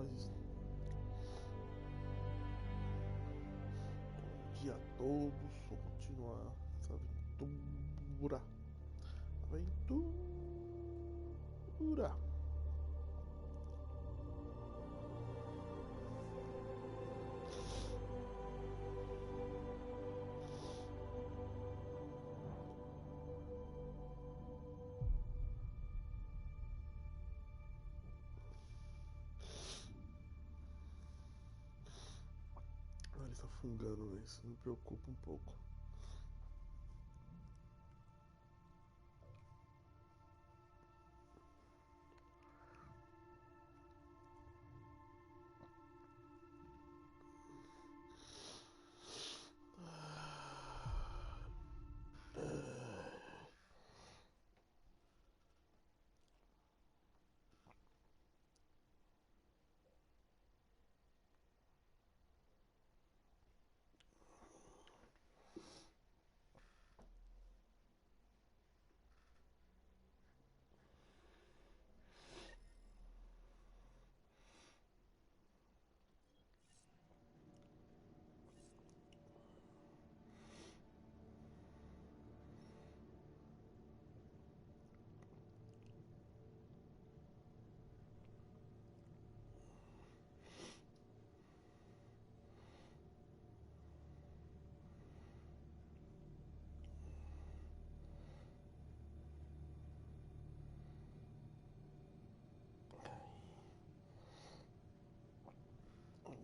nós. Bom dia a todos. Vamos continuar essa aventura. Aventura. Ele está fungando, velho. Isso me preocupa um pouco.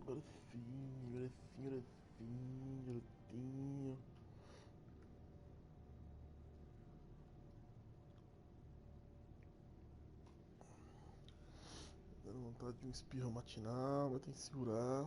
Garotinho. Dando vontade de um espirro matinal, mas tem que segurar.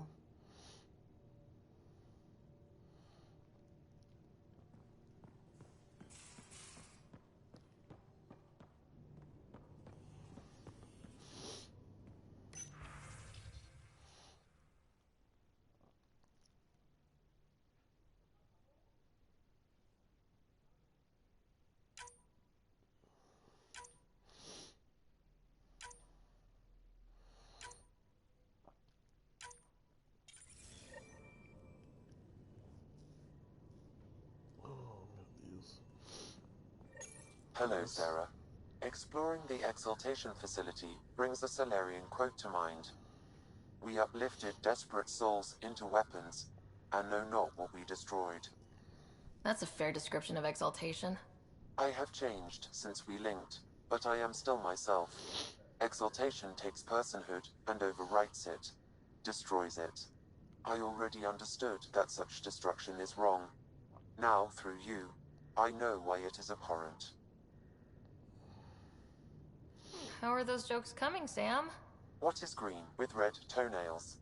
Oh, meu Deus. Hello, Nossa. Sarah. Exploring the exaltation facility brings the Solarian quote to mind. We uplifted desperate souls into weapons, and know not what we destroyed. That's a fair description of exaltation. I have changed since we linked, but I am still myself. Exaltation takes personhood and overwrites it, destroys it. I already understood that such destruction is wrong. Now, through you, I know why it is abhorrent. How are those jokes coming, Sam? What is green with red toenails?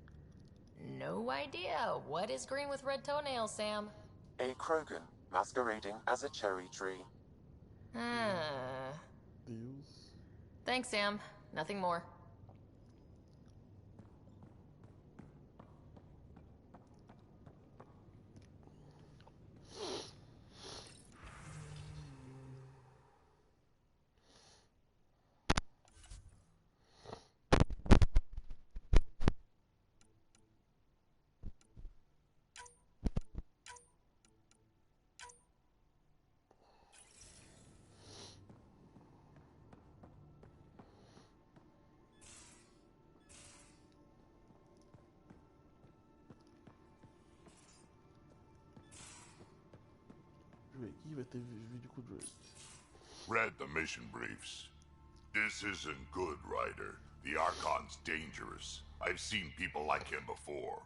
No idea. What is green with red toenails, Sam? A Krogan masquerading as a cherry tree. Deus. Thanks, Sam. Nothing more. Drake. Ih, vai ter vídeo com o Drake. Read the mission briefs. This isn't good, Ryder. The Archon's dangerous. I've seen people like him before.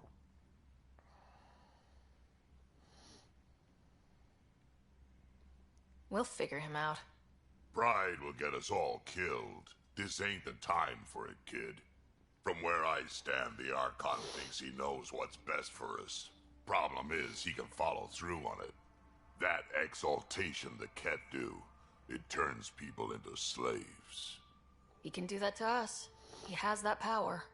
We'll figure him out. Pride will get us all killed. This ain't the time for it, kid. From where I stand, the Archon thinks he knows what's best for us. Problem is, he can follow through on it. That exaltation the Ket do, it turns people into slaves. He can do that to us. He has that power.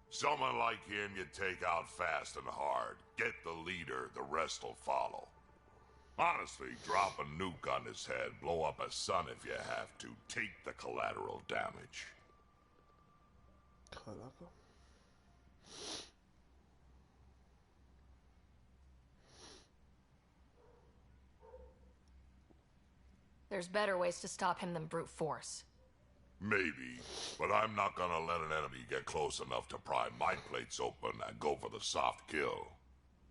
Someone like him you take out fast and hard. Get the leader, the rest'll follow. Honestly, drop a nuke on his head, blow up a sun if you have to. Take the collateral damage. Caraca. There's better ways to stop him than brute force. Maybe, but I'm not gonna let an enemy get close enough to pry my plates open and go for the soft kill.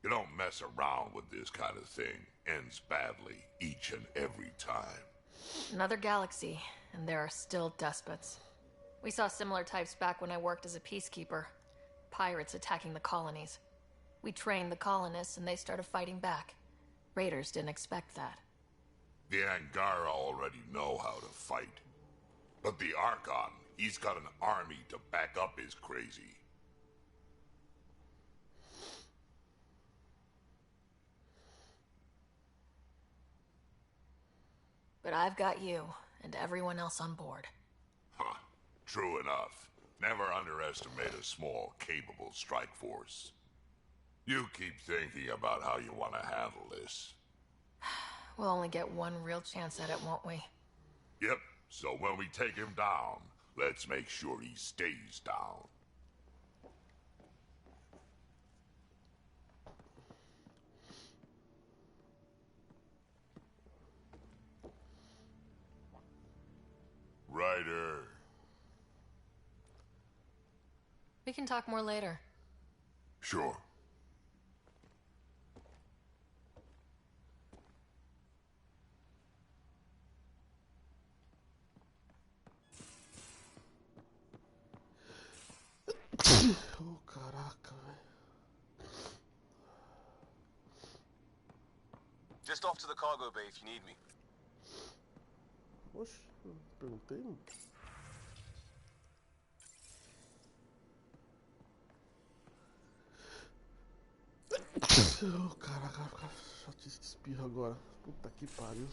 You don't mess around with this kind of thing. Ends badly each and every time. Another galaxy, and there are still despots. We saw similar types back when I worked as a peacekeeper. Pirates attacking the colonies. We trained the colonists and they started fighting back. Raiders didn't expect that. The Angara already know how to fight. But the Archon, he's got an army to back up his crazy. But I've got you, and everyone else on board. Huh. True enough. Never underestimate a small, capable strike force. You keep thinking about how you want to handle this. We'll only get one real chance at it, won't we? Yep, so when we take him down, let's make sure he stays down. Ryder. We can talk more later. Sure. Oh, caraca, velho. Just off to the cargo bay if you need me. Oxe, eu perguntei, mano. Oh, caraca, cara, chatice de espirro agora. Puta que pariu.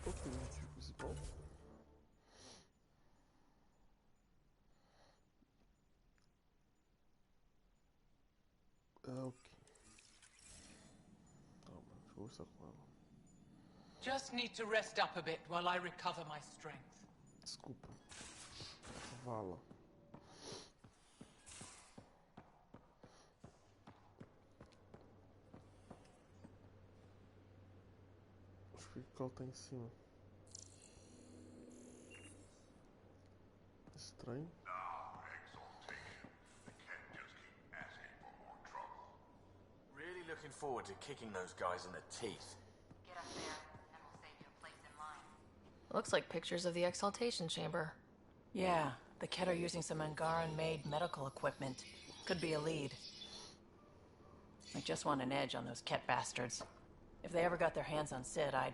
Qual que é o objetivo principal? Ah, ok. Calma, deixa eu conversar com ela. Just need to rest up a bit while I recover my strength. Desculpa. Vala. Acho que o Cal tá em cima. Estranho. Now, exaltation. I can't just keep asking for more trouble. Really looking looking forward to kicking those guys in the teeth. Get up there, and we'll save you a place in line. Looks like pictures of the exaltation chamber. Yeah, the Kett are using some Angaran-made medical equipment. Could be a lead. I just want an edge on those Kett bastards. If they ever got their hands on Sid, I'd...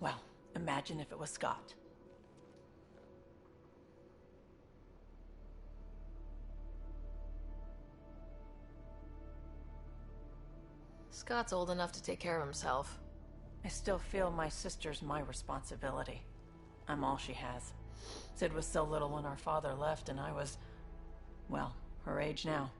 Well, imagine if it was Scott. Scott's old enough to take care of himself. I still feel my sister's my responsibility. I'm all she has. Sid was so little when our father left, and I was... well, her age now.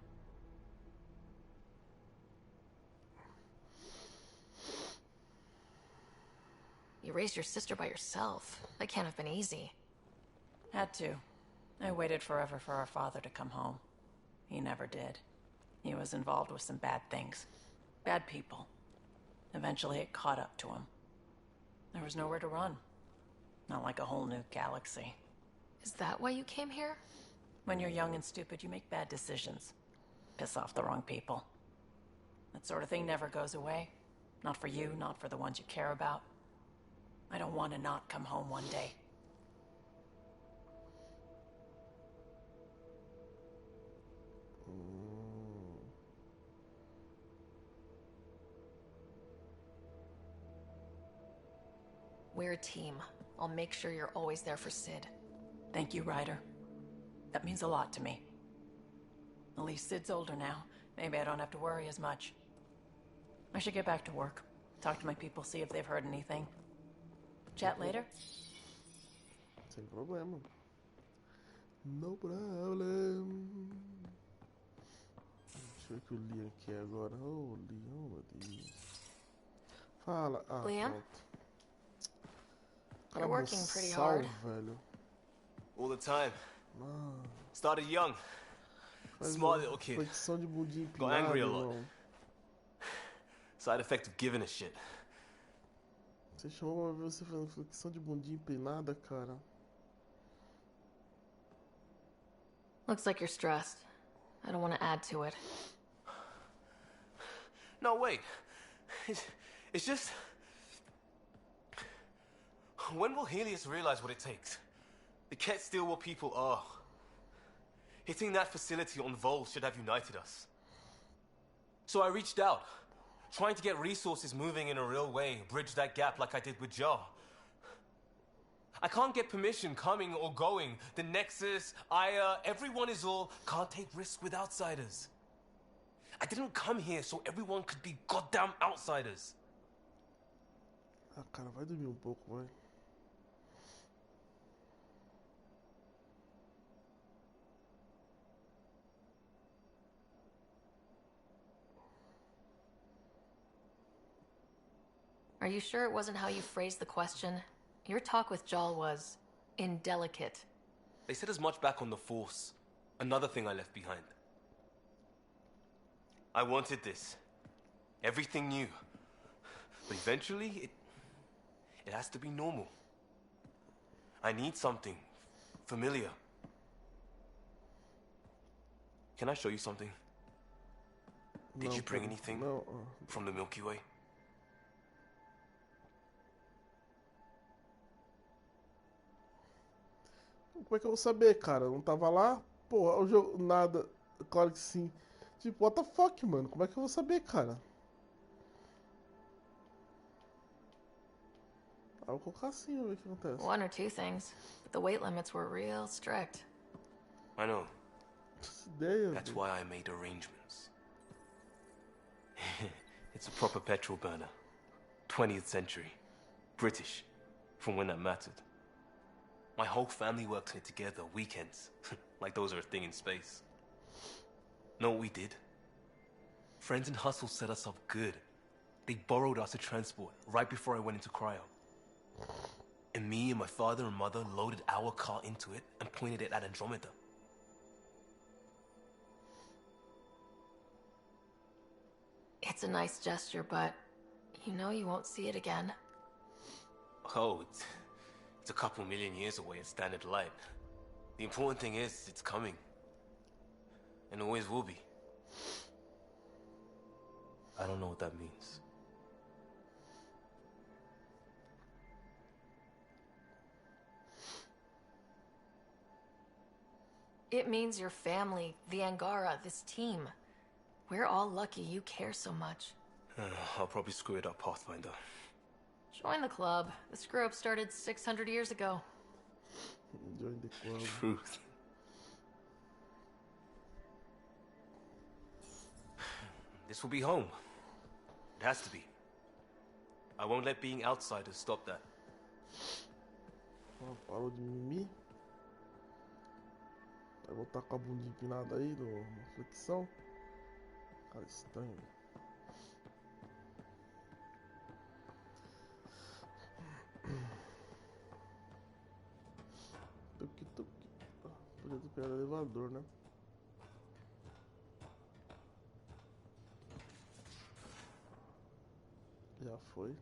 You raised your sister by yourself. That can't have been easy. Had to. I waited forever for our father to come home. He never did. He was involved with some bad things. Bad people. Eventually it caught up to him. There was nowhere to run. Not like a whole new galaxy. Is that why you came here? When you're young and stupid, you make bad decisions. Piss off the wrong people. That sort of thing never goes away. Not for you, not for the ones you care about. I don't want to not come home one day. We're a team. I'll make sure you're always there for Sid. Thank you, Ryder. That means a lot to me. At least Sid's older now. Maybe I don't have to worry as much. I should get back to work. Talk to my people, see if they've heard anything. Chat later? Sem problema. No problem. Deixa eu ver o que eu li aqui agora. Oh, li, oh meu Deus. Fala. Ah, Liam? pronto. You're working pretty hard. Velho. All the time. Mano, Started young. faz Smart uma little kid. flexão de bundinha Got empinada, angry a lot. irmão. Side effect of giving a shit. Você chamou pra ver você fazendo flexão de bundinha empinada, cara. Looks like you're stressed. I don't want to add to it. No, wait. It's just... When will Helios realize what it takes? The Kett steal what people are. Hitting that facility on Vol should have united us. So I reached out, trying to get resources moving in a real way, bridge that gap like I did with Jar. I can't get permission coming or going. The Nexus, Aya, everyone is all can't take risks with outsiders. I didn't come here so everyone could be goddamn outsiders. Ah, cara, vai dormir pouco, vai. Are you sure it wasn't how you phrased the question? Your talk with Jal was indelicate. They said as much back on the Force. Another thing I left behind. I wanted this. Everything new. But eventually, it has to be normal. I need something familiar. Can I show you something? Did you bring anything from the Milky Way? Como é que eu vou saber, cara? Eu não tava lá? Porra, o jogo. Nada. Claro que sim. Tipo, what the fuck, mano? Como é que eu vou saber, cara? Ah, vou colocar assim, vamos ver o que acontece. One or two things, but the weight limits were real strict. I know. Essa ideia, That's velho. why I made arrangements. It's a proper petrol burner. 20th century. British. From when that mattered. My whole family works here together, weekends. Like those are a thing in space. Know what we did? Friends in Hustle set us up good. They borrowed us a transport right before I went into cryo. And me and my father and mother loaded our car into it and pointed it at Andromeda. It's a nice gesture, but you know you won't see it again. Oh, it's a couple million years away at standard light. The important thing is, it's coming. And always will be. I don't know what that means. It means your family, the Angara, this team. We're all lucky you care so much. I'll probably screw it up, Pathfinder. Join the club. The screw-up started 600 years ago. Join the club. Truth. This will be home. It has to be. I won't let being outsiders stop that. Parou de mimimi. Vai voltar com a bunda empinada aí na flexão. Cara estranho. Tuk-tuk. Podia ter pegado o elevador, né? Já foi.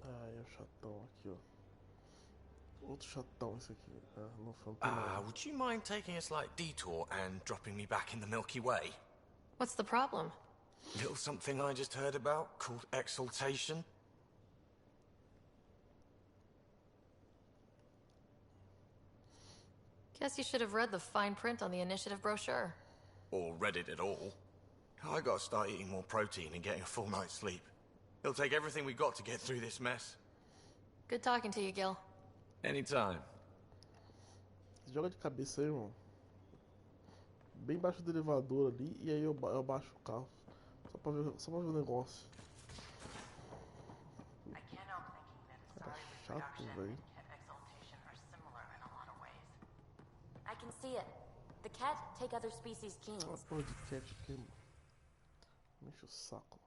Ah, é o chatão aqui, ó. Outro chatão esse aqui. Ah, não foi um primeiro. Would you mind taking a slight detour and dropping me back in the Milky Way? What's the problem? Little something I just heard about called exaltation. Guess you should have read the fine print on the initiative brochure. Or read it at all. I gotta start eating more protein and getting a full night's sleep. It'll take everything we got to get through this mess. Good talking to you, Gil. Anytime. Joga de cabeça aí, irmão. Bem embaixo do elevador ali. E aí eu baixo o carro. Só pra ver o negócio. Cara chato, velho. I can see it. The cat take other species' Uma genes. porra de cat aqui. Me enche o saco.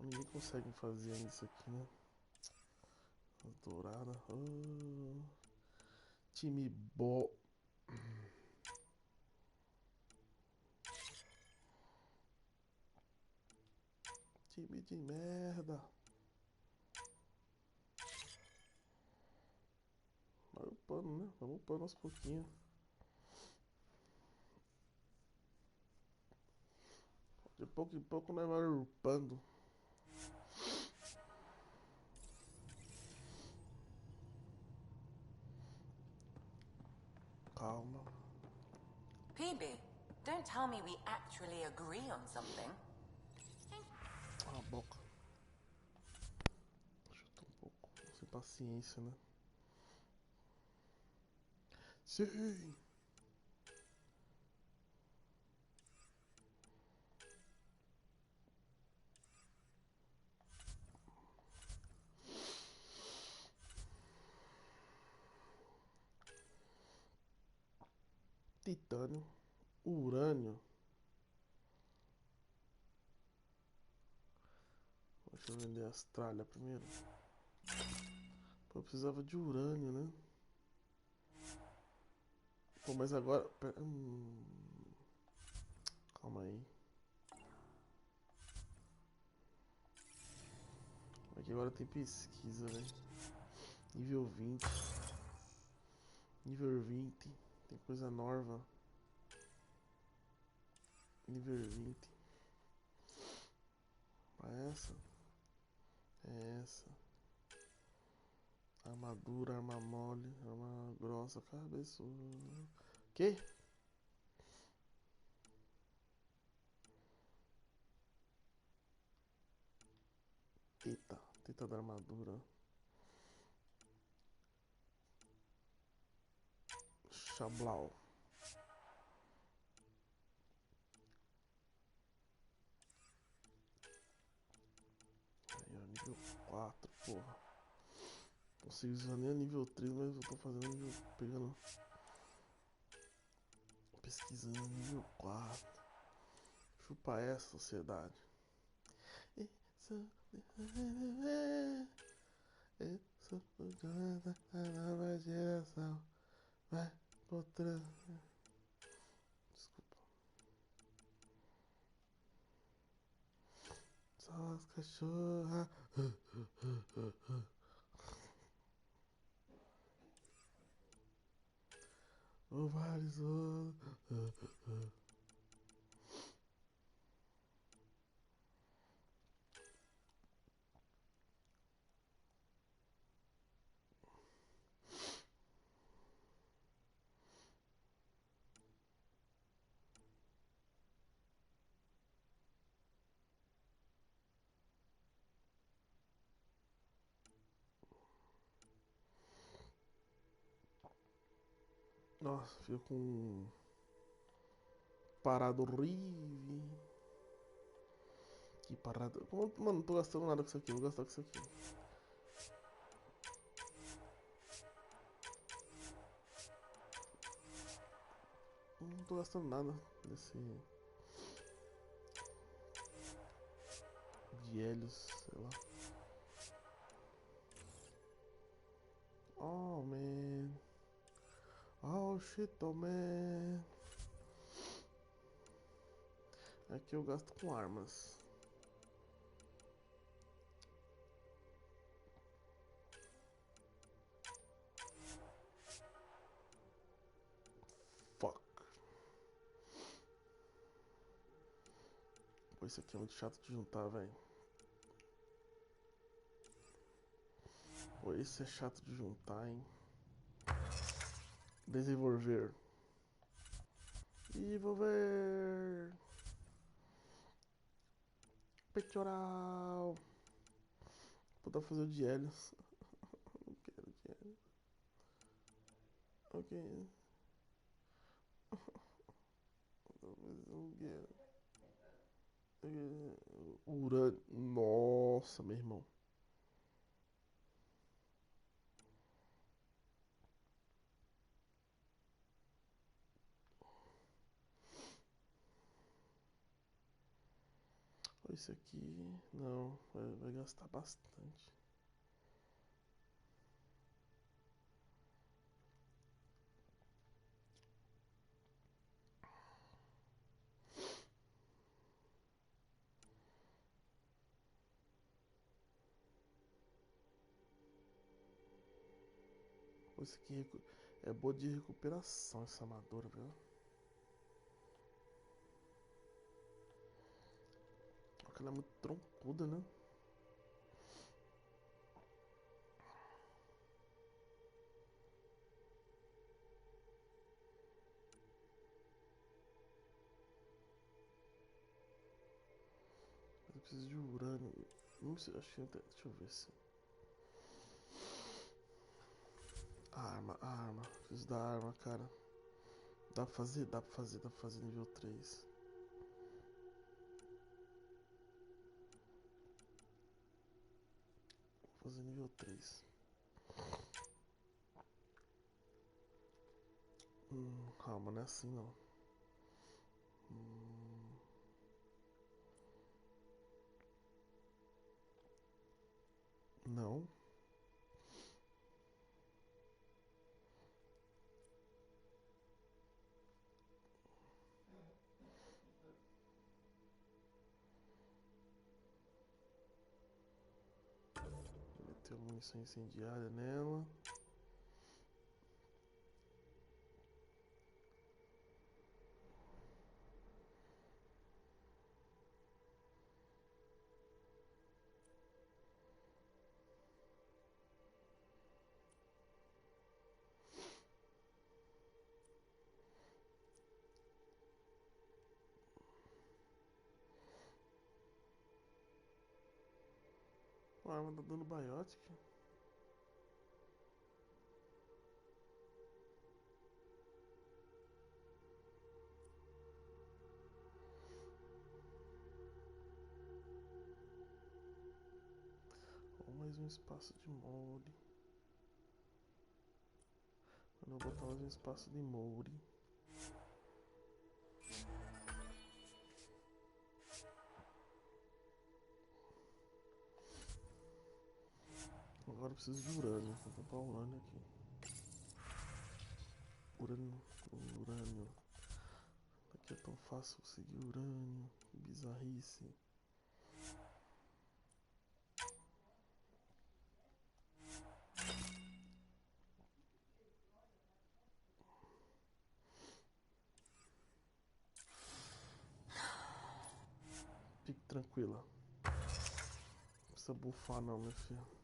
Ninguém consegue fazer isso aqui, né? Dourada. Oh, time bom. Time de merda. Vai upando, né? Vamos upando aos pouquinhos. De pouco em pouco nós vamos upando. Calma. PB, don't tell me we actually agree on something. Cala a boca. Deixa eu tô um pouco sem paciência, né? Sim. Titânio, urânio. Deixa eu vender as tralhas primeiro. Pô, eu precisava de urânio, né? Pô, mas agora... Calma aí. Aqui agora tem pesquisa, velho. Nível 20. Nível 20. Tem coisa nova. Nível 20. É essa? É essa. Armadura, arma mole, arma grossa, cabeçuda. Que? Eita, teta da armadura. Chablau. consigo usar nem a nível 3, mas eu tô fazendo nível, pegando, pesquisando nível 4. Chupa essa, sociedade. Isso a nova geração vai botando. Desculpa. Só as cachorras. O varizou. Nossa, fico com parado horrível. Que parada. Mano, não tô gastando nada com isso aqui, vou gastar com isso aqui. Não tô gastando nada nesse. De Helios, sei lá. Oh man. Oh shit, oh man. Aqui eu gasto com armas. Fuck. Pô, isso aqui é muito chato de juntar, velho. Pô, esse é chato de juntar, hein. Desenvolver. Desenvolver. Peitoral. Vou dar pra fazer o de Helios. Não quero de Helios. Ok. Não quero. Urânio. Nossa, meu irmão. Esse aqui. Não, vai gastar bastante. Esse aqui é boa de recuperação, essa armadura, viu? Porque ela é muito troncuda, né? Mas eu preciso de urânio. Não sei, acho que até. Deixa eu ver se. A arma. Preciso da arma, cara. Dá pra fazer? Dá pra fazer, dá pra fazer nível 3. Vou fazer nível 3. Calma, não é assim não. Não. Meteu munição incendiária nela. A arma tá dando biótica. Ou mais um espaço de molde. Eu vou botar mais um espaço de Mouri. Agora eu preciso de urânio. Vou comprar urânio aqui. Urânio. Aqui é tão fácil conseguir urânio. Que bizarrice. Fique tranquila. Não precisa bufar não, meu filho.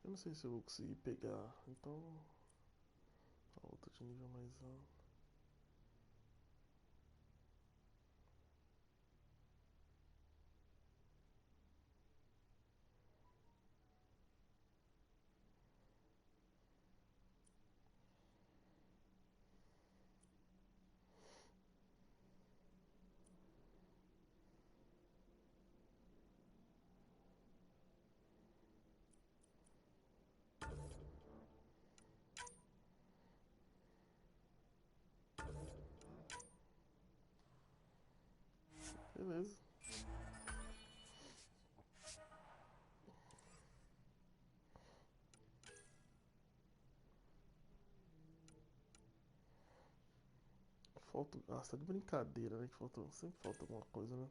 Eu não sei se eu vou conseguir pegar, então a outra de nível mais alto. Beleza. Falta. Ah, você tá de brincadeira, né? Que falta, sempre falta alguma coisa, né?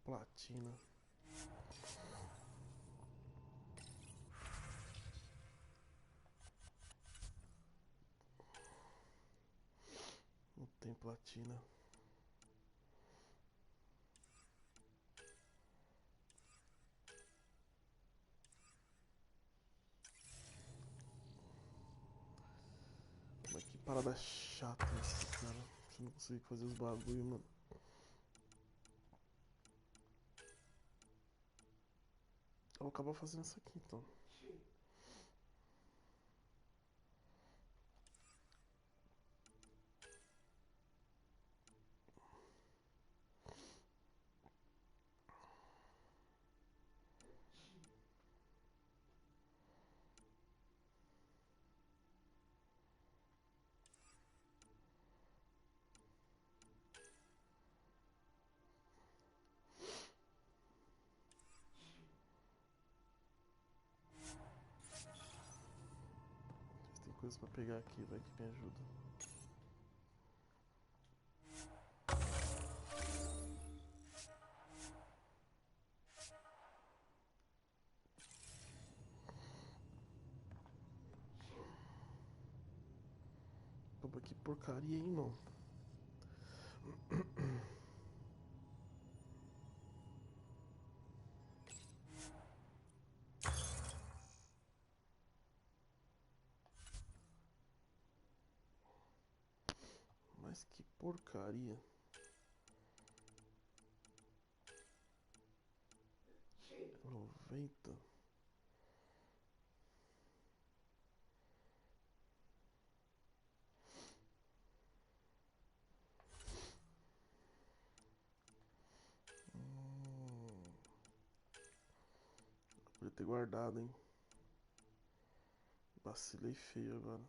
Platina. Não tem platina. Mas que parada chata isso, cara. Você não consegue fazer os bagulho, mano. Eu vou acabar fazendo isso aqui então. Tem coisa pra pegar aqui, vai que me ajuda. Opa, que porcaria, hein, irmão? Mas que porcaria. É 90. Podia ter guardado, hein? Vacilei feio agora.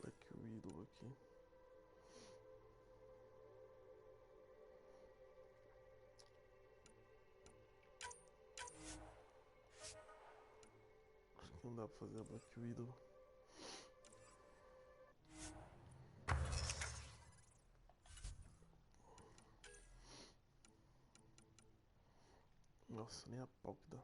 Black Widow aqui. dá pra fazer a Black Widow. Nossa, nem a pau que dá.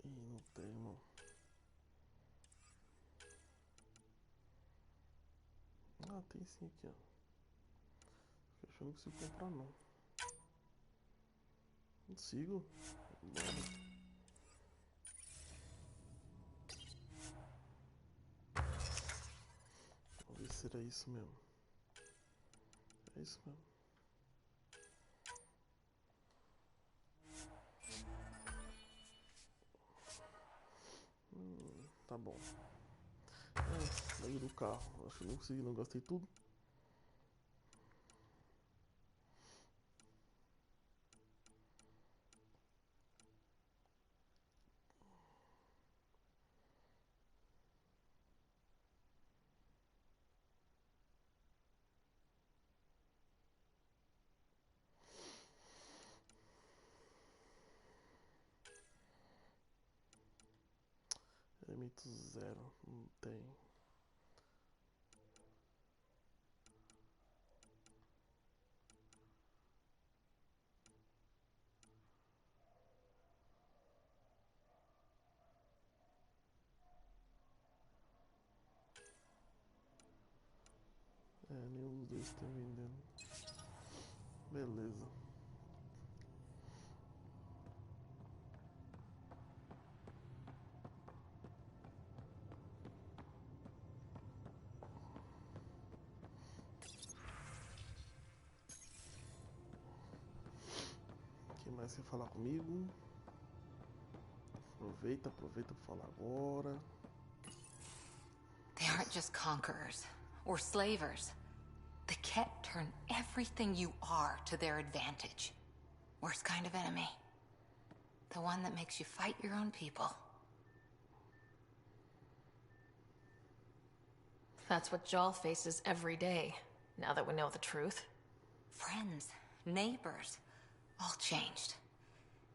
Ih, não tem, irmão. Ah, tem sim aqui, ó. Tô achando que consigo comprar, não. Consigo? Vamos ver se era isso mesmo. É isso mesmo. Tá bom. Daí do carro. Acho que não consegui, não gastei tudo. Elemento zero. Não tem. É, nenhum dos dois tem vendendo. Beleza. Quem mais quer falar comigo? Aproveita pra falar agora. They aren't just conquerors or slavers. The Ket turn everything you are to their advantage. Worst kind of enemy. The one that makes you fight your own people. That's what Jal faces every day, now that we know the truth. Friends, neighbors, all changed.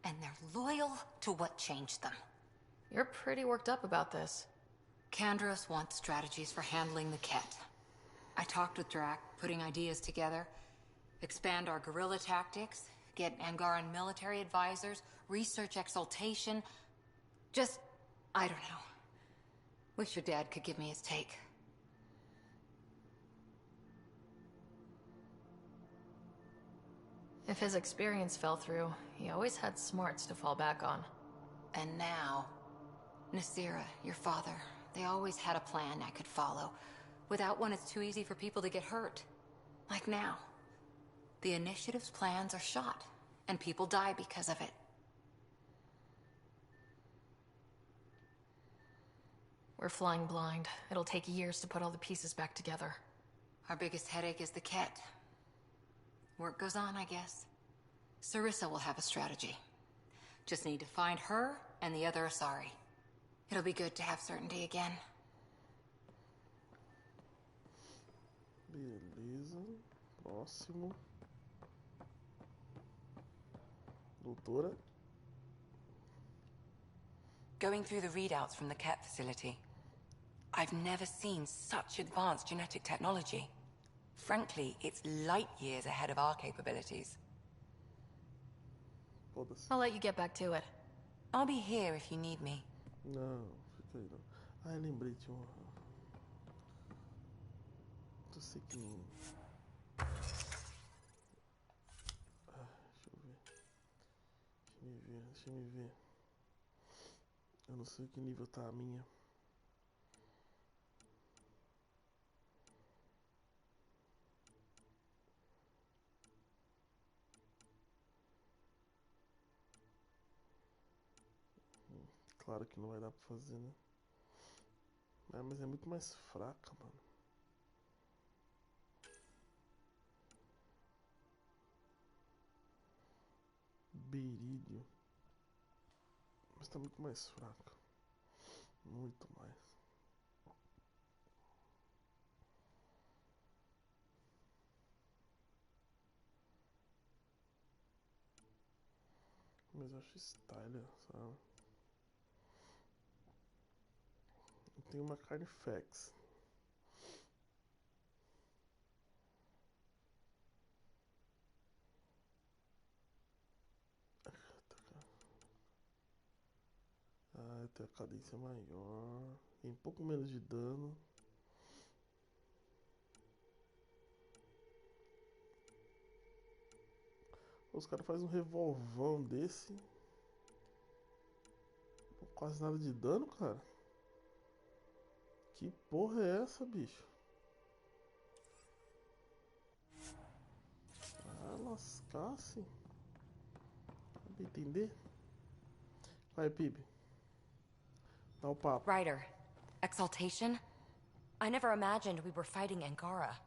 And they're loyal to what changed them. You're pretty worked up about this. Kandros wants strategies for handling the Ket. I talked with Drac, putting ideas together. Expand our guerrilla tactics, get Angaran military advisors, research exaltation. Just, I don't know. Wish your dad could give me his take. If his experience fell through, he always had smarts to fall back on. And now, Nasira, your father, they always had a plan I could follow. Without one, it's too easy for people to get hurt. Like now. The Initiative's plans are shot, and people die because of it. We're flying blind. It'll take years to put all the pieces back together. Our biggest headache is the Ket. Work goes on, I guess. Sarissa will have a strategy. Just need to find her and the other Asari. It'll be good to have certainty again. Beleza. Próximo. Doutora. Going through the readouts from the Ket facility. I've never seen such advanced genetic technology. Frankly, it's light years ahead of our capabilities. Foda-se. I'll let you get back to it. I'll be here if you need me. Não, fica aí não. Ah, eu lembrei de uma. Eu sei que não. Ah, deixa eu ver. Deixa eu ver. Eu não sei que nível tá a minha. Claro que não vai dar pra fazer, né? Ah, mas é muito mais fraca, mano. Berílio. Mas tá muito mais fraca. Muito mais. Mas eu acho styler, sabe? Eu tenho uma Carnifex. Ah, eu tenho a cadência maior. Tem um pouco menos de dano. Os caras fazem um revolvão desse. Quase nada de dano, cara. Que porra é essa, bicho? Ah, lascar-se. Dá pra entender? Vai, Pibe. Dá o papo. Ryder, exaltation? I never imagined we were fighting Angara.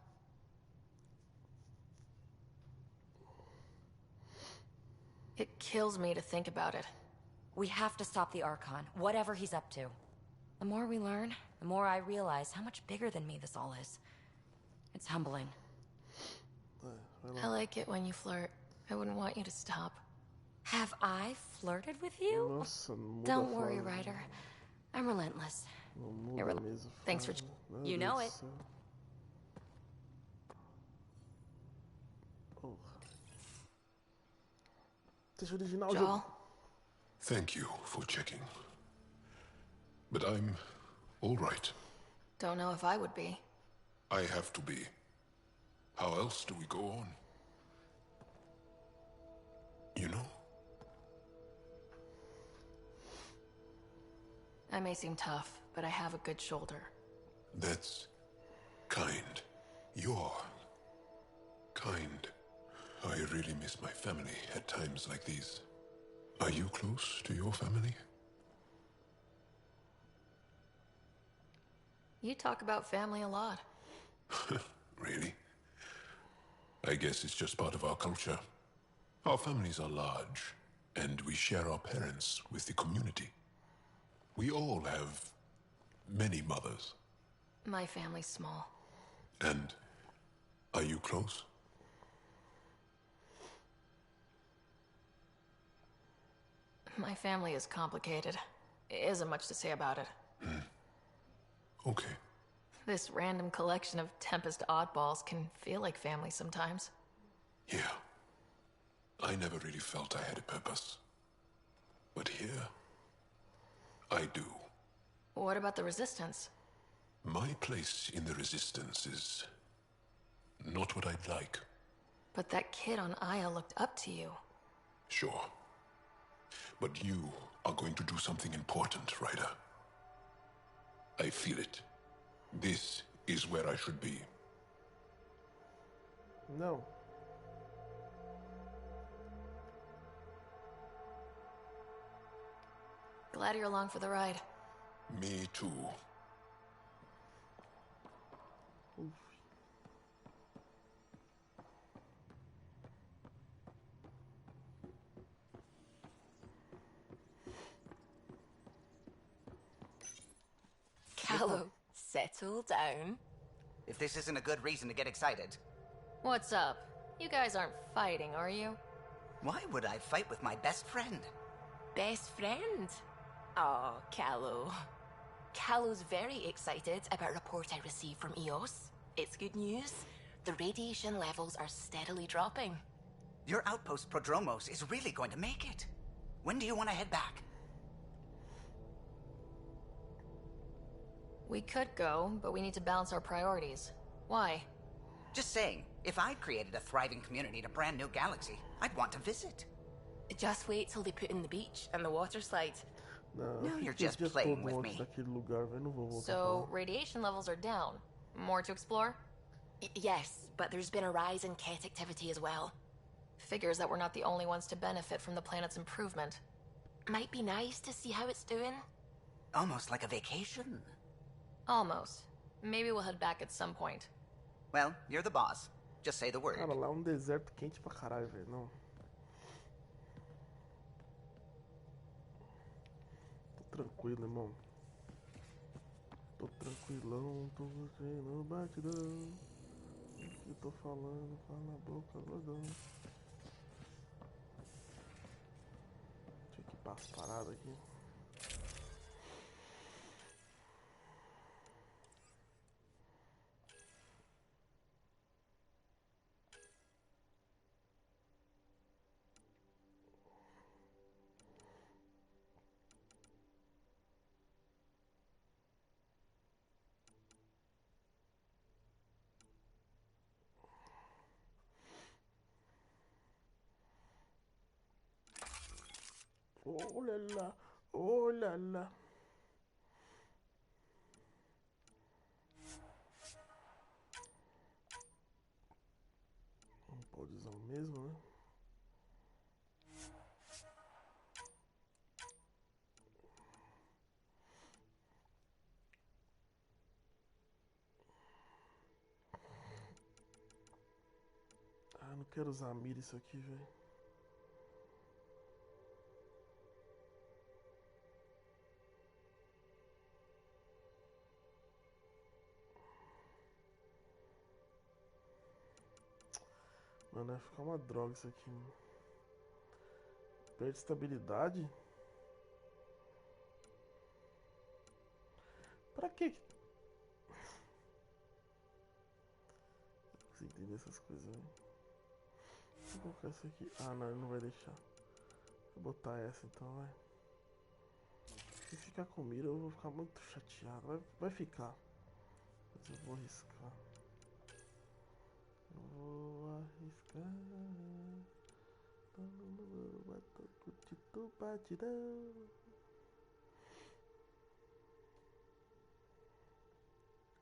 It kills me to think about it. We have to stop the Archon, whatever he's up to. The more we learn, the more I realize how much bigger than me this all is. It's humbling. I like it when you flirt. I wouldn't want you to stop. Have I flirted with you? Nossa, não muda Don't a worry, fase. Ryder. I'm relentless. Não muda mesmo. Thanks for... Meu You Deus know do it. céu. Porra. Texto original, Joel? jogo. Thank you for checking. But I'm all right. Don't know if I would be. I have to be. How else do we go on? You know? I may seem tough, but I have a good shoulder. That's kind. You're kind. I really miss my family at times like these. Are you close to your family? You talk about family a lot. Really? I guess it's just part of our culture. Our families are large, and we share our parents with the community. We all have many mothers. My family's small. And are you close? My family is complicated. Isn't much to say about it. Okay. This random collection of Tempest oddballs can feel like family sometimes. Yeah. I never really felt I had a purpose. But here, I do. What about the Resistance? My place in the Resistance is not what I'd like. But that kid on Aya looked up to you. Sure. But you are going to do something important, Ryder. I feel it. This is where I should be. Não. Glad you're along for the ride. Me too. Callow, settle down. If this isn't a good reason to get excited. What's up? You guys aren't fighting, are you? Why would I fight with my best friend? Best friend? Oh, Callow. Callow's very excited about a report I received from EOS. It's good news. The radiation levels are steadily dropping. Your outpost Prodromos is really going to make it. When do you want to head back? We could go, but we need to balance our priorities. Why? Just saying, if I'd created a thriving community in a brand new galaxy, I'd want to visit. Just wait till they put in the beach and the water slides. No, you're just playing with me. So, radiation levels are down. More to explore? Yes, but there's been a rise in Ket activity as well. Figures that we're not the only ones to benefit from the planet's improvement. Might be nice to see how it's doing. Almost like a vacation. Almost. Maybe we'll head back at some point. Well, you're the boss. Just say the word. Cara, lá é deserto quente pra caralho, velho. Não. Tô tranquilo, irmão. Tô tranquilão, tô no batidão. O que tô falando, fala a boca, gordão. Deixa eu equipar as paradas aqui. Olha lá, olha lá. Não pode usar o mesmo, né? Ah, não quero usar a mira isso aqui, velho. Mano, vai ficar uma droga isso aqui, mano. Perde estabilidade? Pra quê? Não consigo entender essas coisas, velho. Vou colocar isso aqui. Ah, não, ele não vai deixar. Vou botar essa então, vai. Se ficar com mira, eu vou ficar muito chateado. Vai ficar. Mas eu vou arriscar. Vou arriscar.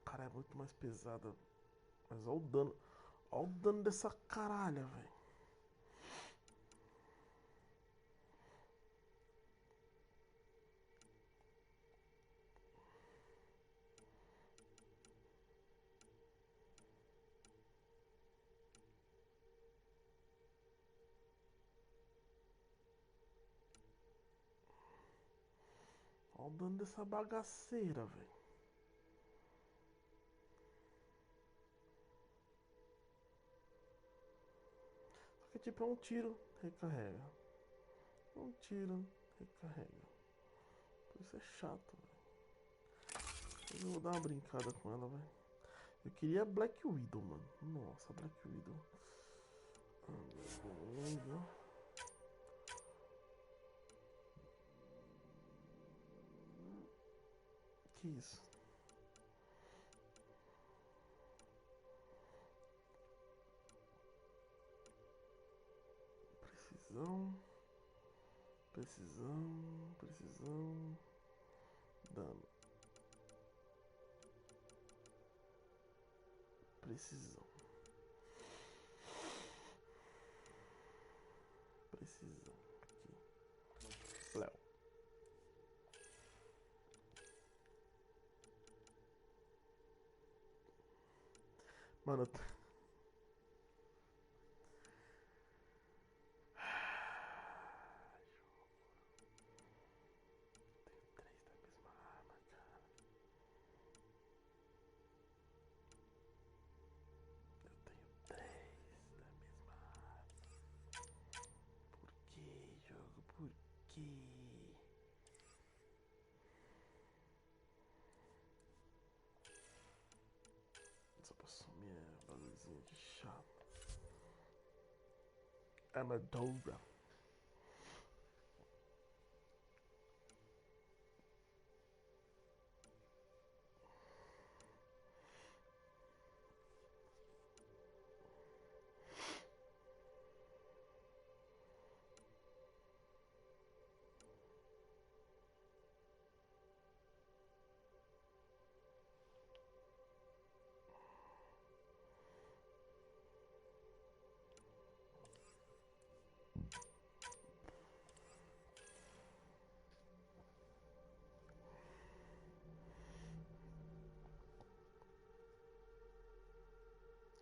Cara, é muito mais pesada. Mas olha o dano. Olha o dano dessa caralha, velho. Olha o dano dessa bagaceira, velho. Só que tipo é um tiro, recarrega. Um tiro, recarrega. Isso é chato, velho. Eu vou dar uma brincada com ela, velho. Eu queria Black Widow, mano. Nossa, Black Widow. Que isso? Precisão. Precisão. Precisão. Dano. Precisão. Precisão. Aqui. Léo. Mano, só posso sumir bagulho coisinha, que chato. Andromeda.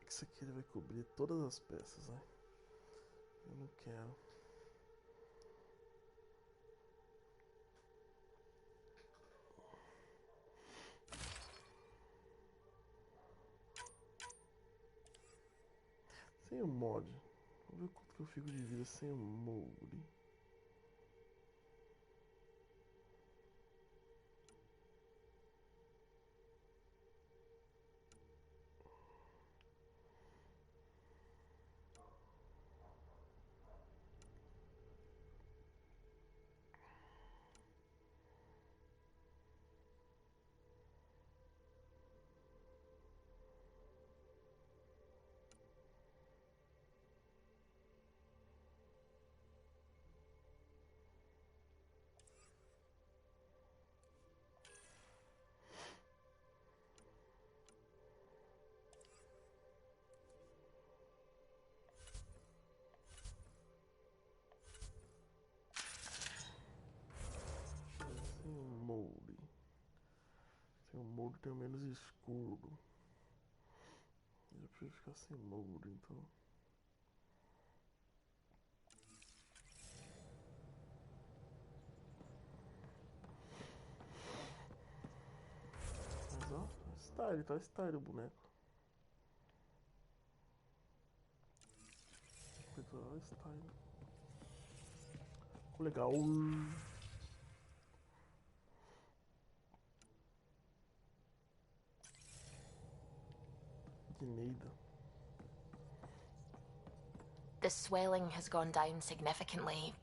Isso aqui ele vai cobrir todas as peças, né? Eu não quero. Sem o mod. Vamos ver quanto que eu fico de vida sem o molde. Sem o molde. Sem o molde tem o menos escuro. Eu prefiro ficar sem molde, então. Mas ó, tá style o boneco. Coisa style. Ficou legal. Neida. The swelling has gone down significantly,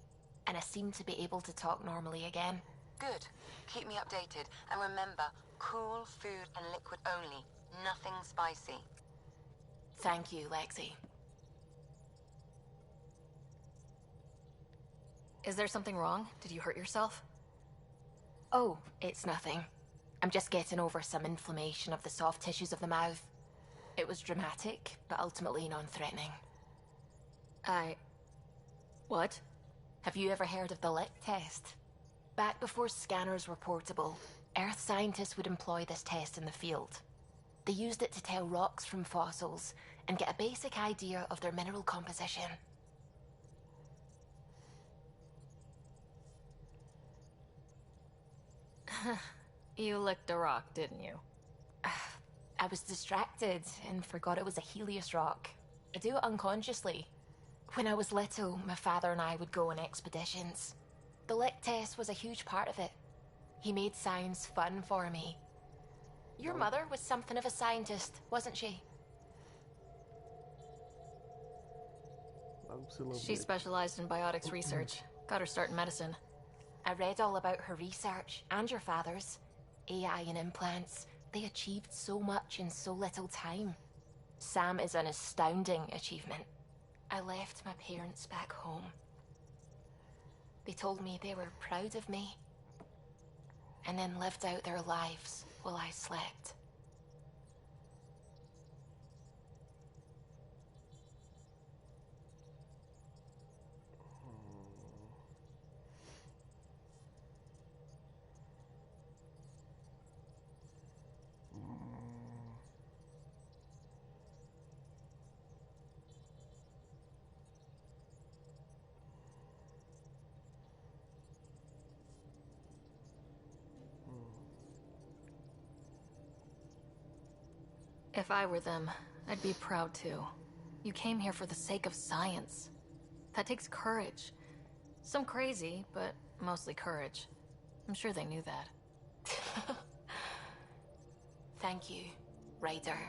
and I seem to be able to talk normally again. Good. Keep me updated. And remember, cool food and liquid only. Nothing spicy. Thank you, Lexi. Is there something wrong? Did you hurt yourself? Oh, it's nothing. I'm just getting over some inflammation of the soft tissues of the mouth. It was dramatic, but ultimately non-threatening. What? Have you ever heard of the lick test? Back before scanners were portable, Earth scientists would employ this test in the field. They used it to tell rocks from fossils and get a basic idea of their mineral composition. You licked a rock, didn't you? I was distracted and forgot it was a Helios rock. I do it unconsciously. When I was little, my father and I would go on expeditions. The lick test was a huge part of it. He made science fun for me. Your mother was something of a scientist, wasn't she? She specialized in biotics research. Got her start in medicine. I read all about her research, and your father's. AI and implants. They achieved so much in so little time. Sam is an astounding achievement. I left my parents back home. They told me they were proud of me, and then lived out their lives while I slept. If I were them, I'd be proud too. You came here for the sake of science. That takes courage. Some crazy, but mostly courage. I'm sure they knew that. Thank you, Ryder.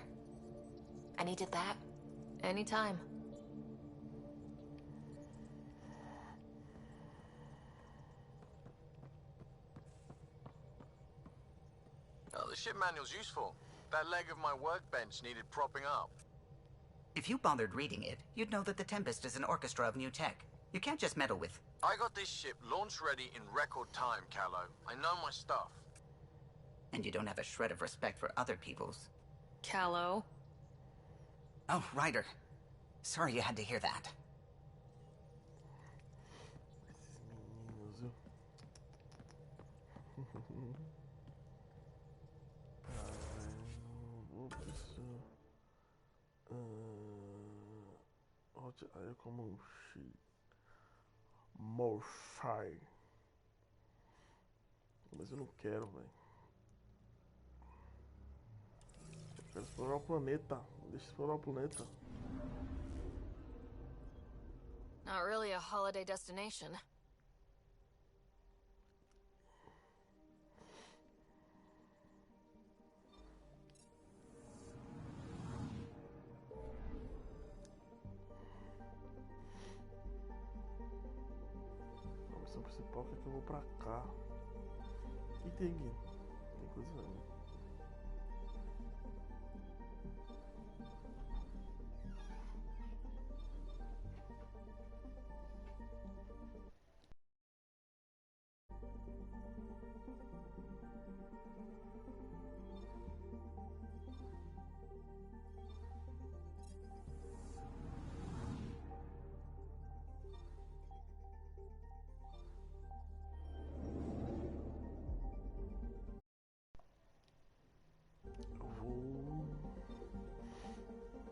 I needed that. Anytime. Oh, the ship manual's useful. That leg of my workbench needed propping up. If you bothered reading it, you'd know that the Tempest is an orchestra of new tech. You can't just meddle with... I got this ship launch ready in record time, Callow. I know my stuff. And you don't have a shred of respect for other people's. Callow. Oh, Ryder. Sorry you had to hear that. Aí como um Morfai. Mas eu não quero, velho. Eu quero explorar o planeta. Deixa eu explorar o planeta. Not really a holiday destination. A missão principal é que eu vou pra cá. O que tem aqui? Tem coisa aí.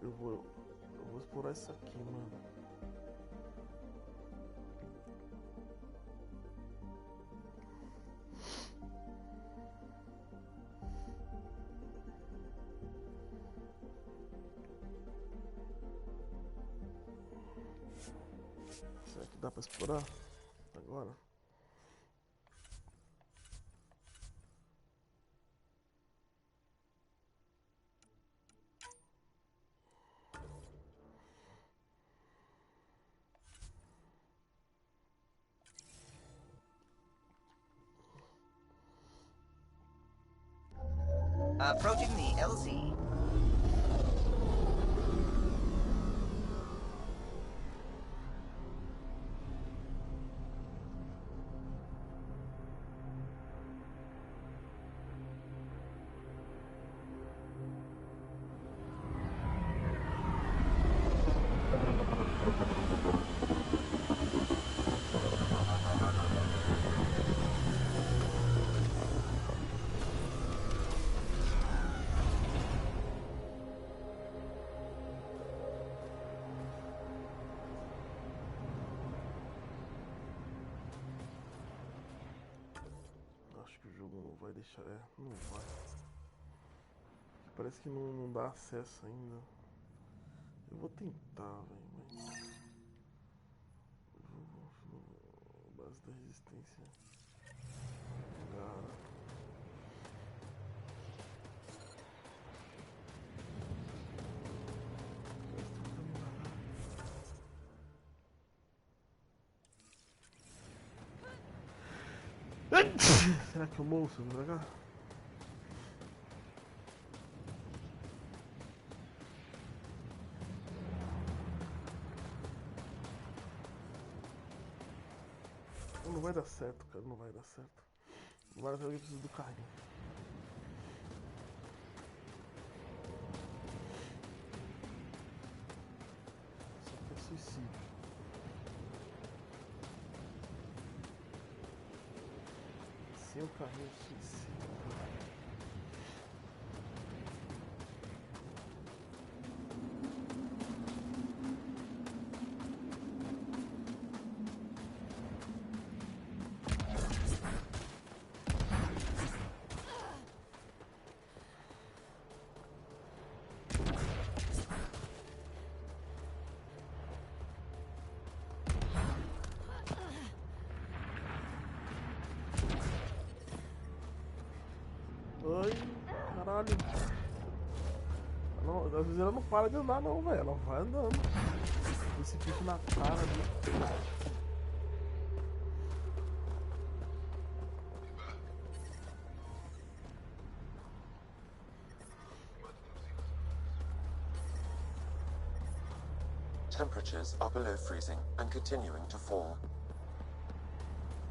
Eu vou explorar isso aqui, mano. Será que dá pra explorar agora? Approaching the LZ. Acho que o jogo não vai deixar. Não vai. Parece que não dá acesso ainda. Eu vou tentar, velho. Base da resistência. Cara. Será que eu morro se eu me dragar? Não vai dar certo, cara. Não vai dar certo. Agora eu preciso do carrinho. Só que é suicídio. Sem o carrinho é suicídio. Ai, caralho. Não. Não, às vezes ela não para de andar não, velho. Ela vai andando. Esse pique na cara ali. Temperatures are below freezing and continuing to fall.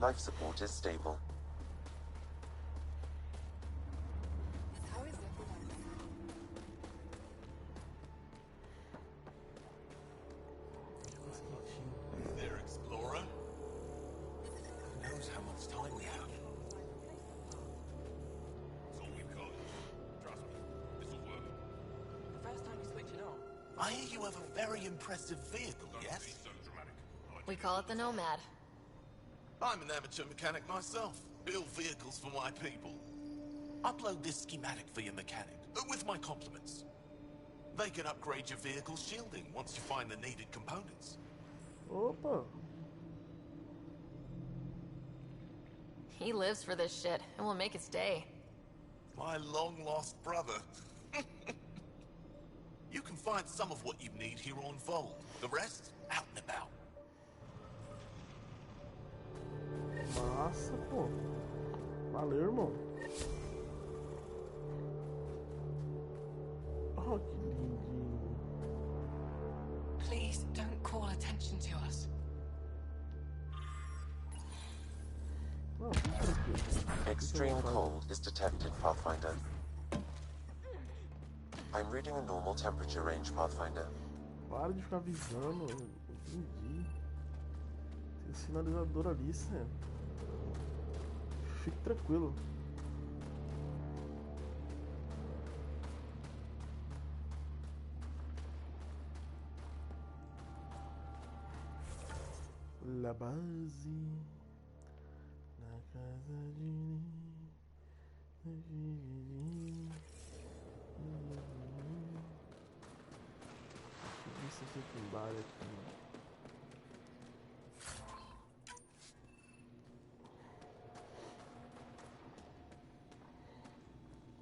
Life support is stable. There, Explorer. Who knows how much time we have? It's all we've got. Trust me, this'll work. The first time you switch it on. I hear you have a very impressive vehicle, yes? So dramatic. We call it the Nomad. I'm an amateur mechanic myself. Build vehicles for my people. Upload this schematic for your mechanic, with my compliments. They can upgrade your vehicle's shielding once you find the needed components. Opa! He lives for this shit, and will make his day. My long-lost brother. You can find some of what you need here on Vold. The rest, out and about. Massa, pô. Valeu, irmão. Oh, que lindinho. Please don't call attention to us. Não, fica tranquilo. Extreme cold is detected, Pathfinder. I'm reading a normal temperature range, Pathfinder. Para de ficar avisando. Eu entendi. Tem sinalizador ali, Sam. Fique tranquilo. La base na casa de serviço secundário aqui.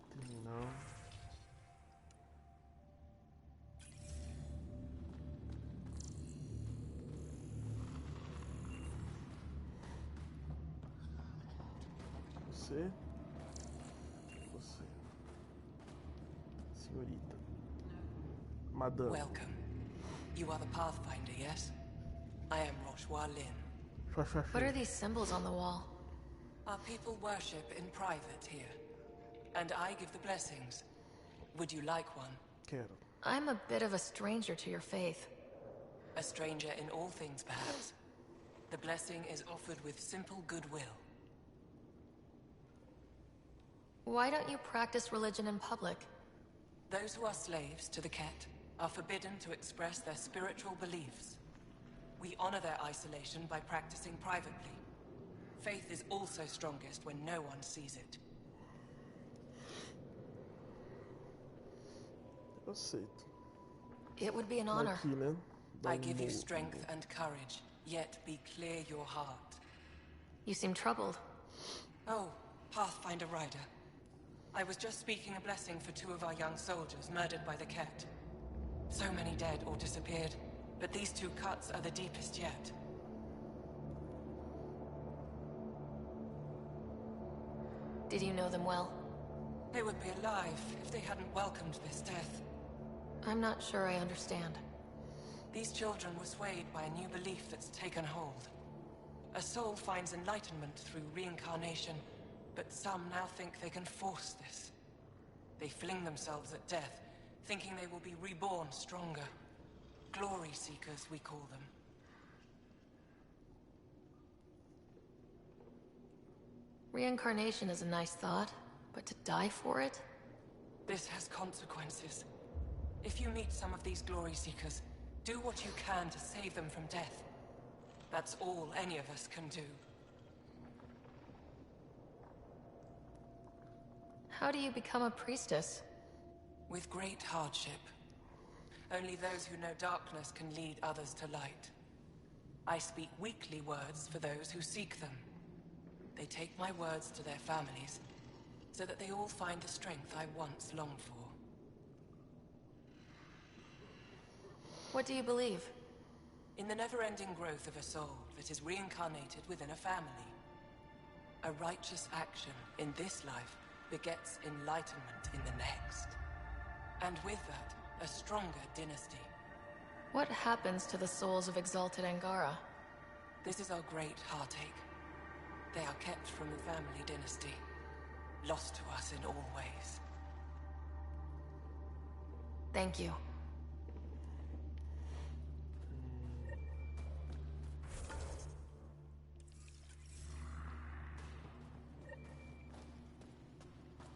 Terminal. Você. Senhorita. Madame. Welcome. You are the Pathfinder, yes? I am Rochua Lin. What are these symbols on the wall? Our people worship in private here. And I give the blessings. Would you like one? Quero. I'm a bit of a stranger to your faith. A stranger in all things, perhaps. The blessing is offered with simple goodwill. Why don't you practice religion in public? Those who are slaves to the Ket are forbidden to express their spiritual beliefs. We honor their isolation by practicing privately. Faith is also strongest when no one sees it. Aceito. It would be an honor. Aqui, né? I give you strength and courage, yet be clear your heart. You seem troubled. Oh, Pathfinder Rider. I was just speaking a blessing for 2 of our young soldiers murdered by the Ket. So many dead or disappeared, but these 2 cuts are the deepest yet. Did you know them well? They would be alive if they hadn't welcomed this death. I'm not sure I understand. These children were swayed by a new belief that's taken hold. A soul finds enlightenment through reincarnation, but some now think they can force this. They fling themselves at death, thinking they will be reborn stronger. Glory seekers, we call them. Reincarnation is a nice thought, but to die for it? This has consequences. If you meet some of these glory seekers, do what you can to save them from death. That's all any of us can do. How do you become a priestess? With great hardship. Only those who know darkness can lead others to light. I speak weekly words for those who seek them. They take my words to their families, so that they all find the strength I once longed for. What do you believe? In the never-ending growth of a soul that is reincarnated within a family. A righteous action in this life begets enlightenment in the next. And with that, a stronger dynasty. What happens to the souls of exalted Angara? This is our great heartache. They are kept from the family dynasty, lost to us in all ways. Thank you.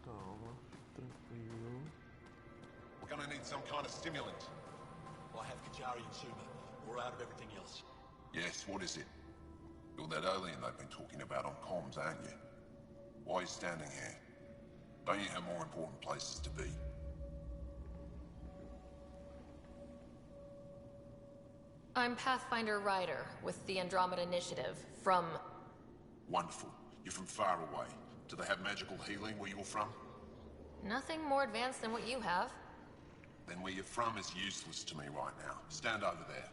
Calma, tranquilo. We're gonna need some kind of stimulant. I have Kajari and Suma. We're out of everything else. Yes, what is it? You're that alien they've been talking about on comms, aren't you? Why are you standing here? Don't you have more important places to be? I'm Pathfinder Ryder with the Andromeda Initiative from... Wonderful. You're from far away. Do they have magical healing where you're from? Nothing more advanced than what you have. Then where you're from is useless to me right now. Stand over there.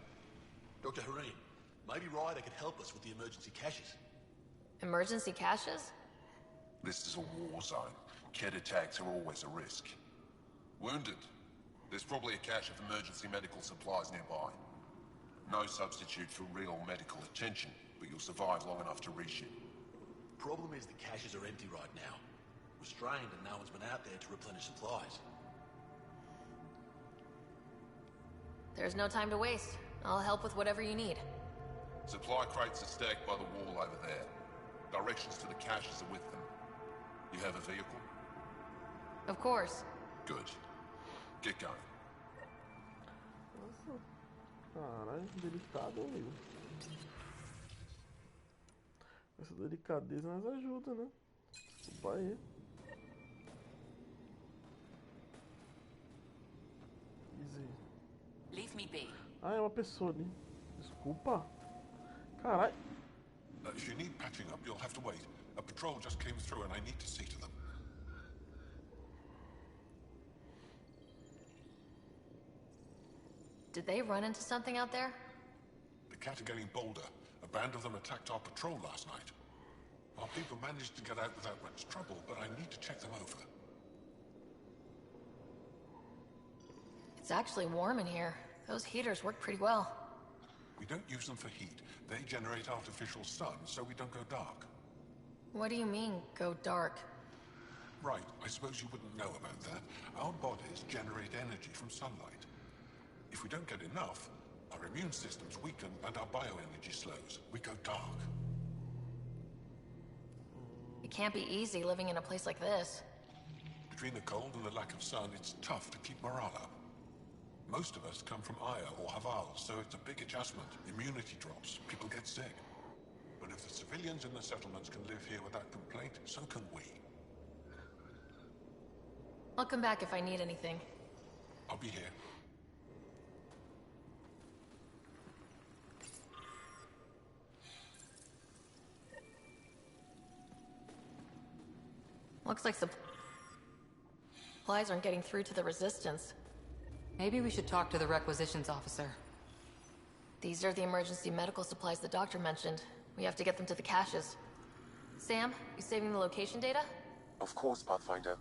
Dr. Hareen, maybe Ryder could help us with the emergency caches. Emergency caches? This is a war zone. Kett attacks are always a risk. Wounded. There's probably a cache of emergency medical supplies nearby. No substitute for real medical attention, but you'll survive long enough to reship. Problem is the caches are empty right now. We're strained and no one's been out there to replenish supplies. There's no time to waste. I'll help with whatever you need. Supply crates are stacked by the wall over there. Directions to the caches are with them. You have a vehicle? Of course. Good. Get going. Nossa. Caralho, delicado, amigo. Essa delicadeza nos ajuda, né? Desculpa aí. Easy. Leave me be. Ah, é uma pessoa ali. Desculpa. Caralho. If you need patching up, you'll have to wait. A patrol just came through and I need to see to them. Did they run into something out there? The cat are getting bolder. A band of them attacked our patrol last night. Our people managed to get out without much trouble, but I need to check them over. It's actually warm in here. Those heaters work pretty well. We don't use them for heat. They generate artificial sun, so we don't go dark. What do you mean, go dark? Right, I suppose you wouldn't know about that. Our bodies generate energy from sunlight. If we don't get enough, our immune systems weaken and our bioenergy slows. We go dark. It can't be easy living in a place like this. Between the cold and the lack of sun, it's tough to keep morale up. Most of us come from Aya or Haval, so it's a big adjustment. Immunity drops, people get sick. But if the civilians in the settlements can live here without complaint, so can we. I'll come back if I need anything. I'll be here. Looks like supplies aren't getting through to the Resistance. Maybe we should talk to the requisitions officer. These are the emergency medical supplies the doctor mentioned. We have to get them to the caches. Sam, you saving the location data? Of course, Pathfinder.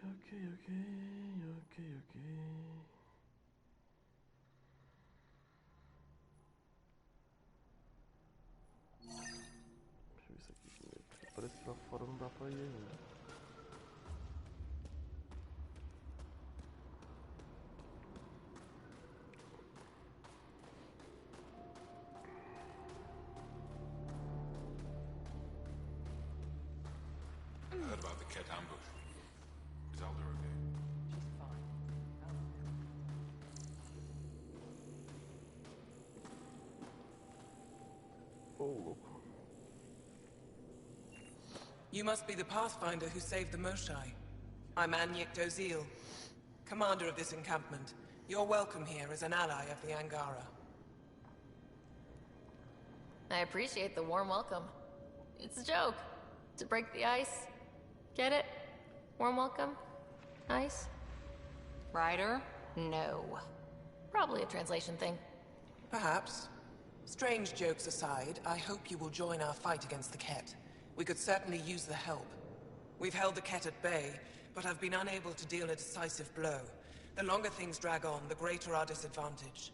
Ok. Deixa eu ver isso aqui primeiro. Parece que lá fora não dá pra ir ainda. I heard about the Kett ambush. Is Elder okay? Ô, louco. You must be the Pathfinder who saved the Moshai. I'm Anyik Dozil, commander of this encampment. You're welcome here as an ally of the Angara. I appreciate the warm welcome. It's a joke. To break the ice. Get it? Warm welcome? Ice? Ryder? No. Probably a translation thing. Perhaps. Strange jokes aside, I hope you will join our fight against the Ket. We could certainly use the help. We've held the Ket at bay, but have been unable to deal a decisive blow. The longer things drag on, the greater our disadvantage.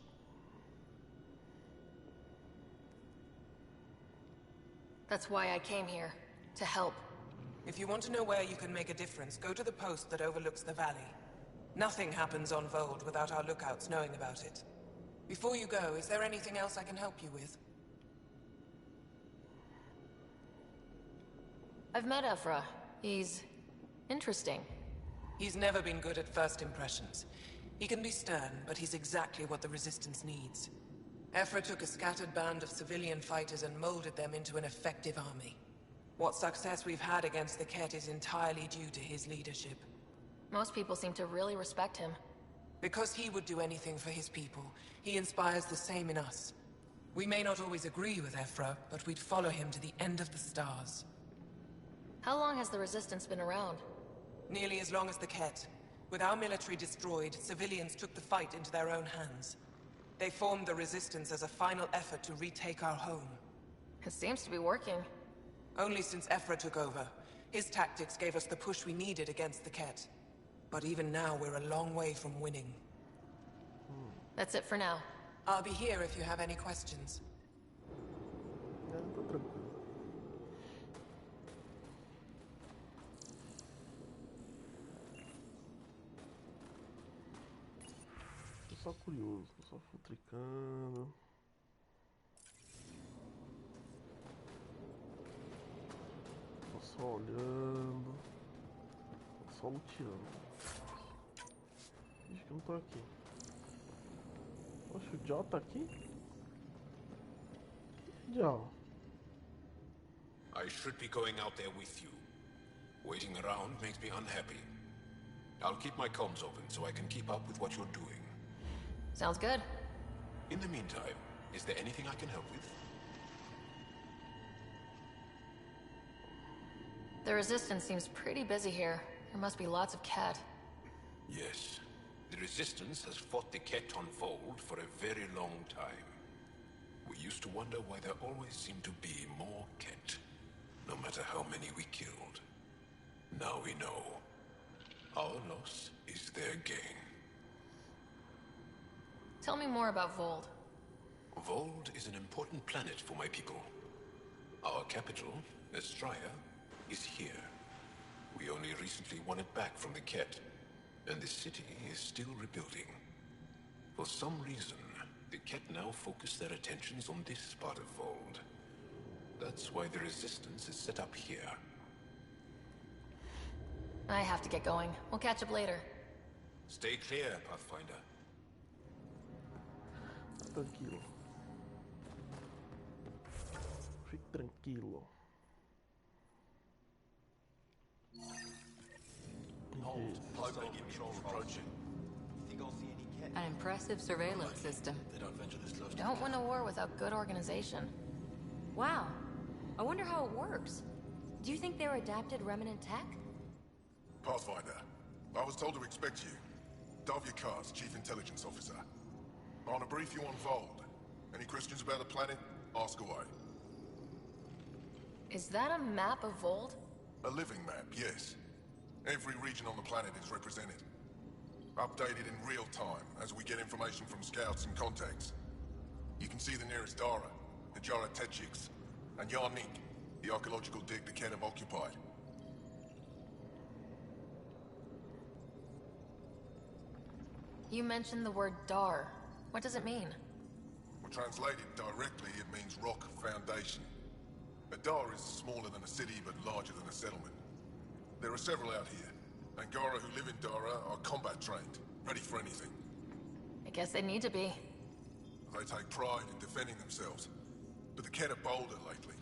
That's why I came here. To help. If you want to know where you can make a difference, go to the post that overlooks the valley. Nothing happens on Vold without our lookouts knowing about it. Before you go, is there anything else I can help you with? I've met Ephra. He's... interesting. He's never been good at first impressions. He can be stern, but he's exactly what the Resistance needs. Ephra took a scattered band of civilian fighters and molded them into an effective army. What success we've had against the Ket is entirely due to his leadership. Most people seem to really respect him. Because he would do anything for his people, he inspires the same in us. We may not always agree with Ephra, but we'd follow him to the end of the stars. How long has the Resistance been around? Nearly as long as the Ket. With our military destroyed, civilians took the fight into their own hands. They formed the Resistance as a final effort to retake our home. It seems to be working. Only since Ephra took over. His tactics gave us the push we needed against the Ket. But even now, we're a long way from winning. That's it for now. I'll be here if you have any questions. Tô tranquilo. Tô só curioso, tô só futricando. Tô só olhando. Tô só luteando. Acho que eu não tô aqui. Poxa, o Joe tá aqui? Joe. I should be going out there with you. Waiting around makes me unhappy. I'll keep my comms open so I can keep up with what you're doing. Sounds good. In the meantime, is there anything I can help with? The Resistance seems pretty busy here. There must be lots of Ket. Yes. The Resistance has fought the Ket on Vold for a very long time. We used to wonder why there always seemed to be more Ket, no matter how many we killed. Now we know. Our loss is their gain. Tell me more about Vold. Vold is an important planet for my people. Our capital, Estraya, is here. We only recently won it back from the Ket, and the city is still rebuilding. For some reason, the Ket now focus their attentions on this part of Vold. That's why the Resistance is set up here. I have to get going. We'll catch up later. Stay clear, Pathfinder. Tranquilo. Fique tranquilo. An impressive surveillance system. Don't win a war without good organization. Wow. I wonder how it works. Do you think they're adapted remnant tech? Pathfinder, I was told to expect you. Davia Kars, Chief Intelligence Officer. I want to brief you on Vold. Any questions about the planet? Ask away. Is that a map of Vold? A living map, yes. Every region on the planet is represented. Updated in real time as we get information from scouts and contacts. You can see the nearest Dara, the Jara Tetchiks, and Yarnik, the archaeological dig the Ket have occupied. You mentioned the word Dar. What does it mean? Well, translated directly, it means rock foundation. A Dar is smaller than a city, but larger than a settlement. There are several out here. Angara who live in Dara are combat trained, ready for anything. I guess they need to be. They take pride in defending themselves. But the Ket are bolder lately.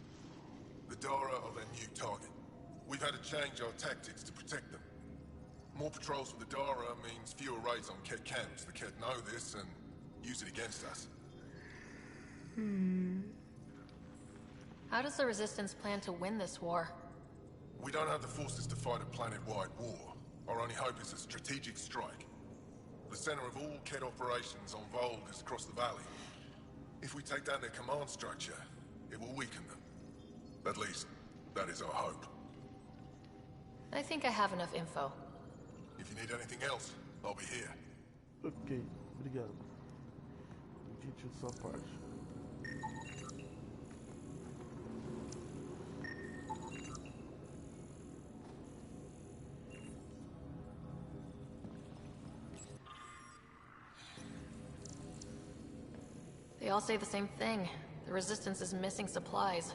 The Dara are their new target. We've had to change our tactics to protect them. More patrols with the Dara means fewer raids on Kett camps. The Kett know this and use it against us. How does the Resistance plan to win this war? We don't have the forces to fight a planet-wide war. Our only hope is a strategic strike. The center of all Kett operations on Vold is across the valley. If we take down their command structure, it will weaken them. At least, that is our hope. I think I have enough info. If you need anything else, I'll be here. Ok, obrigado. Entendi a sua parte. They all say the same thing. The Resistance is missing supplies.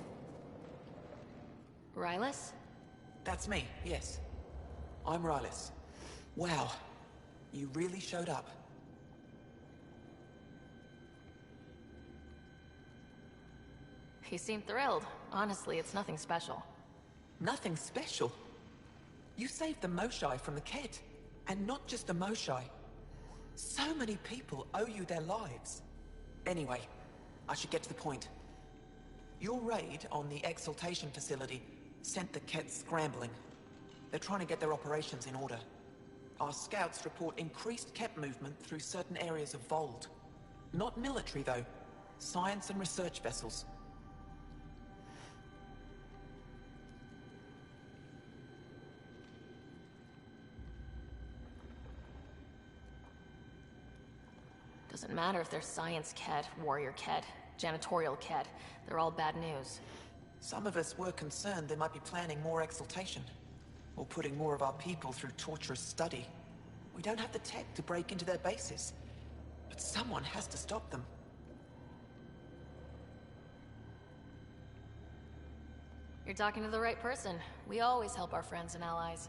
Rylus? That's me, yes. I'm Rylus. Wow. You really showed up. He seemed thrilled. Honestly, it's nothing special. Nothing special? You saved the Moshai from the Kett. And not just the Moshai. So many people owe you their lives. Anyway, I should get to the point. Your raid on the Exaltation facility sent the Kett scrambling. They're trying to get their operations in order. Our scouts report increased Kett movement through certain areas of Vold. Not military, though. Science and research vessels. Doesn't matter if they're science Kett, warrior Kett, janitorial Kett. They're all bad news. Some of us were concerned they might be planning more exaltation. Or putting more of our people through torturous study. We don't have the tech to break into their bases. But someone has to stop them. You're talking to the right person. We always help our friends and allies.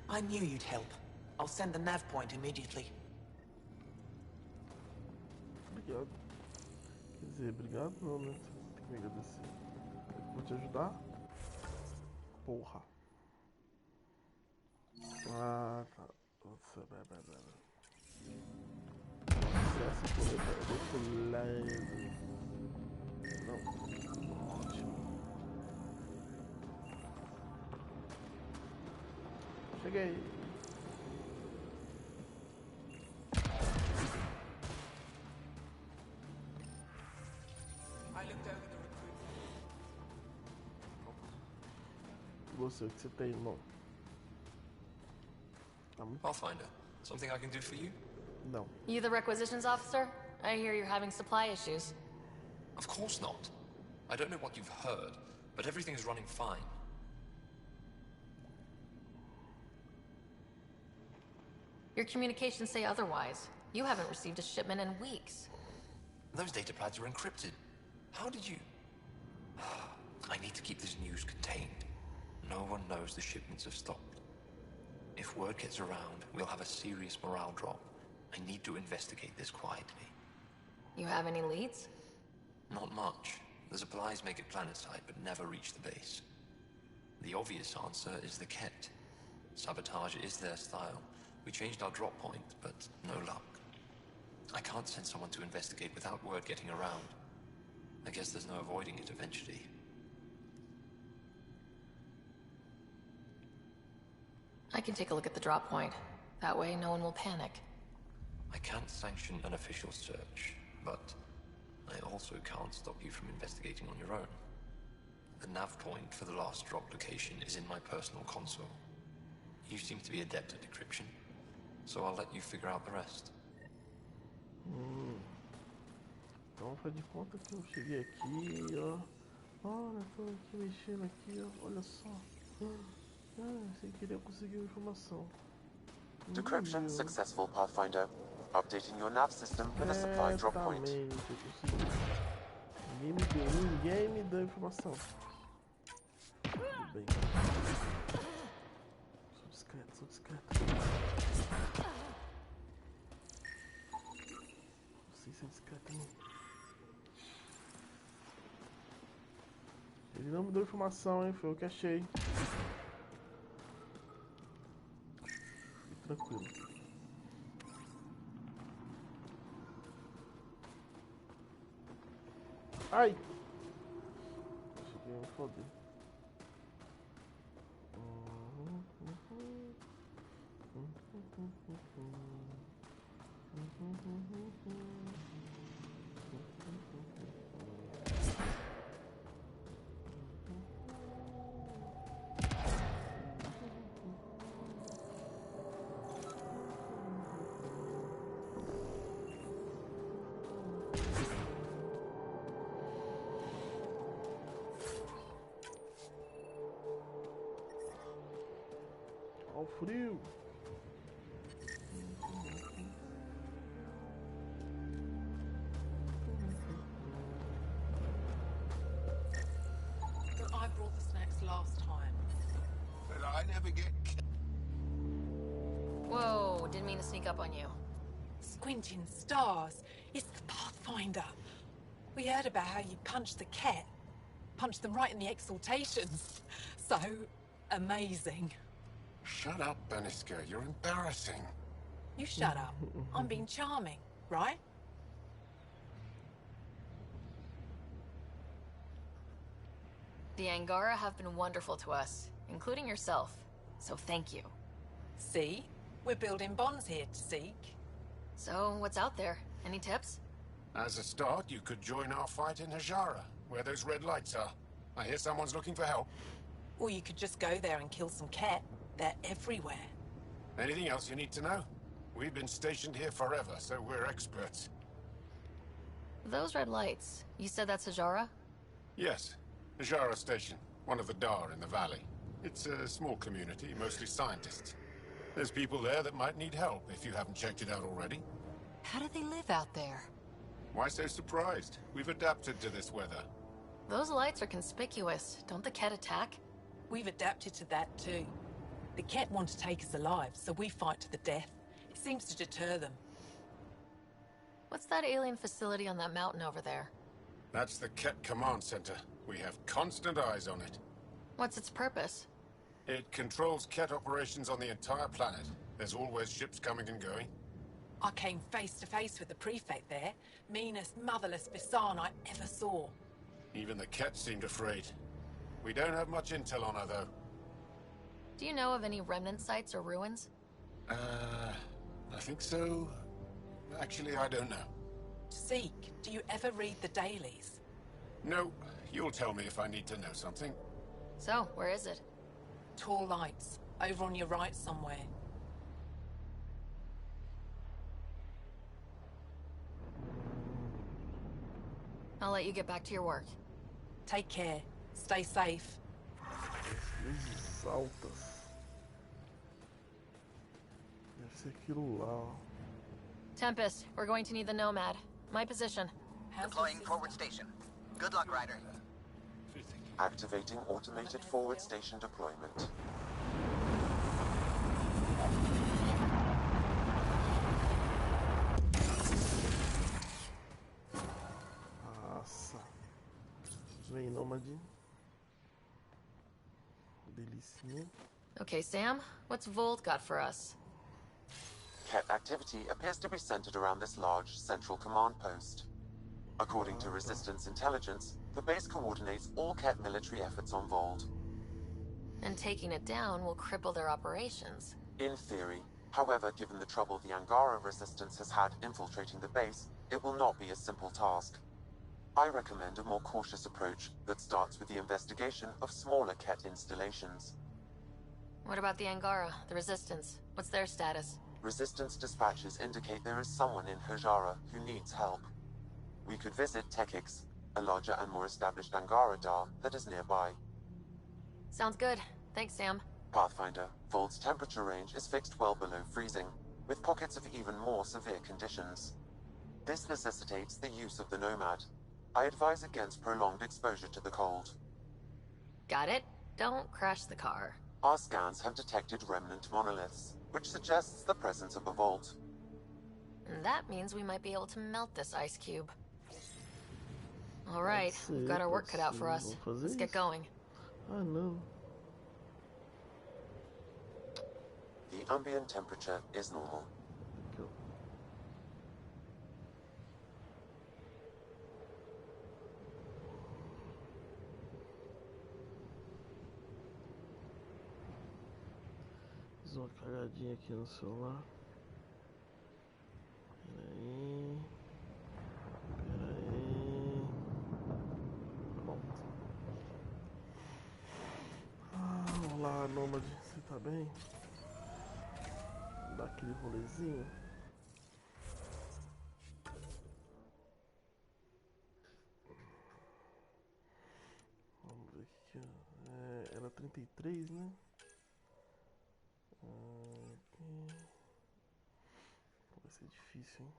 I knew you'd help. I'll send the nav point immediately. Obrigado. Quer dizer, obrigado não, né? Tem que me agradecer. Eu vou te ajudar? Porra. Ah, tá. Nossa, vai. Acesso por leve. Não. Ótimo. Cheguei. Você, o que você tem, irmão? Pathfinder, something I can do for you? No. You the requisitions officer? I hear you're having supply issues. Of course not. I don't know what you've heard, but everything is running fine. Your communications say otherwise. You haven't received a shipment in weeks. Those data pads are encrypted. How did you... I need to keep this news contained. No one knows the shipments have stopped. If word gets around, we'll have a serious morale drop. I need to investigate this quietly. You have any leads? Not much. The supplies make it planetside, but never reach the base. The obvious answer is the Kett. Sabotage is their style. We changed our drop point, but no luck. I can't send someone to investigate without word getting around. I guess there's no avoiding it eventually. I can take a look at the drop point. That way, no one will panic. I can't sanction an official search, but I also can't stop you from investigating on your own. The nav point for the last drop location is in my personal console. You seem to be adept at decryption, so I'll let you figure out the rest. Então, faz de conta que eu cheguei aqui, ó. Olha, tô aqui mexendo aqui, ó. Olha só. Sem querer conseguir informação. Decryption successful, Pathfinder. Updating your nav system with a supply drop point. Ninguém me deu informação. Tudo bem. Sou discreto. Não sei se é discreto não. Ele não me deu informação, hein? Foi o que achei. tranquilo. Ai! Cheguei a me foder. Ó o frio. I brought the snacks last time. But I never get... Whoa, didn't mean to sneak up on you. Squinting stars. It's the Pathfinder. We heard about how you punched the cat. Punched them right in the exaltations. So amazing. Shut up, Beniska. You're embarrassing. You shut up. I'm being charming, right? The Angara have been wonderful to us, including yourself. So thank you. See? We're building bonds here to seek. So, what's out there? Any tips? As a start, you could join our fight in Hajara, where those red lights are. I hear someone's looking for help. Or you could just go there and kill some cat. They're everywhere. Anything else you need to know? We've been stationed here forever, so we're experts. Those red lights, you said that's Hajara? Yes. Hajara Station, one of the Dar in the valley. It's a small community, mostly scientists. There's people there that might need help, if you haven't checked it out already. How do they live out there? Why so surprised? We've adapted to this weather. Those lights are conspicuous. Don't the Ket attack? We've adapted to that too. The cat want to take us alive, so we fight to the death. It seems to deter them. What's that alien facility on that mountain over there? That's the Ket Command Center. We have constant eyes on it. What's its purpose? It controls Ket operations on the entire planet. There's always ships coming and going. I came face to face with the prefect there. Meanest, motherless Bisan I ever saw. Even the Ket seemed afraid. We don't have much intel on her, though. Do you know of any remnant sites or ruins? I think so. Actually, I don't know. Seek, do you ever read the dailies? No, you'll tell me if I need to know something. So, where is it? Tall lights, over on your right somewhere. I'll let you get back to your work. Take care. Stay safe. Luzes altas. Deve ser aquilo lá, ó. Tempest, we're going to need the Nomad. My position. Deploying forward station. Good luck, Ryder. Activating automated forward station deployment. Nossa. Vem, Nômade. Delicinha. Okay, Sam, what's Vold got for us? Ket activity appears to be centered around this large central command post. According to Resistance intelligence, the base coordinates all Ket military efforts on Vold. And taking it down will cripple their operations. In theory. However, given the trouble the Angara Resistance has had infiltrating the base, it will not be a simple task. I recommend a more cautious approach that starts with the investigation of smaller Ket installations. What about the Angara, the Resistance? What's their status? Resistance dispatches indicate there is someone in Hajara who needs help. We could visit Tekix, a larger and more established Angara Dar that is nearby. Sounds good. Thanks, Sam. Pathfinder, Vold's temperature range is fixed well below freezing, with pockets of even more severe conditions. This necessitates the use of the Nomad. I advise against prolonged exposure to the cold. Got it. Don't crash the car. Our scans have detected remnant monoliths, which suggests the presence of a vault. And that means we might be able to melt this ice cube. All right, we've got our work cut out for us. Let's get going. Ah, não. The ambient temperature is normal. Fiz uma cagadinha aqui no celular. Peraí. Pronto. Olá, Nômade. Você tá bem? Dá aquele rolezinho. Vamos ver aqui, ó. Era 33, né? Vai ser difícil, hein?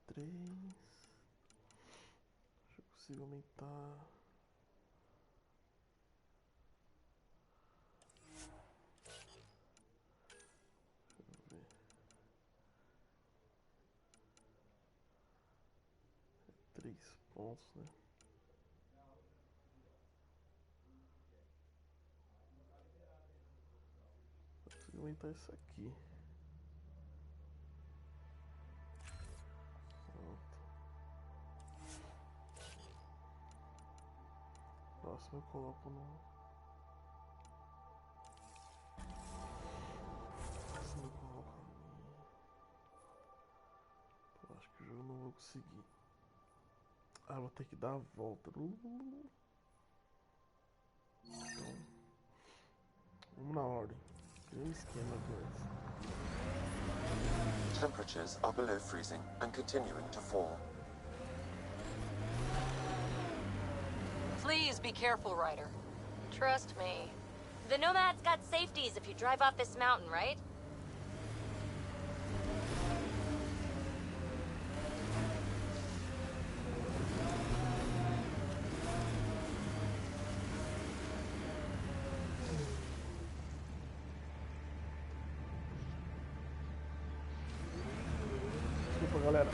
Três. Acho que eu consigo aumentar. Deixa eu ver. 3 pontos, né? Eu consigo aumentar isso aqui. Próximo eu coloco no. Próximo eu coloco ali. Eu acho que o jogo não vou conseguir. Ah, vou ter que dar a volta. Então, vamos na ordem. Tem um esquema antes. Temperatures are below freezing and continuing to fall. Please be careful, Ryder. Trust me. The Nomad's got safeties if you drive off this mountain, right? Desculpa, galera.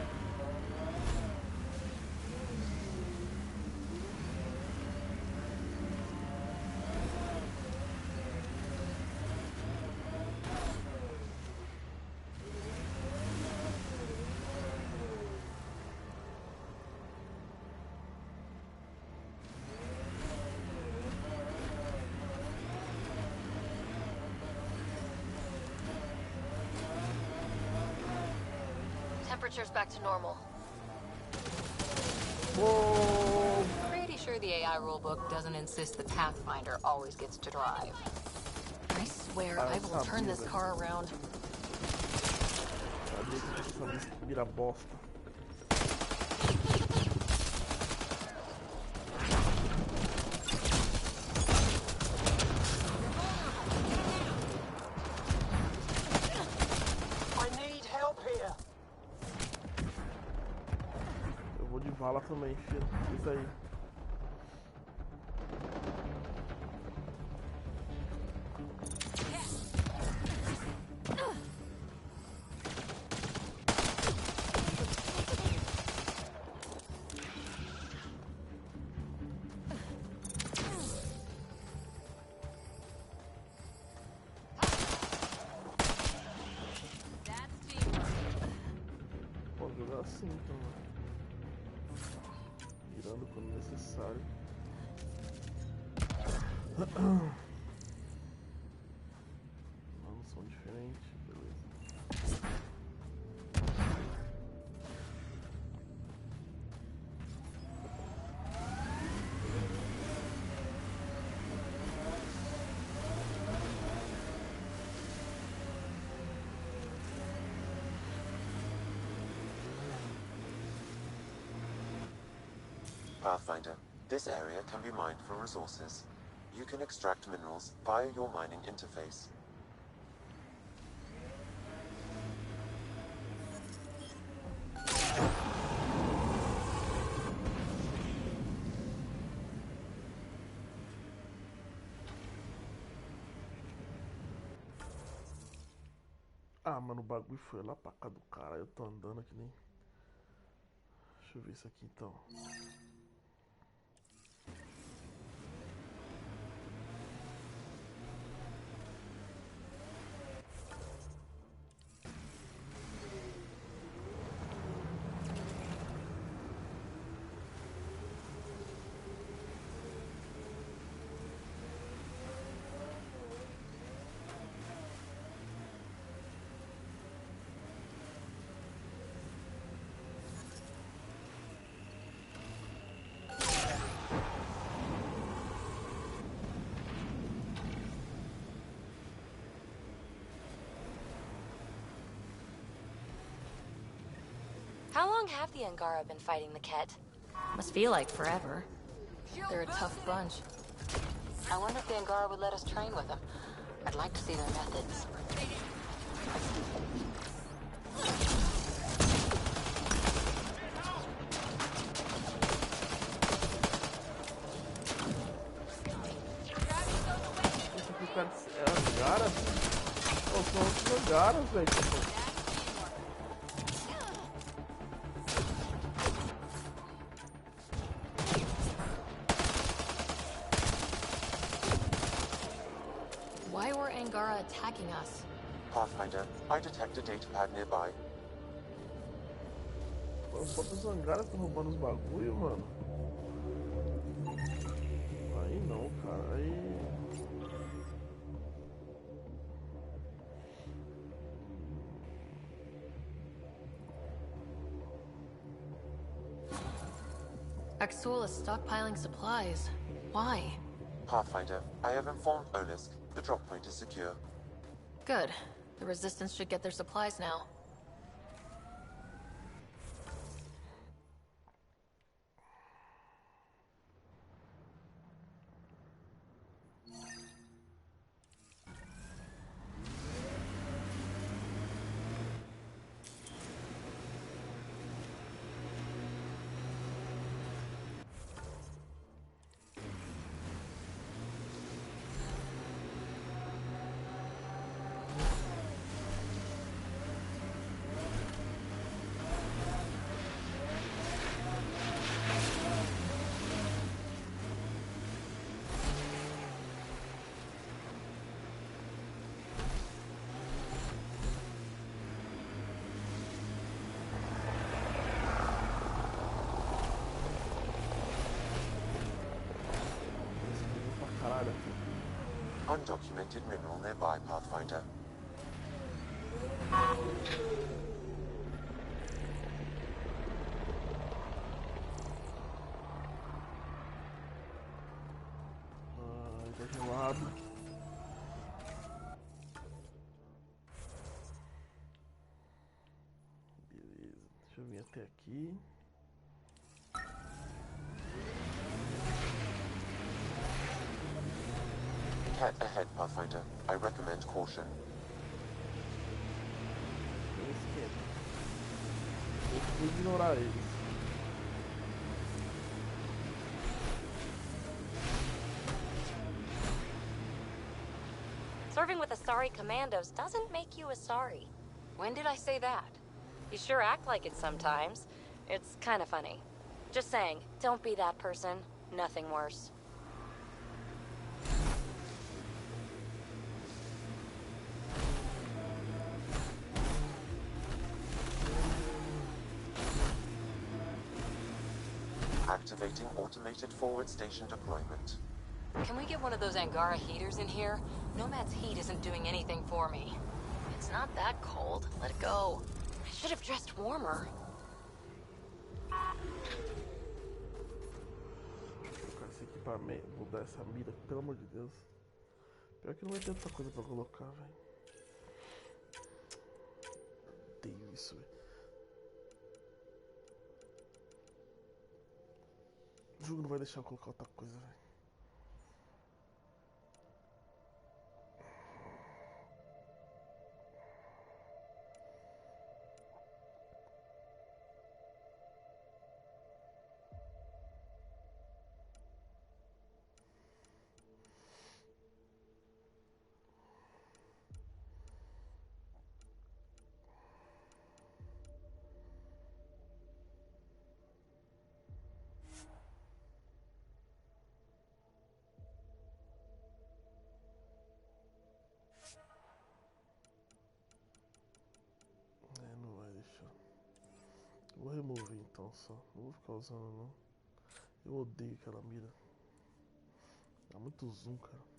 Temperature's back to normal. Whoa! Pretty sure the AI rulebook doesn't insist the Pathfinder always gets to drive. I swear I will turn this car around. Sabia que essa lista vira bosta. Eu vou de vala também, filho. Isso aí. Pode jogar assim, então. Virando quando necessário. Não são diferentes, beleza. Pathfinder, this area can be mined for resources. You can extract minerals via your mining interface. Ah, mano, o bagulho foi lá pra cá do cara. Eu tô andando aqui nem. Deixa eu ver isso aqui então. How long have the Angara been fighting the Ket? Must feel like forever. They're a tough bunch. I wonder if the Angara would let us train with them. I'd like to see their methods. Esse aqui, cara, é Angara? Oh, são outros Angaras, velho. Tipo... Why were Angara attacking us? Pathfinder, I detect a datapad nearby. Os Angaras estão roubando os bagulho, mano. Aí não, cara. Aí. Axul is stockpiling supplies. Why? Pathfinder, I have informed Olisk. The drop point is secure. Good. The Resistance should get their supplies now. Undocumented mineral nearby, Pathfinder. Tá gelado. Beleza, deixa eu vir até aqui. Cat ahead, Pathfinder. I recommend caution. Vou ignorar eles. Serving with Asari commandos doesn't make you Asari. When did I say that? You sure act like it sometimes. It's kind of funny. Just saying, don't be that person. Nothing worse. Activating automated forward station deployment. Can we get one of those Angara heaters in here? Nomad's heat isn't doing anything for me. It's not that cold. Let it go. I should have dressed warmer. Vou trocar esse equipamento, vou dar essa mira, pelo amor de Deus. Pior que não vai ter outra coisa pra colocar, velho. Odeio isso, velho. O jogo não vai deixar eu colocar outra coisa, velho. só. Não vou ficar usando, não. Eu odeio aquela mira. Dá muito zoom, cara.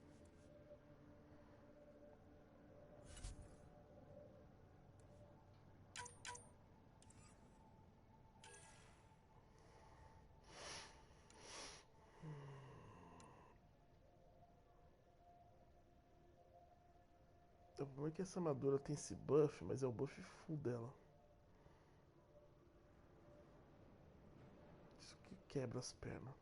O problema é que essa armadura tem esse buff, mas é o buff full dela. Isso que quebra as pernas.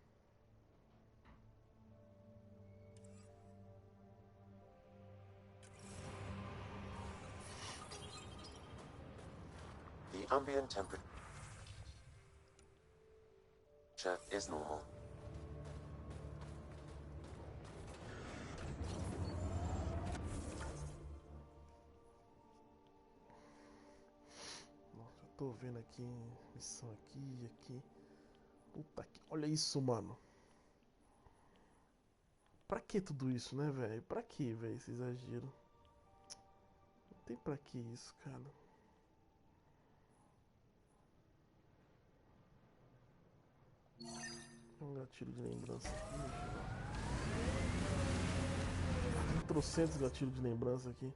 The ambient temperature is normal. Nossa, eu tô vendo aqui missão aqui e aqui. Puta que. Olha isso, mano. Pra que tudo isso, né, velho? Pra que, velho, esse exagero? Não tem pra que isso, cara. Um gatilho de lembrança aqui. Tem trocentos gatilhos de lembrança aqui.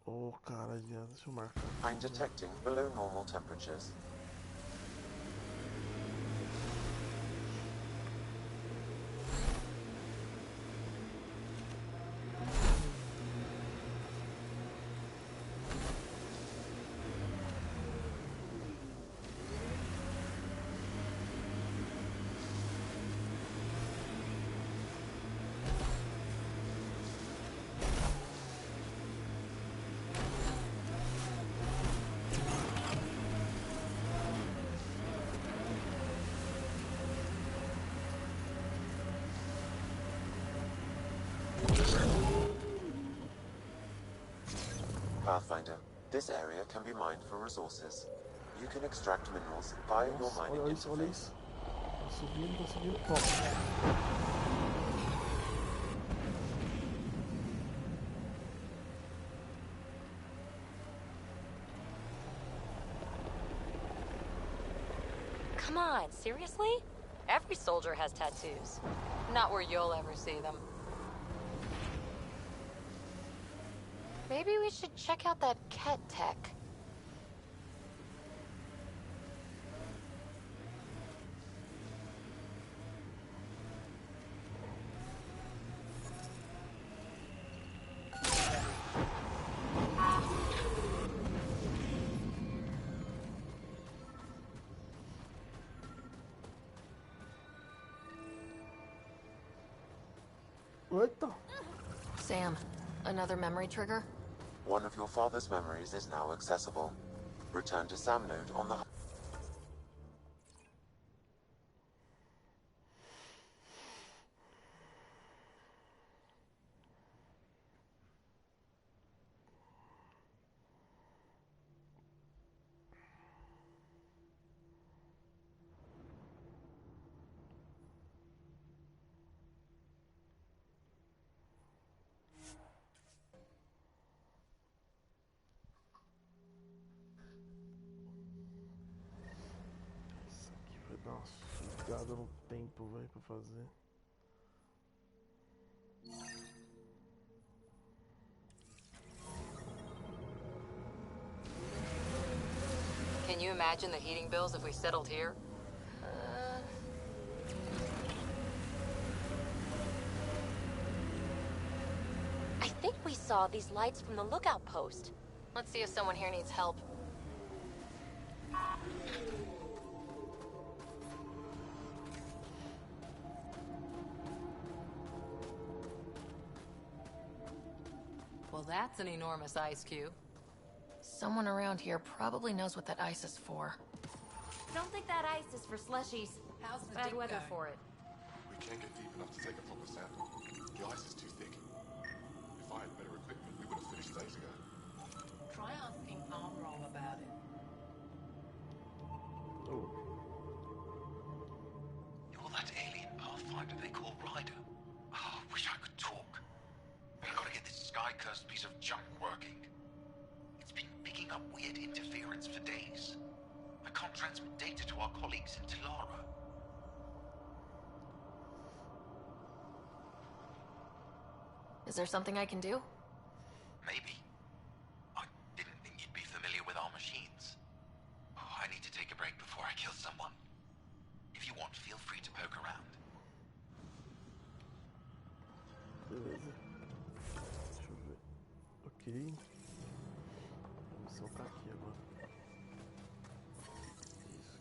Oh, cara, deixa eu marcar. I'm detecting below normal temperatures. Pathfinder, this area can be mined for resources. You can extract minerals via your mining Olha isso, olha interface. isso. Tá subindo. Toma. Come on, seriously? Every soldier has tattoos. Not where you'll ever see them. Maybe we should check out that Ket tech. Eita. Sam, another memory trigger? One of your father's memories is now accessible. Return to Sam node on the... Isso aqui vai dar uma sugada no tempo, velho, pra fazer. Can you imagine the heating bills if we settled here? I think we saw these lights from the lookout post. Let's see if someone here needs help. Well, that's an enormous ice cube. Someone around here probably knows what that ice is for. Don't think that ice is for slushies. How's the Bad dig weather going? for it. We can't get deep enough to take a proper sample. The ice is too thick. If I had better equipment, we would have finished days ago. Try asking Armroll about it. Oh. You're that alien Pathfinder they call Ryder. Oh, wish I could talk. But I gotta get this sky-cursed piece of junk working. It's been picking up weird interference for days. I can't can't transmit data to our colleagues in Talara. Is there something I can do? Maybe. I didn't think you'd be familiar with our machines. Oh, I need to take a break before I kill someone. If you want, feel free to poke around. Beleza. Deixa eu ver. Ok. A missão tá aqui agora.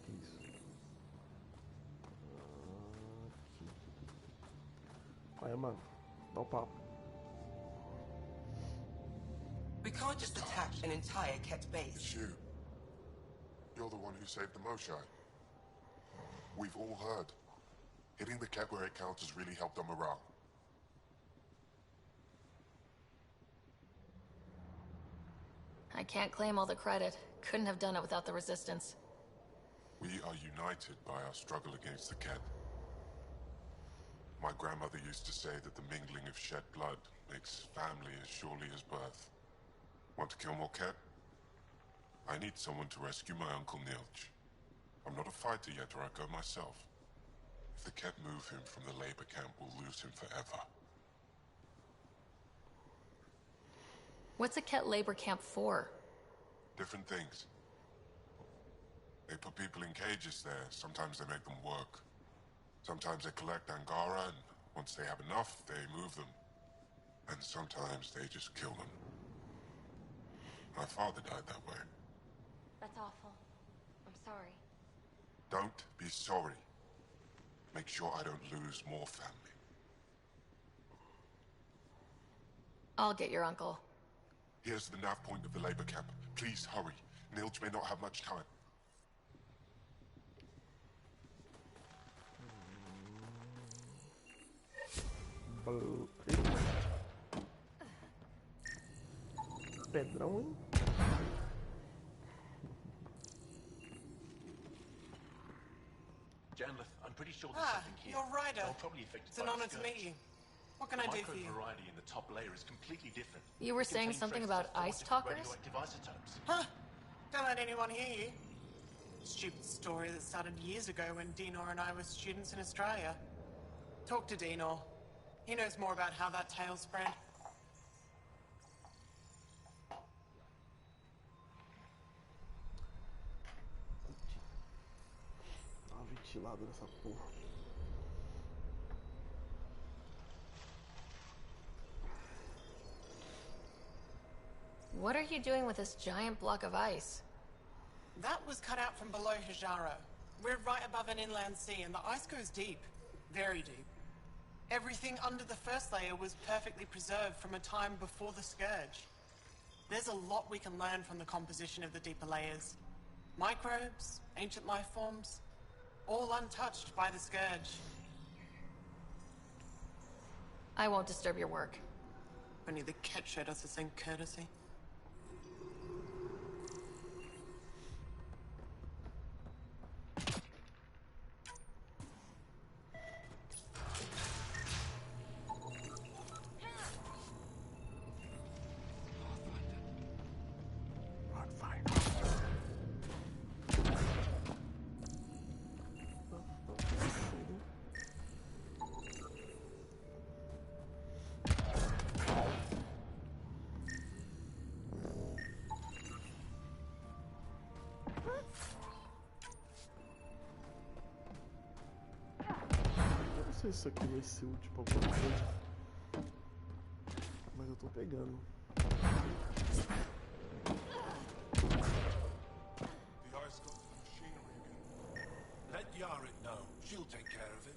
Que isso? Aqui. Olha, mano. Dá o papo. We can't just attack an entire Ket base. It's you. You're the one who saved the Moshai. We've all heard. Hitting the Ket where it counts has really helped our morale. I can't claim all the credit. Couldn't have done it without the Resistance. We are united by our struggle against the Ket. My grandmother used to say that the mingling of shed blood makes family as surely as birth. Want to kill more Ket? I need someone to rescue my Uncle Nilch. I'm not a fighter yet, or I'd go myself. If the Ket move him from the labor camp, we'll lose him forever. What's a Ket labor camp for? Different things. They put people in cages there. Sometimes they make them work. Sometimes they collect Angara, and once they have enough, they move them. And sometimes they just kill them. My father died that way. That's awful. I'm sorry. Don't be sorry. Make sure I don't lose more family. I'll get your uncle. Here's the nav point of the labor camp. Please hurry. Nilch may not have much time. Pedrão, hein? Janlith, I'm pretty sure there's something here. You're Ryder. They're probably affected It's an by honor the to scourge. meet you. What can I do for you? The microvariety in the top layer is completely different. You were It saying contains something traces about of four ice different talkers? radioactive isotopes. Huh? Don't let anyone hear you. Stupid story that started years ago when Dinor and I were students in Australia. Talk to Dinor. He knows more about how that tale spread. Dá uma ventilada nessa porra. What are you doing with this giant block of ice? That was cut out from below Hijaro. We're right above an inland sea, and the ice goes deep. Very deep. Everything under the first layer was perfectly preserved from a time before the Scourge. There's a lot we can learn from the composition of the deeper layers. Microbes, ancient life forms, all untouched by the Scourge. I won't disturb your work. Only the Ket showed us the same courtesy. Eu não sei se isso aqui vai ser útil pra alguma coisa. Mas eu tô pegando. The ice got to the machinery again. Let Yarit know. She'll take care of it.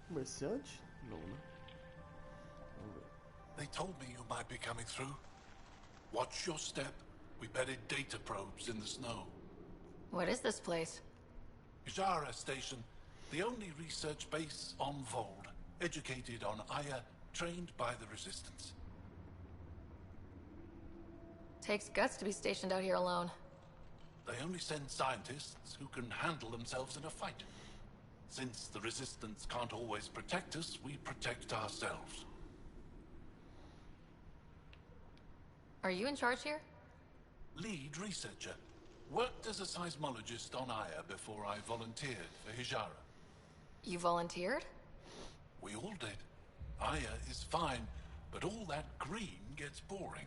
Comerciante? Não, né? Vamos ver. They told me you might be coming through. Watch your step. We buried data probes in the snow. What is this place? Ijara Station, the only research base on Vold, educated on Aya, trained by the Resistance. Takes guts to be stationed out here alone. They only send scientists who can handle themselves in a fight. Since the Resistance can't always protect us, we protect ourselves. Are you in charge here? Lead researcher. Worked as a seismologist on Aya before I volunteered for Hijara. You volunteered? We all did. Aya is fine, but all that green gets boring.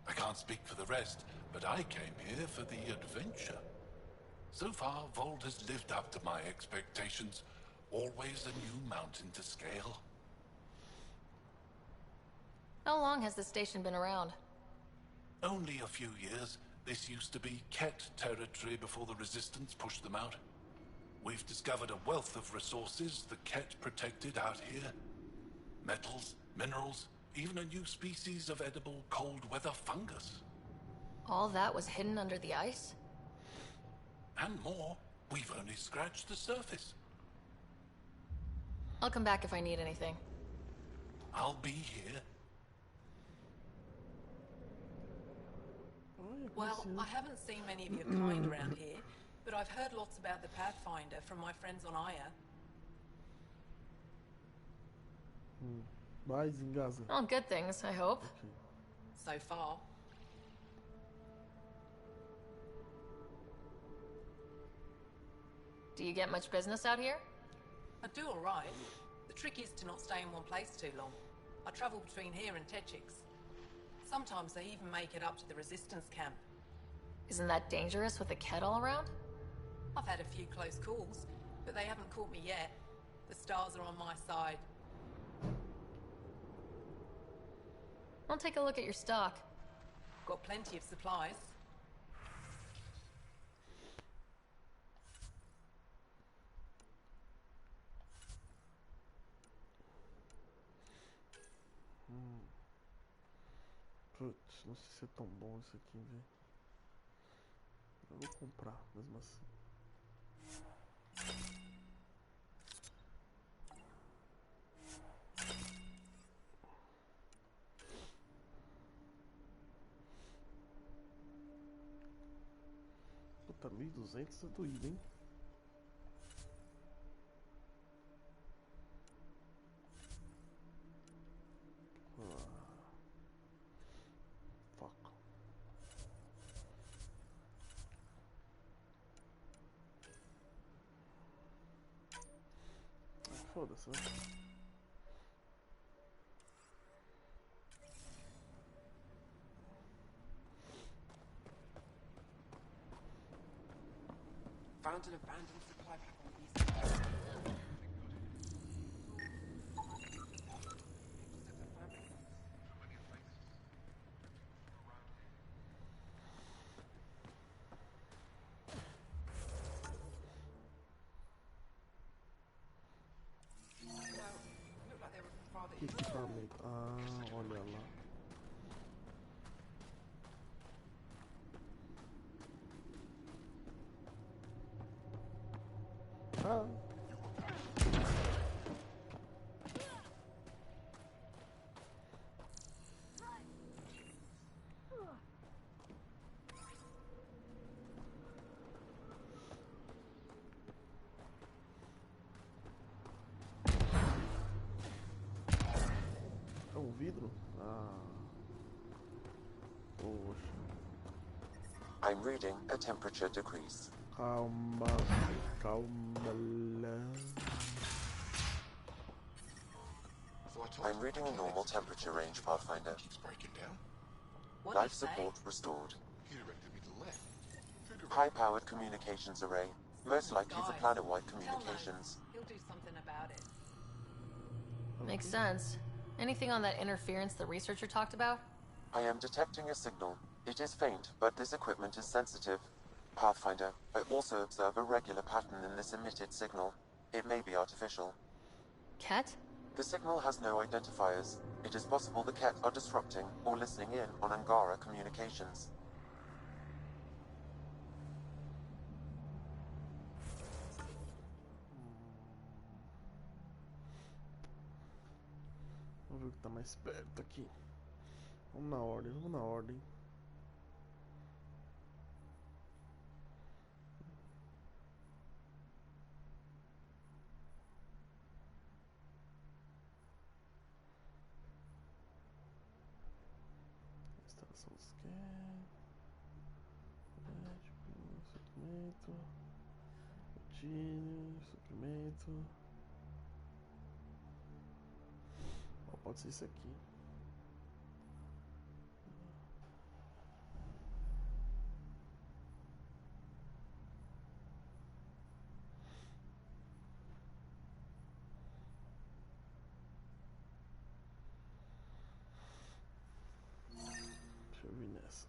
I can't speak for the rest, but I came here for the adventure. So far, Vold has lived up to my expectations. Always a new mountain to scale. How long has this station been around? Only a few years. This used to be Ket territory before the Resistance pushed them out. We've discovered a wealth of resources the Ket protected out here. Metals, minerals, even a new species of edible cold weather fungus. All that was hidden under the ice? And more. We've only scratched the surface. I'll come back if I need anything. I'll be here. Well, I haven't seen many of your kind around here, but I've heard lots about the Pathfinder from my friends on Aya. Mais em Gaza. All good things, I hope. Okay. So far. Do you get much business out here? I do all right. The trick is to not stay in one place too long. I travel between here and Techix. Sometimes they even make it up to the Resistance camp. Isn't that dangerous with a Ket all around? I've had a few close calls, but they haven't caught me yet. The stars are on my side. I'll take a look at your stock. Got plenty of supplies. Putz, não sei se é tão bom isso aqui, velho. Eu vou comprar, mesmo assim. Puta, 1.200 é doído, hein? Foda-se, né? Found an abandoned supply pack on the east. Equipamento. Ah, olha lá. Ah. É um vidro? Ah. Poxa. I'm reading a temperature decrease. Calma. Calma lá. I'm reading a normal temperature range, Pathfinder. Life support restored. High-powered communications array. Most likely for planet-wide communications. He'll do something about it. Makes sense. Anything on that interference the researcher talked about? I am detecting a signal. It is faint, but this equipment is sensitive. Pathfinder, I also observe a regular pattern in this emitted signal. It may be artificial. Ket? The signal has no identifiers. It is possible the Ket are disrupting or listening in on Angara communications. Vamos ver o que tá mais perto aqui. Vamos na ordem, vamos na ordem. Esta Estação scan. Suprimento. Routine. Suprimento. Ó, pode ser isso aqui. Deixa eu vir nessa.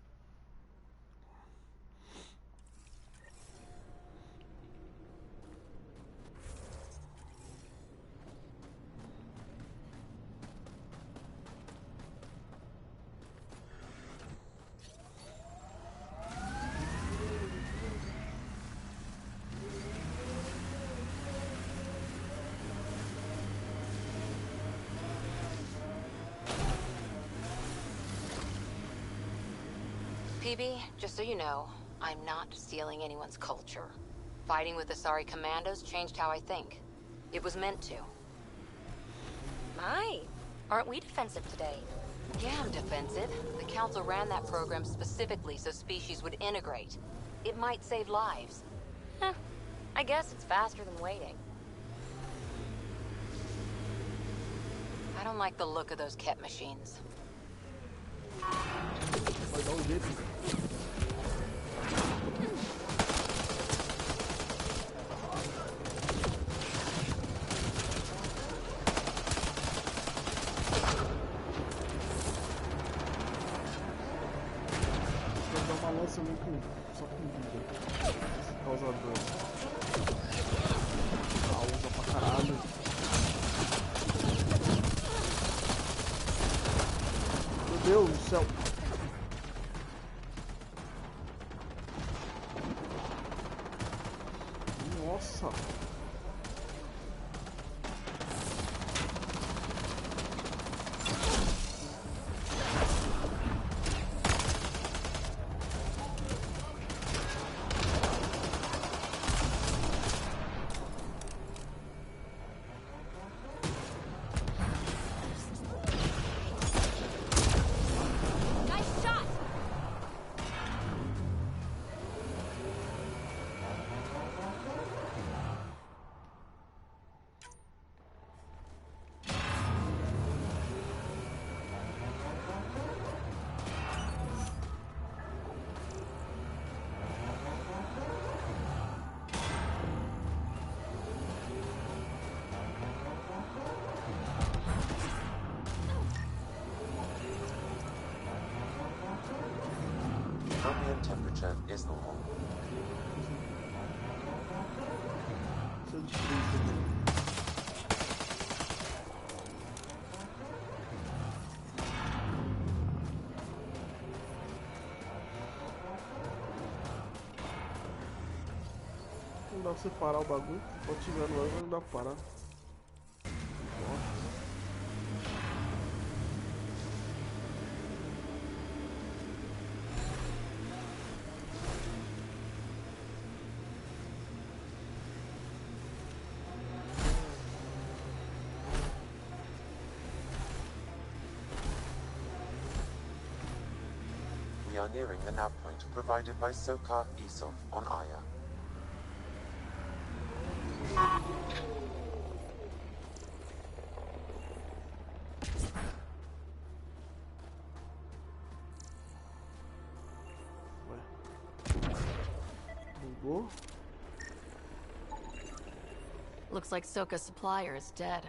PB, just so you know, I'm not stealing anyone's culture. Fighting with the Asari commandos changed how I think. It was meant to. My, aren't we defensive today? Yeah, I'm defensive. The Council ran that program specifically so species would integrate. It might save lives. I guess it's faster than waiting. I don't like the look of those Ket machines. Vai dar um jeito. Vou dar uma lança só com vida. Causador. Usa pra caralho. Meu Deus do céu. Nossa. Ambient temperature is normal. Não dá pra você parar o bagulho. Pode tiver no ar, mas não dá pra parar. We are nearing the nav point provided by Sokar Isov on Aya. Bugou. Looks like Soka's supplier is dead.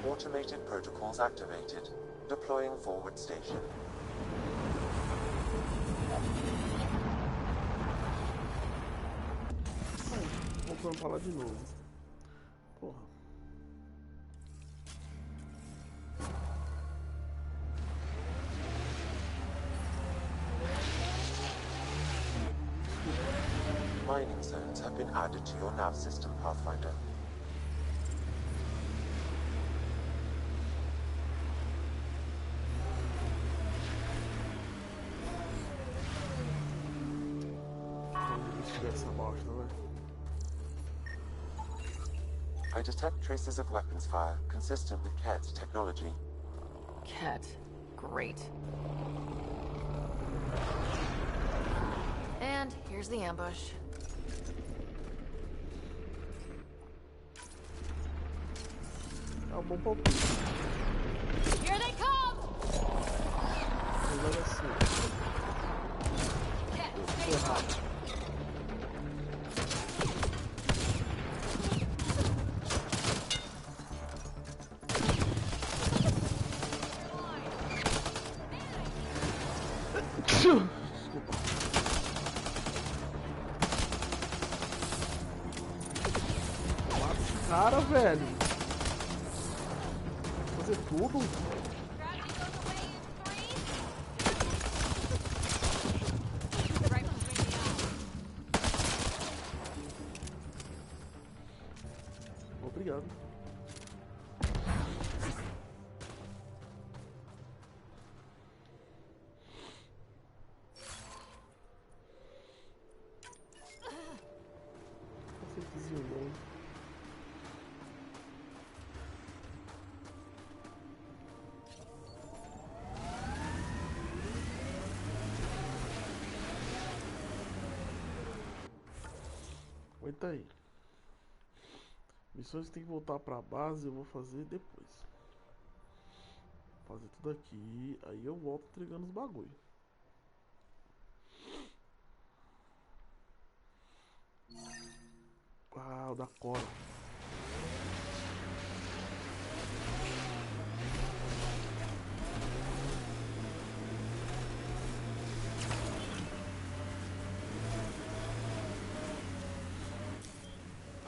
Automated protocols activated. Deploying forward station. Voltando pra lá de novo. Porra. Mining zones have been added to your nav system, Pathfinder. I detect traces of weapons fire, consistent with Ket technology. Ket. Great. And here's the ambush. Here they come! Ket, stay close. Cara, velho. Fazer tudo. Obrigado. Cacetezinho bom. Aguenta aí. Missões tem que voltar pra base, eu vou fazer depois. Vou fazer tudo aqui, aí eu volto entregando os bagulho. Ah, o da Cora.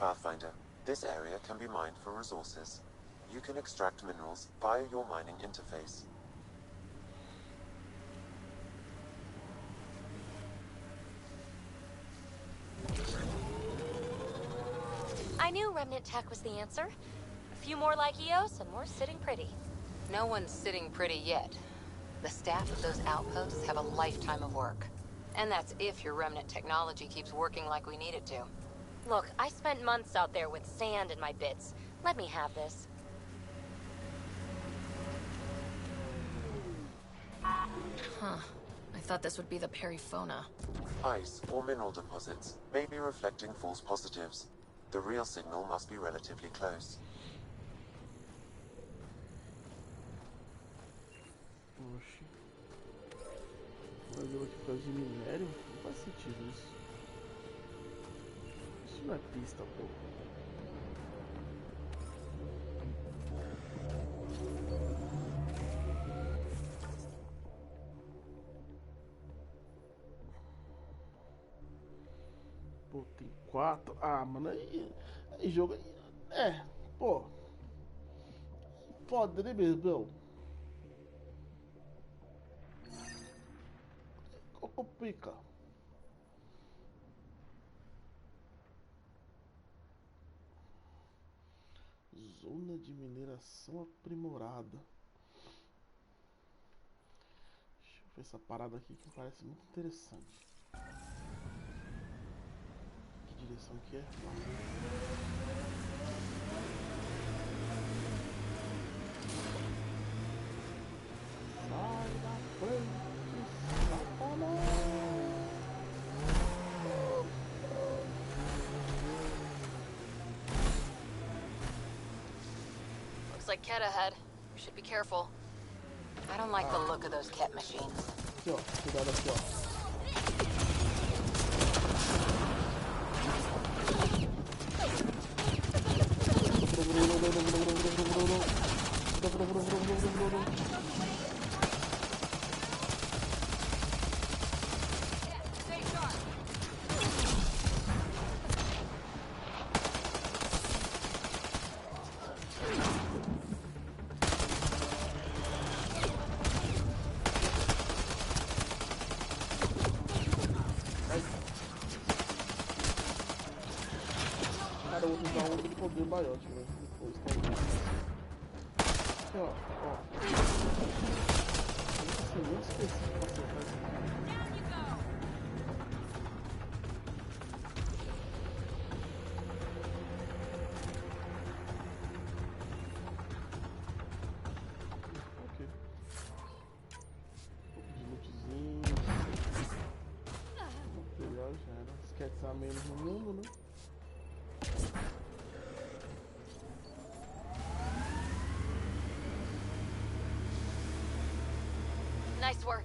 Pathfinder, this area can be mined for resources. You can extract minerals via your mining interface. I knew Remnant Tech was the answer. A few more like EOS and we're sitting pretty. No one's sitting pretty yet. The staff of those outposts have a lifetime of work. And that's if your Remnant technology keeps working like we need it to. Look, I spent months out there with sand in my bits. Let me have this. Huh. I thought this would be the Periphona. Ice or mineral deposits may be reflecting false positives. The real signal must be relatively close. Oxi. Mas eu aqui por causa de minério? Não faz sentido isso. Isso não é pista, pô. Pô, tem 4. Ah, mano, aí jogo. É, pô. Foda, né, mesmo? Complica. Zona de mineração aprimorada. Deixa eu ver essa parada aqui que parece muito interessante. Que direção que é? Sai da frente, Satanás! Looks like Ket ahead. We should be careful. I don't like the look of those Ket machines. Aqui, ó. Cuidado aqui, ó. Cara, eu vou usar outro de poder biótico, né? Depois, talvez. Aqui, ó. Isso é muito específico pra acertar isso aqui. menos no mundo, né? Nice work.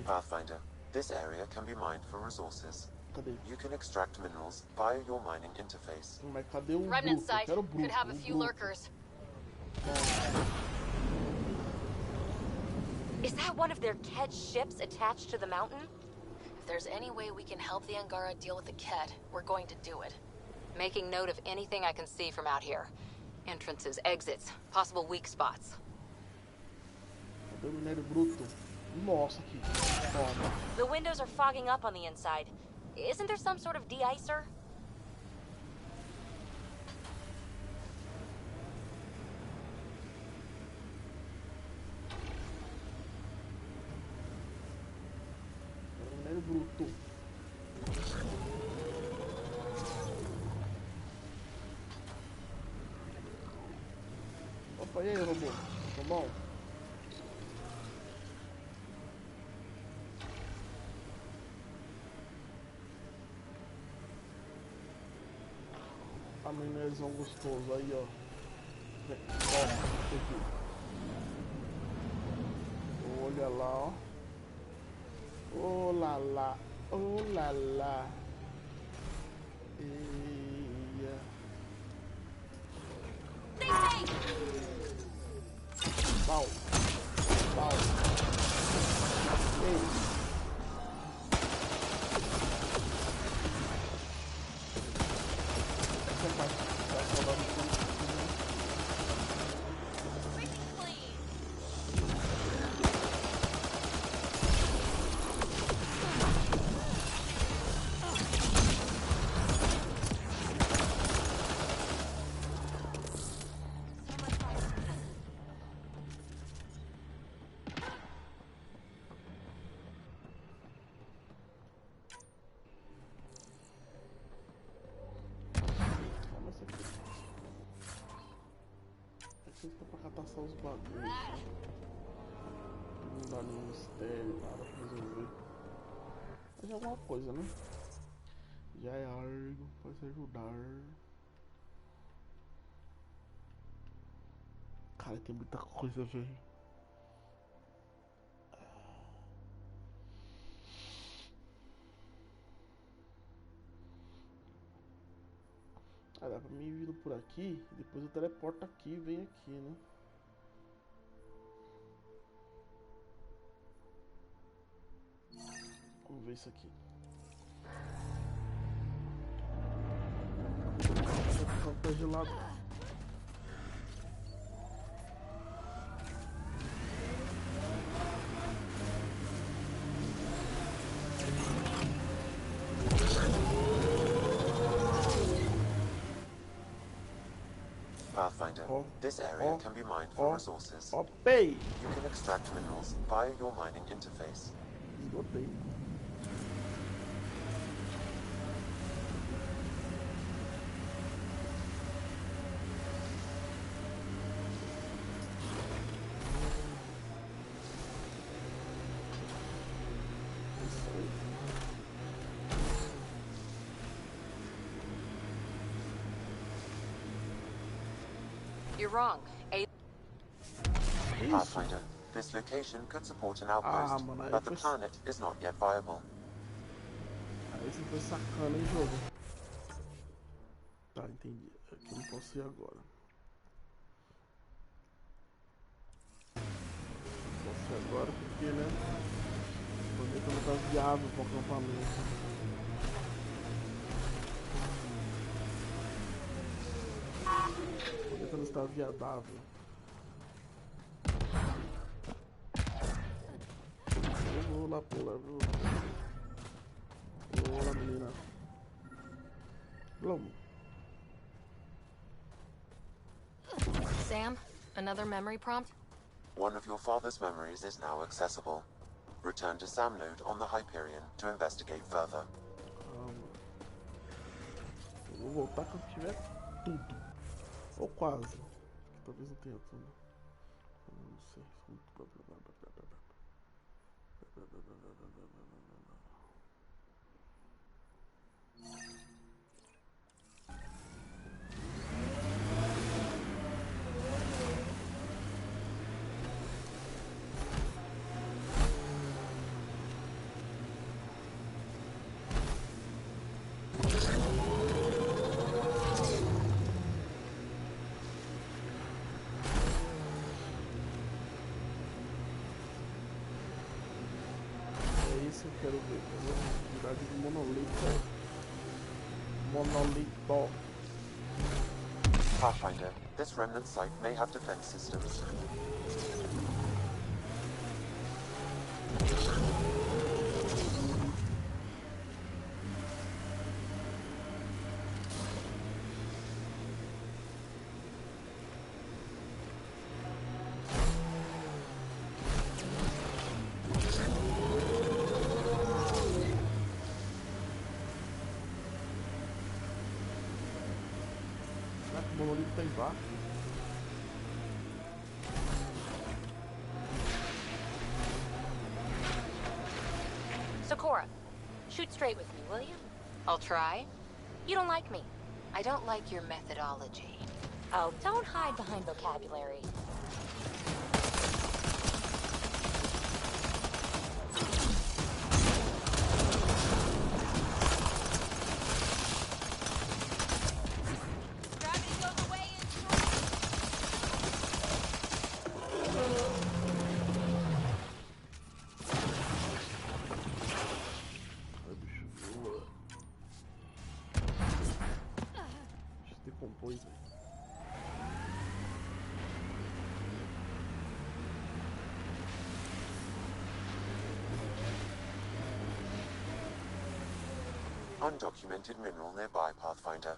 Pathfinder, this area can be mined for resources. Cadê? You can extract minerals via your mining interface. Mas cadê o Remnant bruto? Eu site quero o bruto. could have a o few bruto. lurkers. Is that one of their Ket ships attached to the mountain? If there's any way we can help the Angara deal with the Ket, we're going to do it. Making note of anything I can see from out here. Entrances, exits, possible weak spots. Cadê o minério bruto? Nossa, aqui. Toma. The windows are fogging up on the inside. Isn't there some sort of de-icer? Minério bruto. Opa, e aí, robô? Tá bom? A minério gostoso aí, ó. Toma, aqui. Olha lá, ó. Oh lá lá, oh lá lá. Eia. Pau. Pau. Ei. Essa parte tá falando tudo. Pra catar só os bagulhos, né? Não dá nenhum mistério, nada pra resolver. Mas é alguma coisa, né? Já é algo, pode ajudar. Cara, tem muita coisa, velho. Ah, dá pra mim vindo por aqui, depois eu teleporto aqui e venho aqui, né? Vamos ver isso aqui. Tá gelado. Pathfinder, this area can be mined for resources. Pay. You can extract minerals via your mining interface. Esgotei. You're wrong. Pathfinder, this location could support an outpost, but the planet is not yet viable. Aí você foi sacana, hein, jogo? Tá, entendi. Aqui eu não posso ir agora. Não posso ir agora porque, né? O planeta não tá viável para o acampamento. O planeta não está viável. Eu vou lá pular, viu? Olá, menina. Vamos. Sam, another memory prompt? One of your father's memories is now accessible. Return to Sam node on the Hyperion to investigate further. Calma. Eu vou voltar quando tiver tudo. Ou quase. Talvez não tenha tudo. Não sei. Eu quero ver a unidade de monolito. Monolito. Pathfinder, this remnant site may have defense systems. Será que o monolito tá embaixo? Socorro, shoot straight with me, will you? I'll try. You don't like me. I don't like your methodology. Oh, don't hide behind vocabulary. Decompôs, velho. Undocumented mineral nearby, Pathfinder.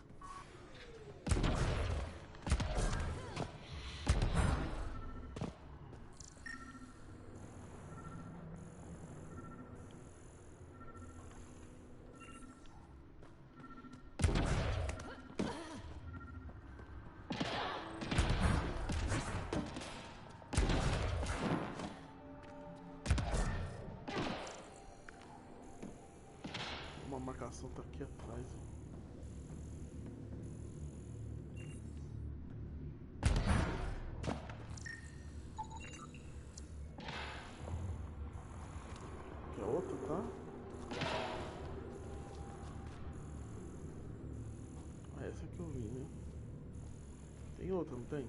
Uma marcação tá aqui atrás, ó. Aqui é outra, tá? Ah, essa que eu vi, né? Tem outra, não tem?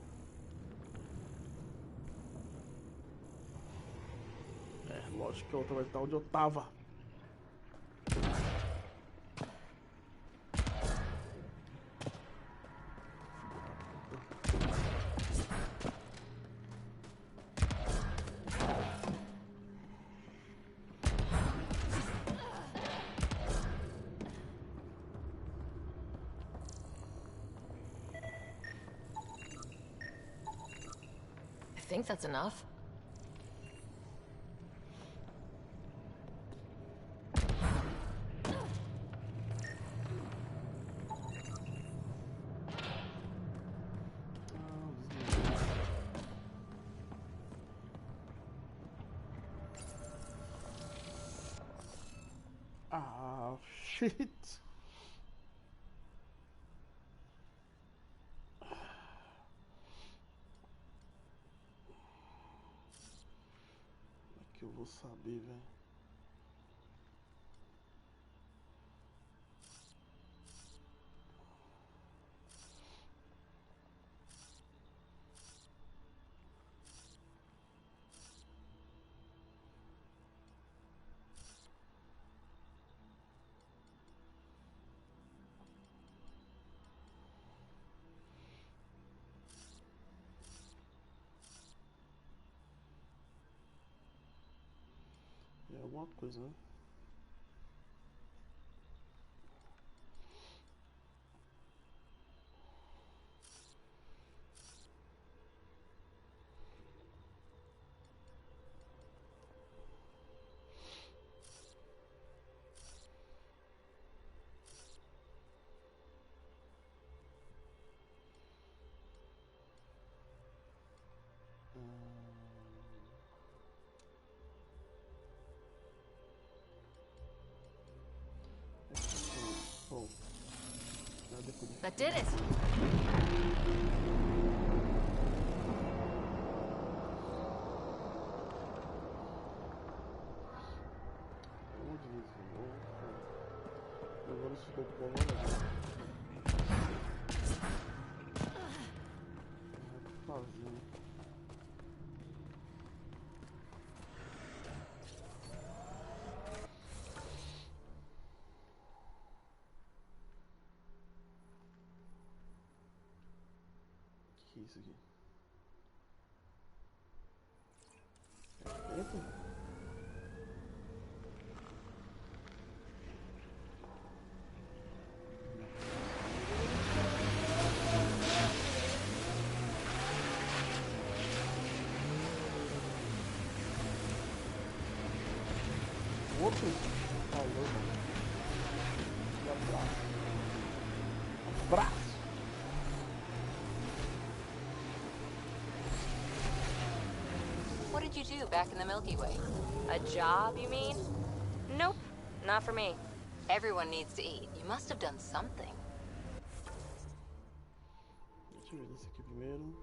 É, lógico que a outra vai estar onde eu tava. I think that's enough. Ah, shit. Como é que eu vou saber, velho? É alguma coisa, né? That did it. Agora isso daqui é uma fazer. Que é isso aqui? Eita. Outro? Falou, mano. E abraço. Abraço. What did you do back in the Milky Way? A job, you mean? Nope, not for me. Everyone needs to eat. You must have done something. Deixa eu ver esse aqui primeiro.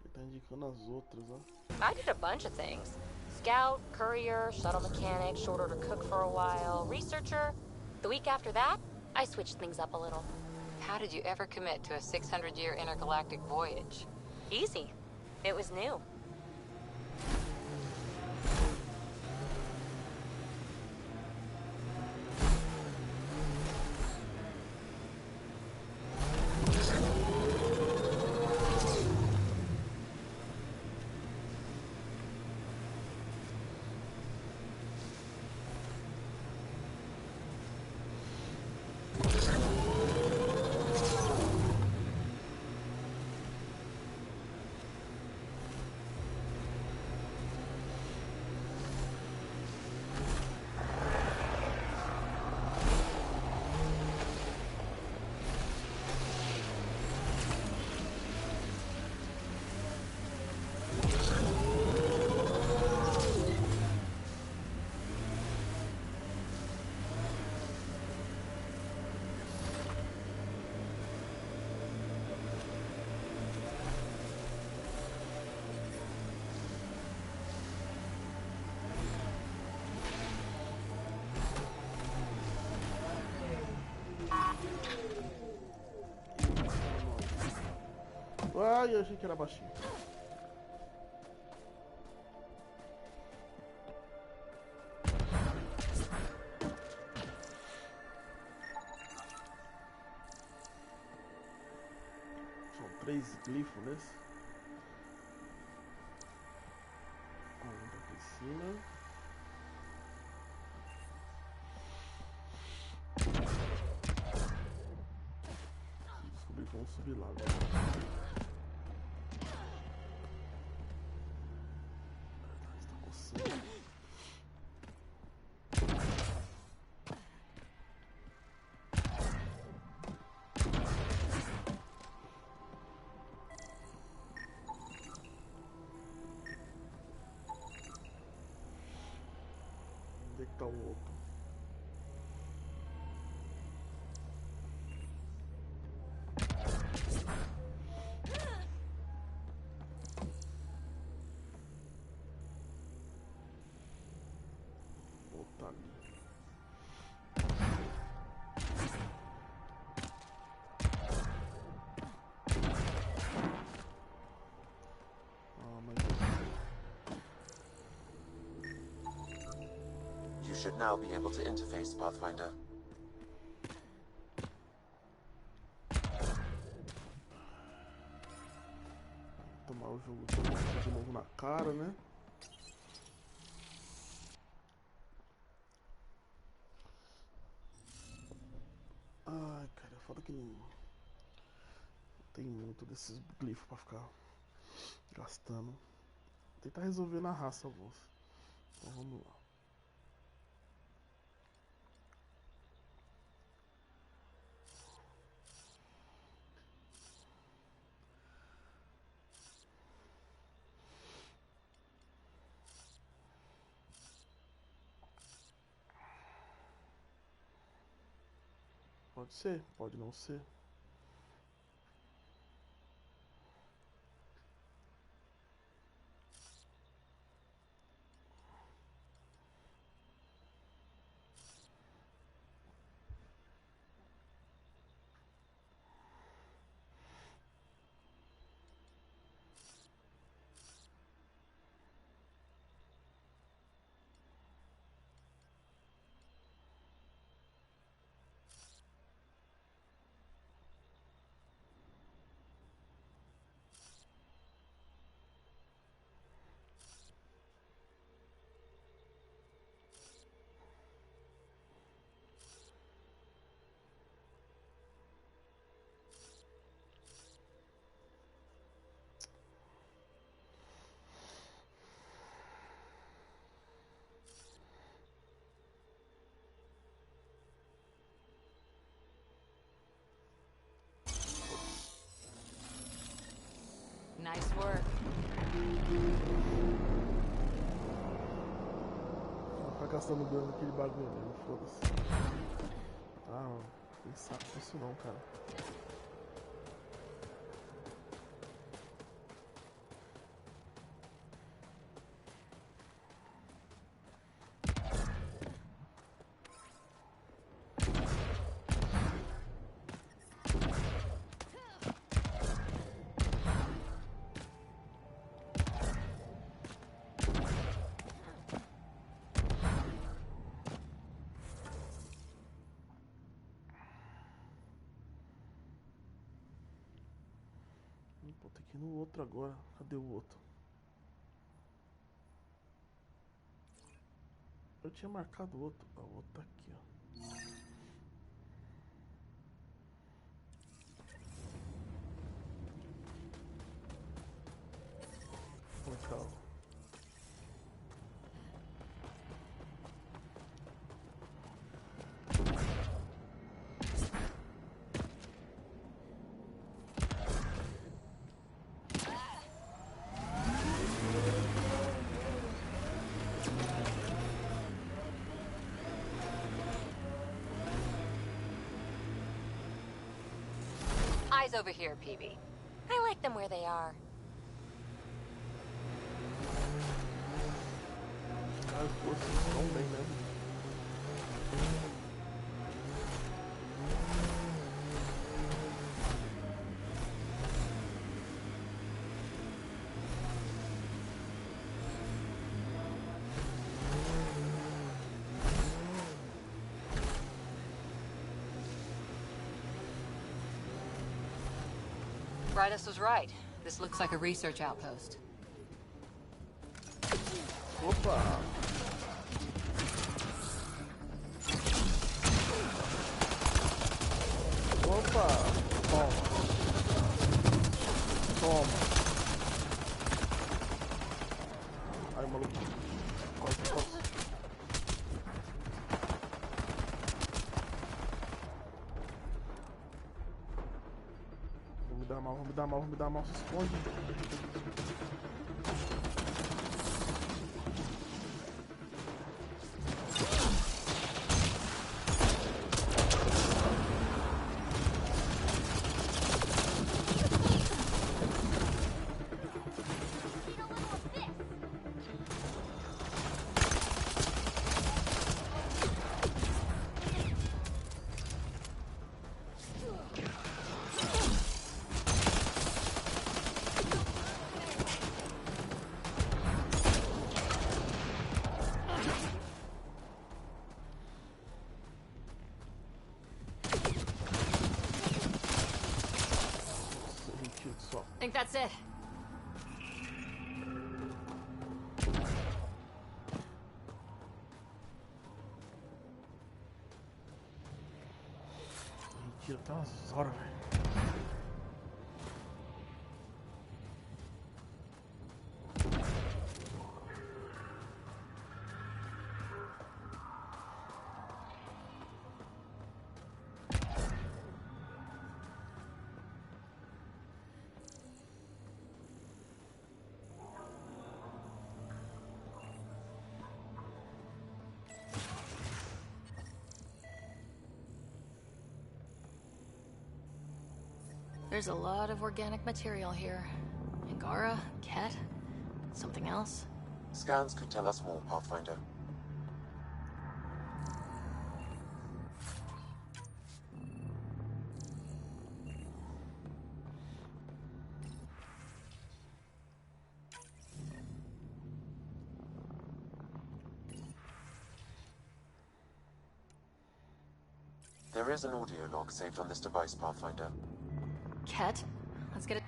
Ele tá indicando as outras, ó. I did a bunch of things. Scout, courier, shuttle mechanic, short order cook for a while, researcher. The week after that, I switched things up a little. How did you ever commit to a 600-year intergalactic voyage? Easy. It was new. Ai, eu achei que era baixinho. São 3 glifos nesse. Um tá aqui em cima. Descobri que vamos subir lá agora. Onde é que tá o outro? Tá ali. You should now be able to interface, Pathfinder. Tomar o jogo de novo na cara, né? Ai, cara, foda que não tem muito desses glifos pra ficar gastando. Vou tentar resolver na raça alguns. Então vamos lá. Pode ser, pode não ser. Nice work. Vou ficar gastando grana naquele bagulho mesmo, foda-se. Ah, não tem saco disso não, cara. Pô, tem que ir no outro agora. Cadê o outro? Eu tinha marcado o outro. Ah, o outro tá aqui, ó. Legal. Eyes over here, PB. I like them where they are. As duas estão bem, né? Brytus was right. This looks like a research outpost. Opa! Opa! Toma! Toma! Ai, maluco! Corta, corta! Vou me dar mal, vou me dar mal, vou me dar mal, se esconde! I think that's it. Mentira, tá umas horas, velho. There's a lot of organic material here. Angara, Ket, something else? Scans could tell us more, Pathfinder. There is an audio log saved on this device, Pathfinder. Ket? Let's get it.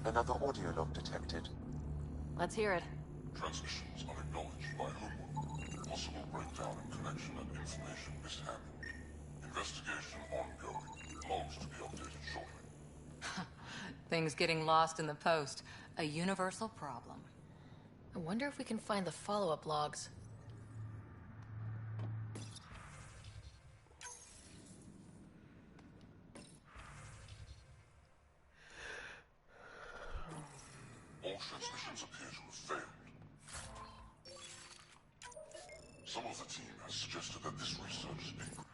Another audio log detected. Let's hear it. Transmissions unacknowledged by Homeworld. Possible breakdown in connection and information mishandled. Investigation ongoing. Logs to be updated shortly. Things getting lost in the post. A universal problem. I wonder if we can find the follow-up logs. All transmissions appear to have failed. Some of the team has suggested that this research is being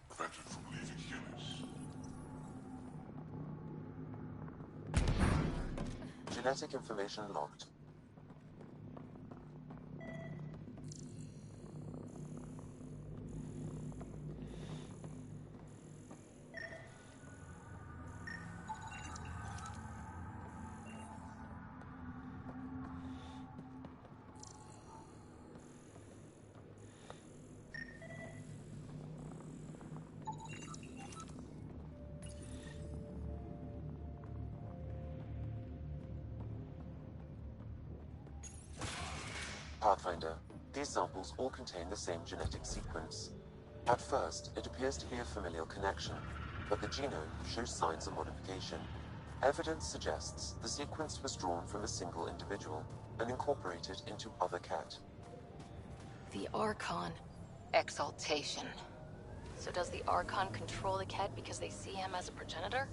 prevented from leaving Helios. Genetic information logged. Pathfinder, these samples all contain the same genetic sequence. At first, it appears to be a familial connection, but the genome shows signs of modification. Evidence suggests the sequence was drawn from a single individual and incorporated into other Ket. The Archon. Exaltation. So does the Archon control the Ket because they see him as a progenitor?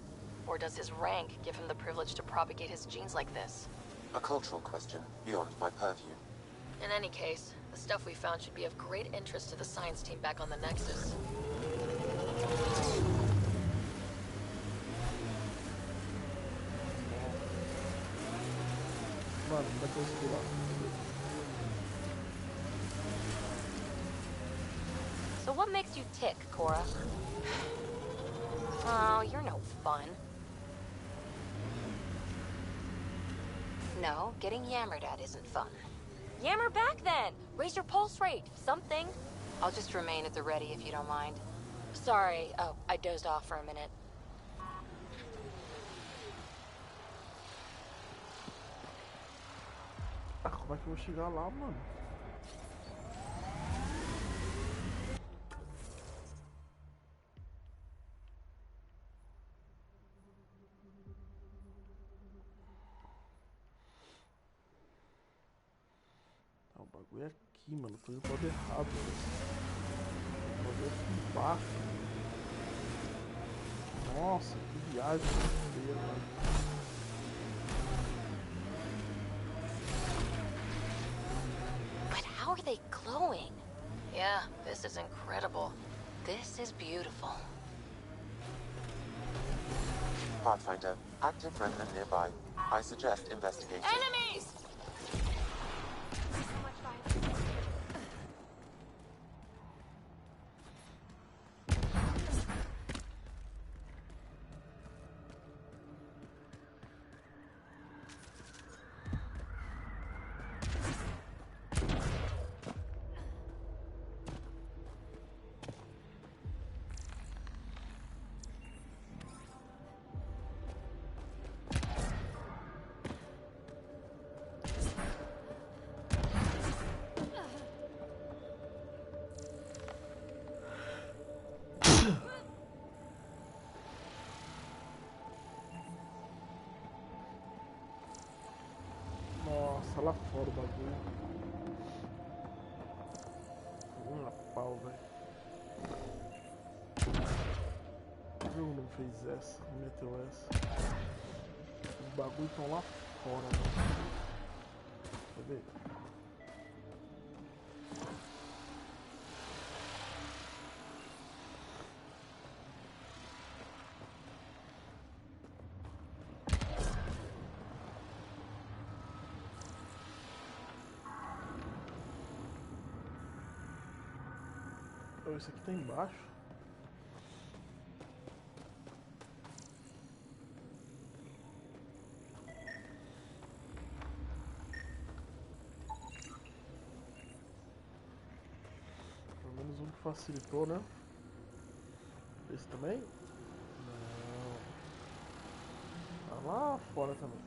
Or does his rank give him the privilege to propagate his genes like this? A cultural question beyond my purview. In any case, the stuff we found should be of great interest to the science team back on the Nexus. Mano, vai ter esse lá. So what makes you tick, Cora? Oh, you're no fun. No, getting yammered at isn't fun. Yammer back then! Raise your pulse rate, something. I'll just remain at the ready if you don't mind. Sorry, oh, I dozed off for a minute. Ah, como é que eu vou chegar lá, mano? Ah, o bagulho é aqui, mano. Tô indo pro lado errado, mano. O bagulho é aqui embaixo. Nossa, que viagem feia, mano. How are they glowing? Yeah, this is incredible. This is beautiful. Pathfinder, active remnant nearby. I suggest investigating. Enemies! Nossa, lá fora o bagulho. Uma pau, velho. Viu? Não fez essa, não meteu essa. Os bagulhos estão lá fora, mano. Quer ver? Oh, isso aqui tá embaixo. Pelo menos um que facilitou, né? Esse também? Não. Tá lá fora também.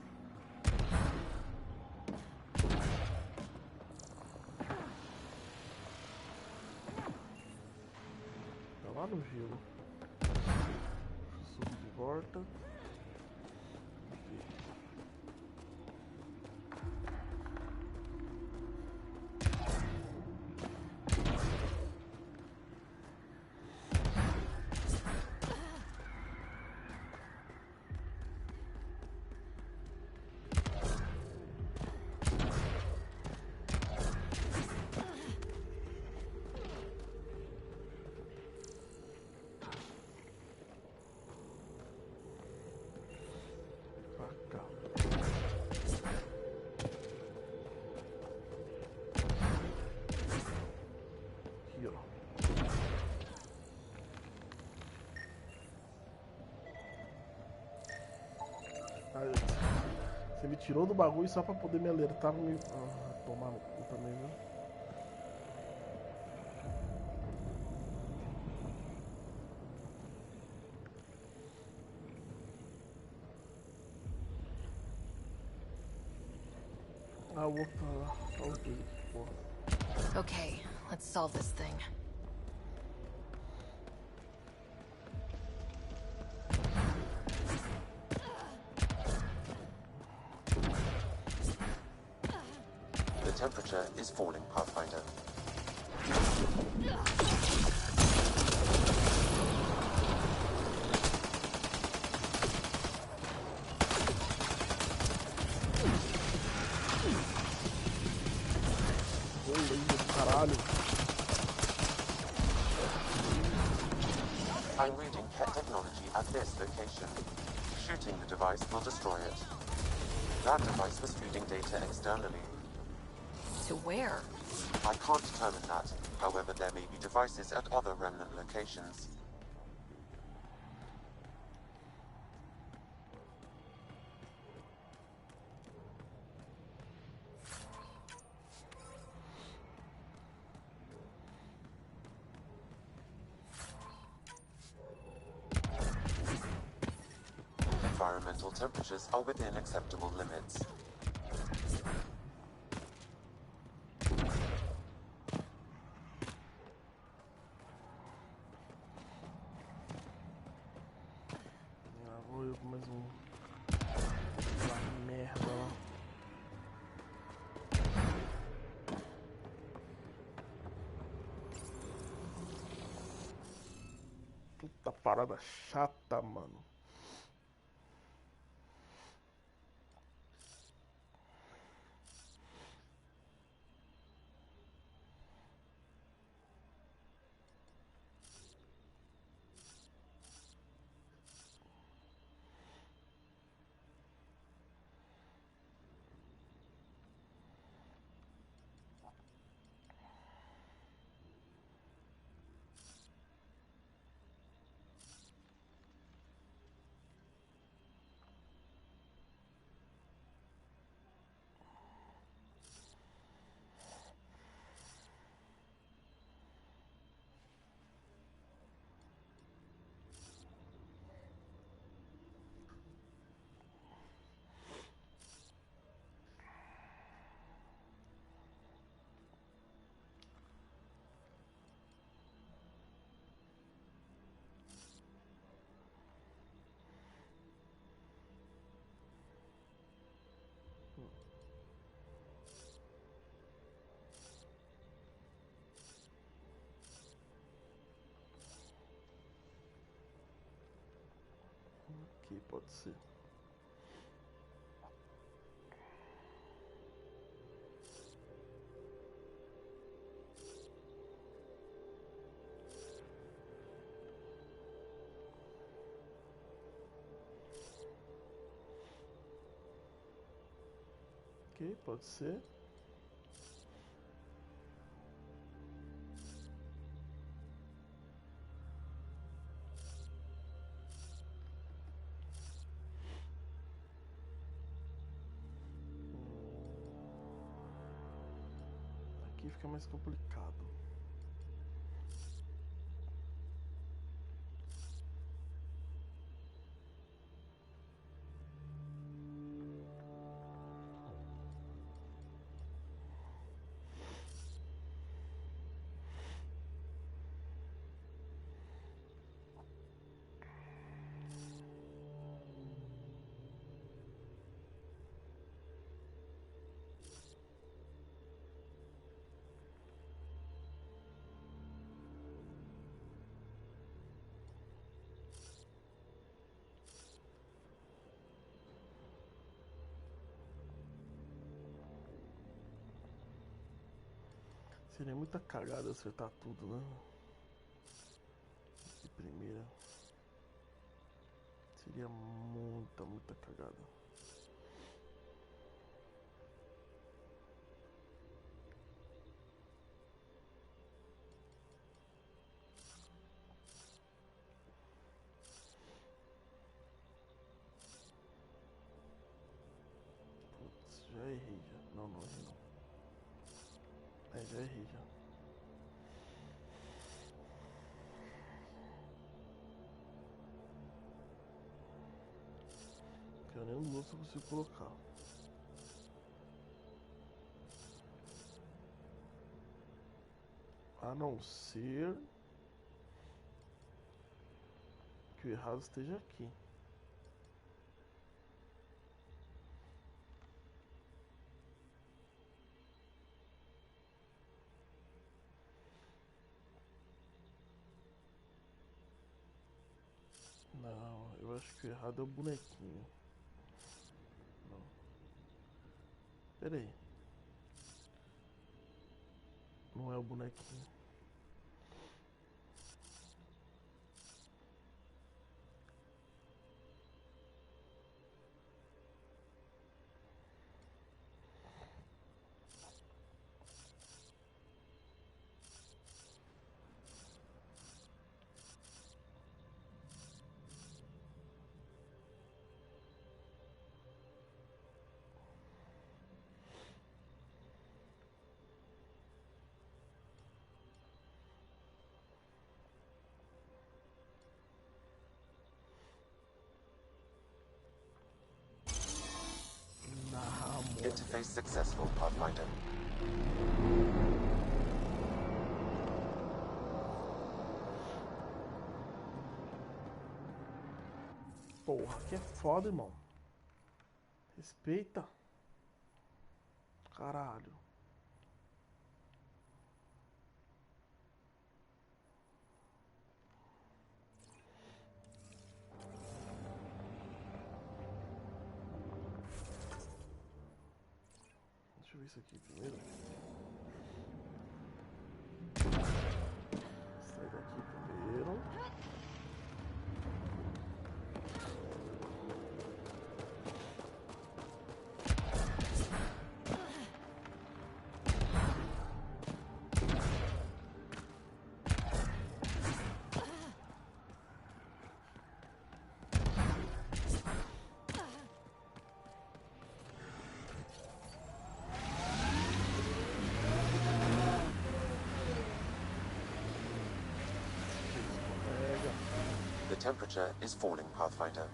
Tá lá no gelo. Deixa eu subir de volta. Você me tirou do bagulho só pra poder me alertar pra me tomar no cu também, né? Ah, o outro tá os dois aqui, porra. Okay, let's solve this thing. The temperature is falling, Pathfinder. Caralho. I'm reading cat technology at this location. Shooting the device will destroy it. That device was feeding data externally. To where? I can't determine that. However, there may be devices at other remnant locations. Environmental temperatures are within acceptable limits. Vou eu com mais um. Aquela merda lá. Puta parada chata, mano. Aqui pode ser. Ok, pode ser. fica mais complicado. Seria muita cagada acertar tudo, né? De primeira. Seria muita cagada. Putz, já errei já. Não errei não. Já errei já. Que eu nem no gosto consigo colocar. A não ser que o errado esteja aqui. Não, eu acho que o errado é o bonequinho. Não. Pera aí. Não é o bonequinho. Interface successful, Pathfinder. Porra, que é foda, irmão. Respeita. Caralho. Deixa eu ver isso aqui primeiro. Sai daqui primeiro. The temperature is falling, Pathfinder.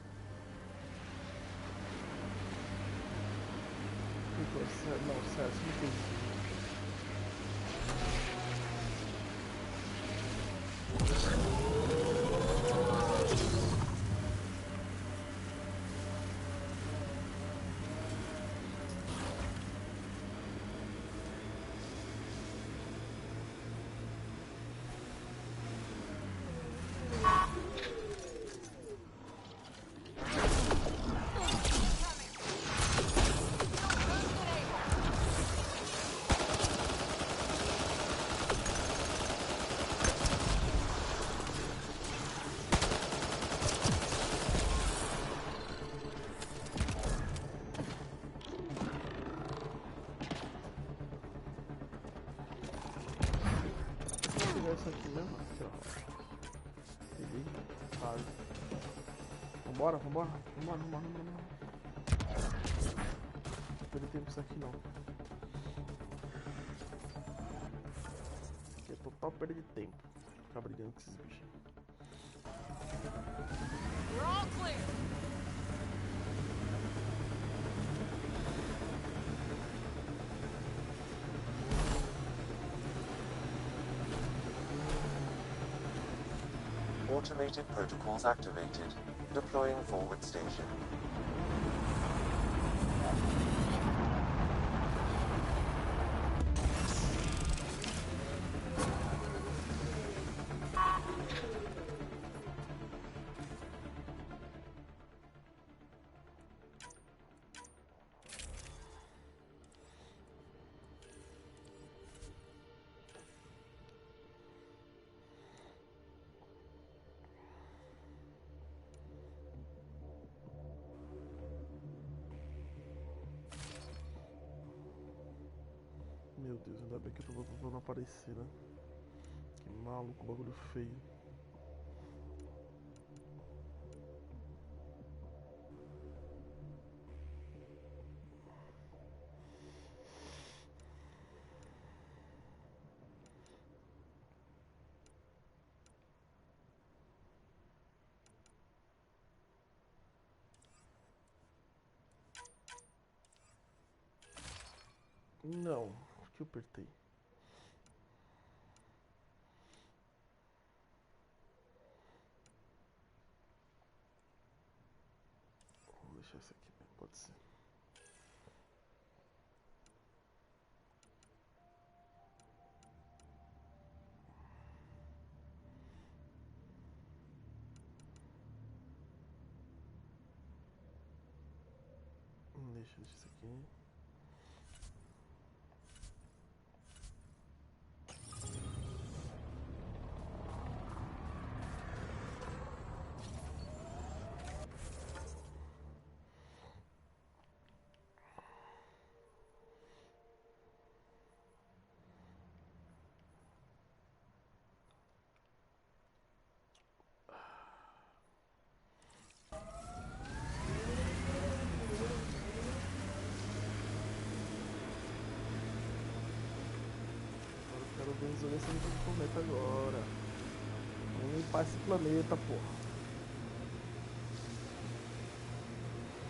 Não, sério, não fez isso. Essa aqui mesmo, aqui ó. Peguei, quase. Vambora. Não perder tempo isso aqui não. total perda de tempo ficar brigando com esses bichos. We're all clear. Automated protocols activated. Deploying forward station. Meu Deus, ainda bem que eu tô voltando pra não aparecer, né? Que maluco, bagulho feio. Não, o que eu apertei? Vou deixar isso aqui mesmo, pode ser. Deixa isso aqui. Quero ver os olhos do planeta agora. Vamos limpar esse planeta, porra.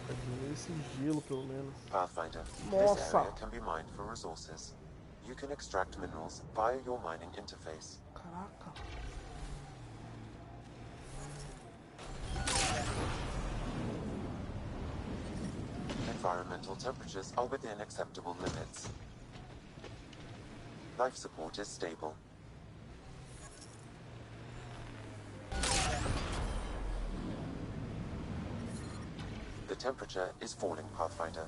Diminuir esse gelo, pelo menos. Pathfinder, this Nossa! area can be mined for resources. You can extract minerals via your mining interface. Caraca. Environmental temperatures are within acceptable limits. Life support is stable. The temperature is falling, Pathfinder.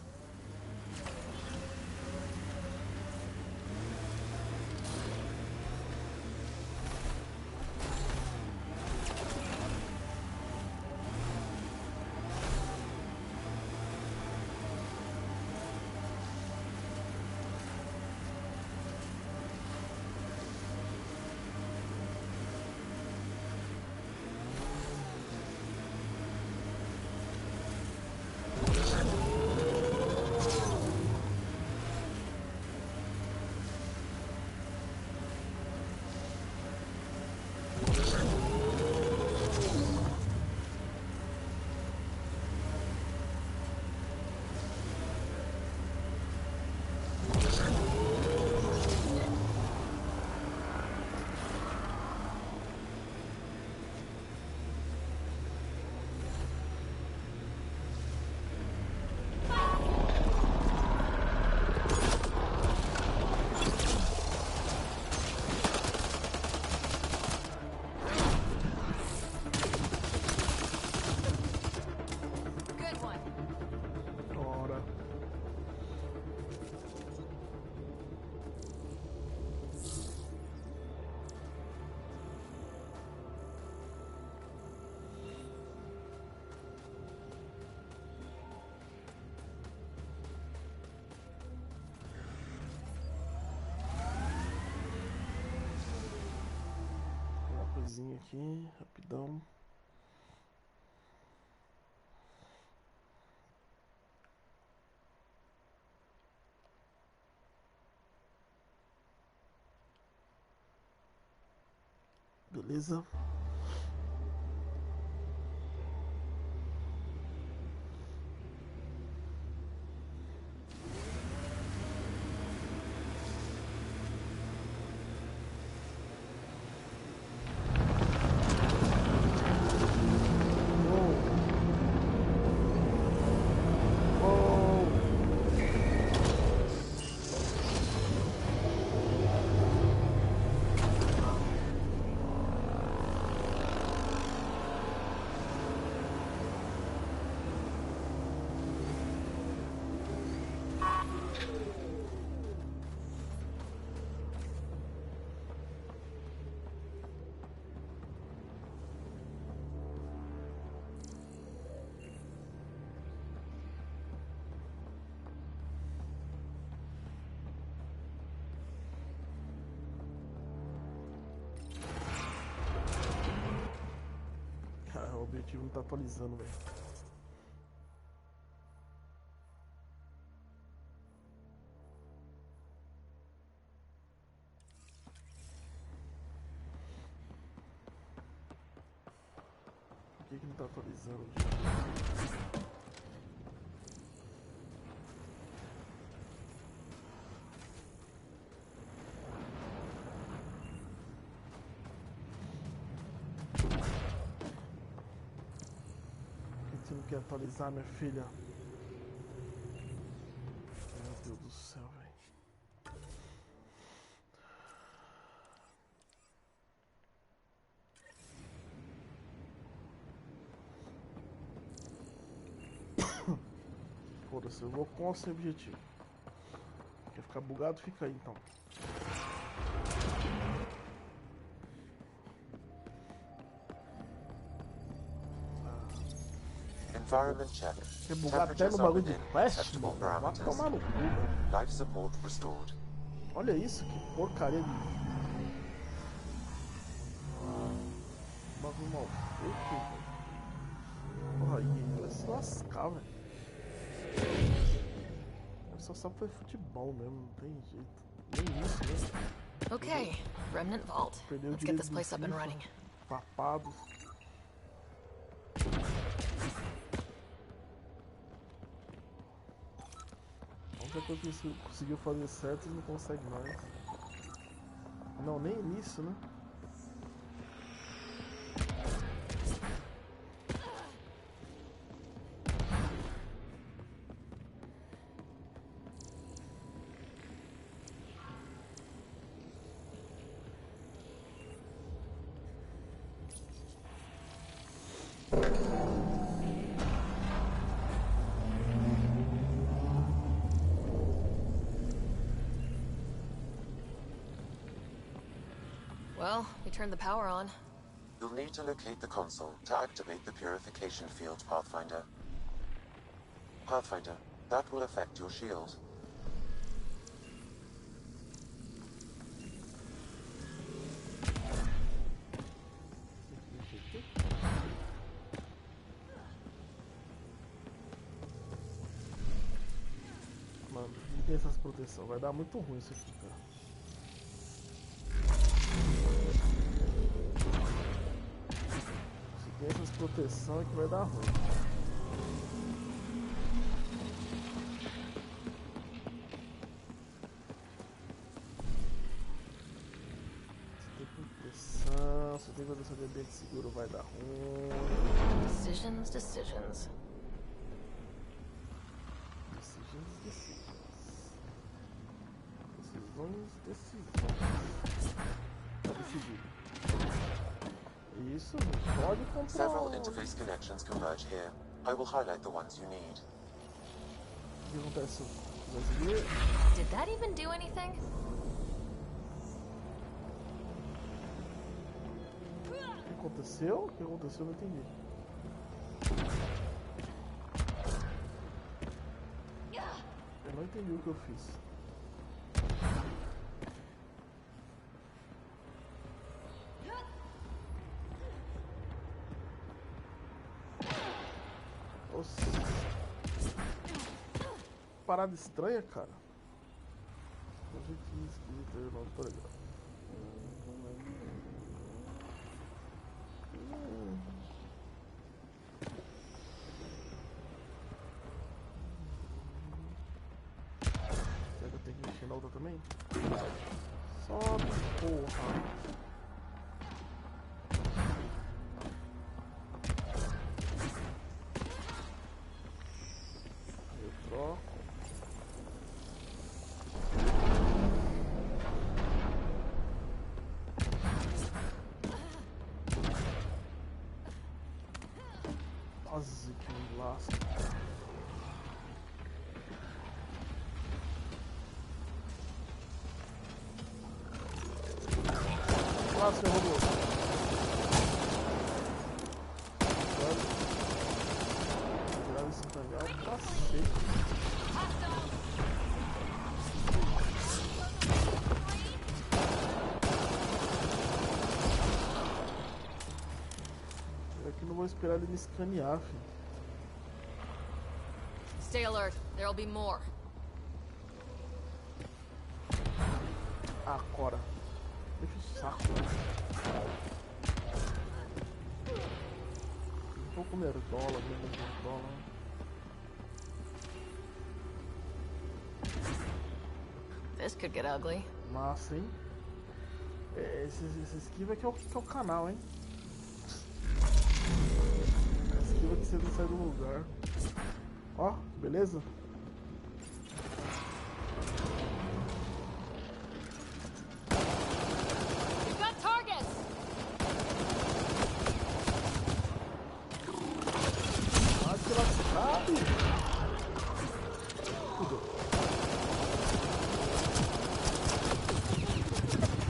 Coisinha aqui, rapidão. Beleza. O objetivo não tá atualizando, velho. Por que não tá atualizando? Você não quer atualizar, minha filha? Meu Deus do céu, velho. Foda-se, eu vou com o seu objetivo. Quer ficar bugado? Fica aí então. Environment check. Quer bugar até no bagulho de quest, mano? Vai tomar no cu, velho. Life support restored. Olha isso, que porcaria de bagulho mal feito, velho. Porra, aí vai se lascar, velho. Só sabe foi futebol mesmo, não tem jeito. Nem isso, né? Okay, Remnant Vault. Perdeu o Let's get direito this do place up and FIFA, running. Papados. A única coisa que conseguiu fazer certo, eles não conseguem mais. Não, nem nisso, né? Well, we turned the power on. You'll need to locate the console to activate the purification field, Pathfinder. Pathfinder, that will affect your shield. Mano, não tem essas proteções. Vai dar muito ruim isso aqui, cara. Se tem essas proteções que vai dar ruim. Se tem proteção de ambiente seguro vai dar ruim. Decisions. Decisões. Tá decidido. Isso, pode comprar. Several interface connections converge here. I will highlight the ones you need. O que acontece? Brasileiro? Did that even do anything? O que aconteceu? O que aconteceu? Eu não entendi. Eu não entendi o que eu fiz. Nossa. Parada estranha, cara. Que esquisito, eu não tô ligado. Tem na outra também? Sobe, porra. Eu troco. Quase que me lasca. Lasca, robô. Tirar esse canhão, cacete. É que não vou esperar ele me escanear, filho. Stay alert. There'll be more. Agora. Deixa o saco. Não vou comer dólar, menos dólar. This could get ugly. Massa, hein? Esse esquiva aqui é o canal, hein? Esquiva que você não sai do lugar. Ó, beleza? We've got targets. Ah, que lascado! Tudo.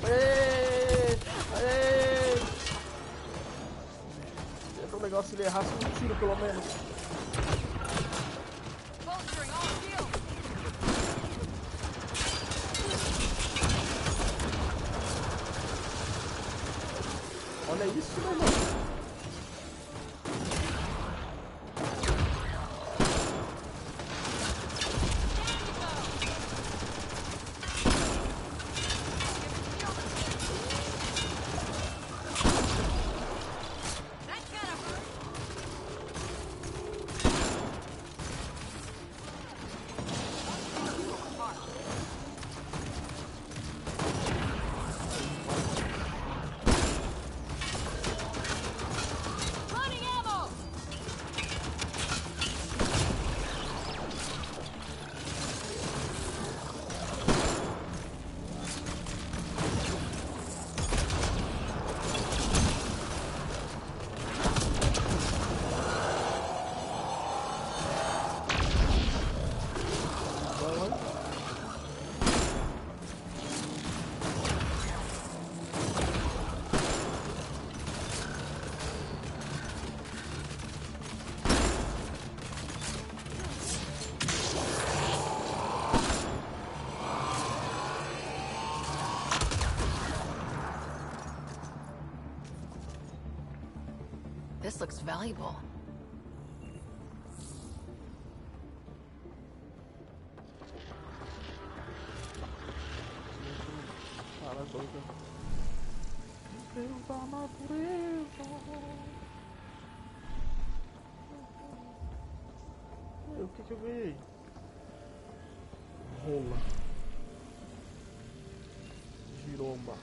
Ei! É tão legal se ele errasse um tiro, pelo menos. Olha isso, meu irmão. This looks valuable. Para doida. Deus da natureza. O que eu ganhei? Rola. Giromba.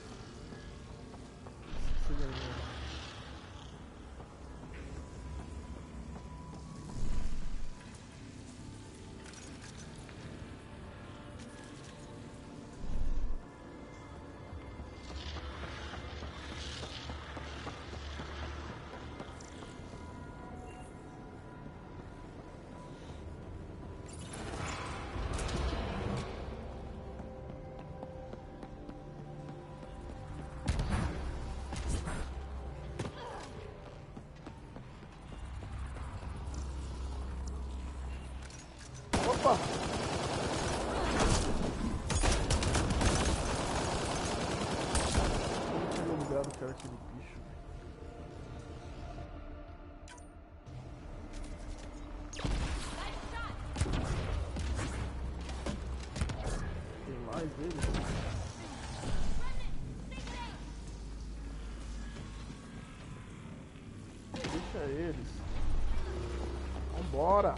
Você ganhou. Opa! Eu não tinha ligado que era aquele bicho. Tem mais deles? Deixa eles. Vambora!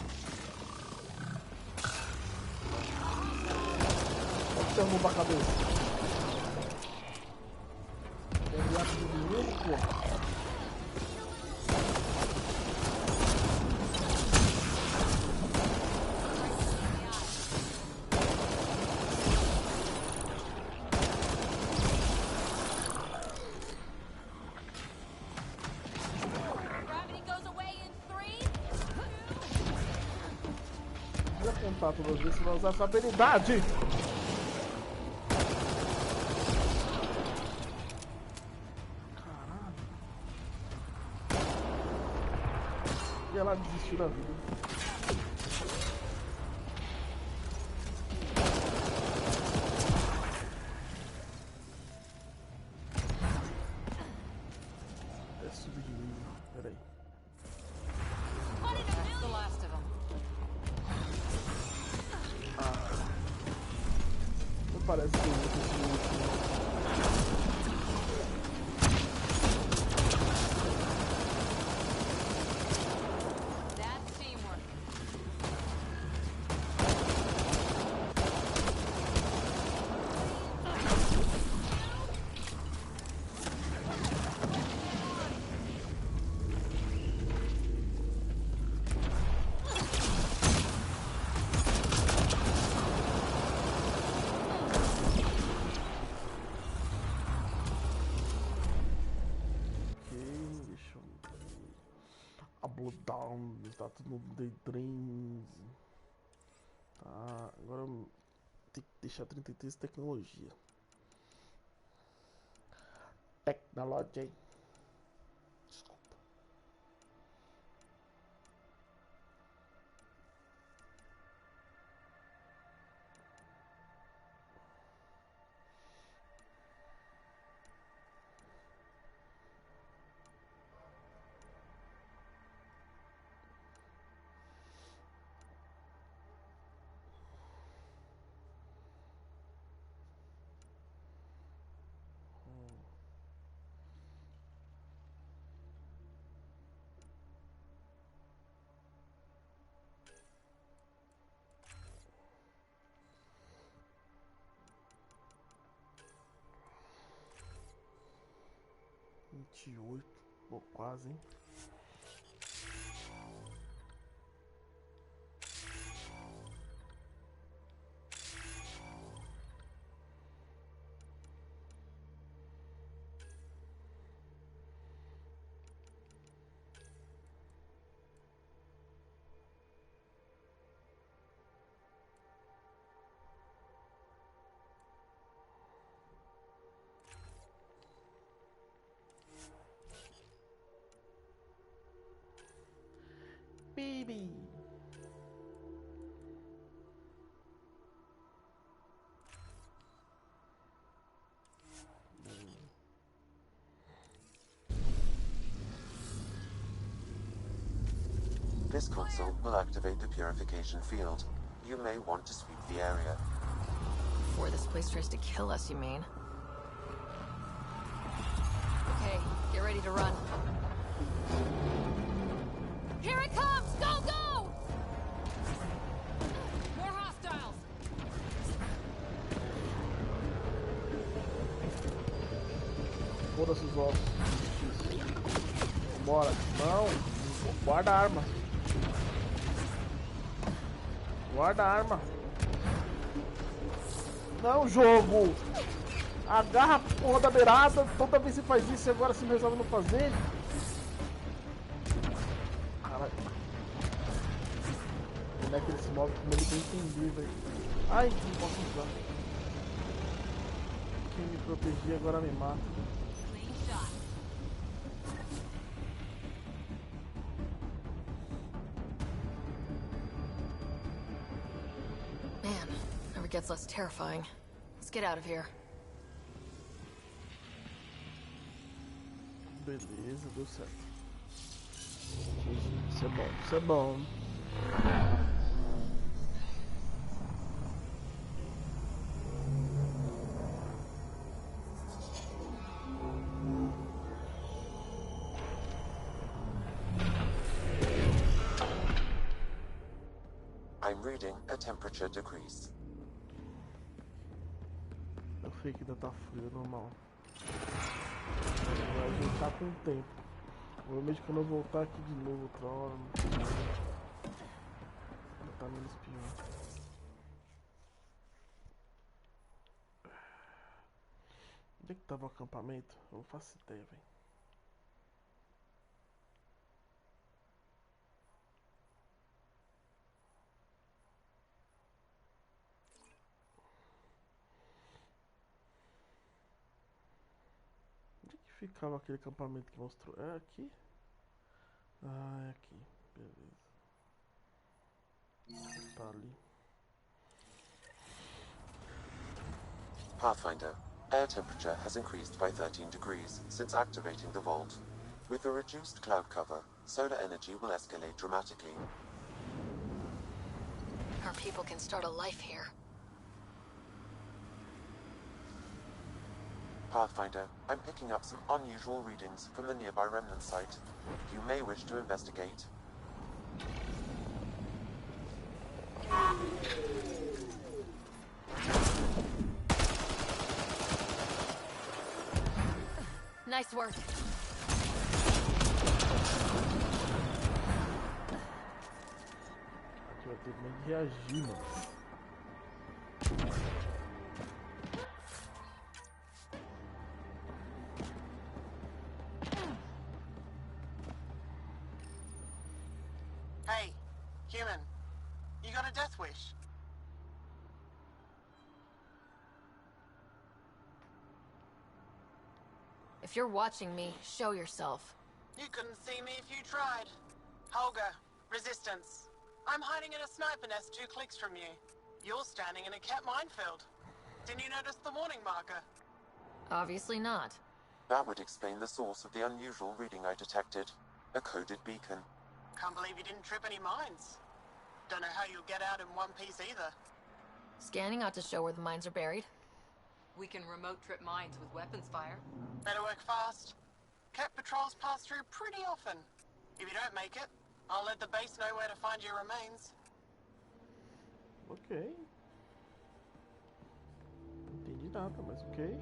Derruba a cabeça. Derruba tudo mesmo, pô. Todas as vezes você vai usar essa habilidade. Caralho. E ela desistiu da vida. É subir de nível. Peraí. That's the last of them. Não parece que eu vou conseguir. That's teamwork. Down, está tudo no Daydreams. Tá, agora eu tenho que deixar 33 tecnologia. Technology. Desculpa. Pô, quase, hein? Baby. This console will activate the purification field. You may want to sweep the area. Before this place tries to kill us, you mean? Okay, get ready to run. Here it comes! Go, go! More hostiles! Foda-se os ossos. Bora. Não. Guarda a arma. Guarda a arma. Não, jogo. Agarra a porra da beirada. Toda vez você faz isso e agora você resolve não fazer. Caralho. Como é que ele se move? Como ele tem que entender, velho. Ai, não posso usar. Quem me protegia agora me mata. Man, never gets less terrifying. Let's get out of here. Beleza, deu certo. Isso é bom, isso é bom. I'm reading a temperature decrease. sei que ainda tá frio, é normal. A gente tá com tempo. Provavelmente quando eu voltar aqui de novo outra hora, não tá menos pior. Onde é que tava o acampamento? Eu não faço ideia, velho. Onde é que ficava aquele acampamento que mostrou? É aqui? Ah, é aqui. Beleza. Tá ali. Pathfinder, air temperature has increased by 13 degrees since activating the vault. With the reduced cloud cover, solar energy will escalate dramatically. Our people can start a life here. Pathfinder, I'm picking up some unusual readings from the nearby remnant site. You may wish to investigate. Nice work. Aqui vai ter meio que reagir, mano. Hey, human. You got a death wish? If you're watching me, show yourself. You couldn't see me if you tried. Holger, Resistance. I'm hiding in a sniper nest 2 clicks from you. You're standing in a cat minefield. Didn't you notice the warning marker? Obviously not. That would explain the source of the unusual reading I detected. A coded beacon. Can't believe you didn't trip any mines. Don't know how you'll get out in one piece either. Scanning ought to show where the mines are buried. We can remote trip mines with weapons fire. Better work fast. Cat patrols pass through pretty often. If you don't make it, I'll let the base know where to find your remains. Ok. Não entendi nada, mas ok.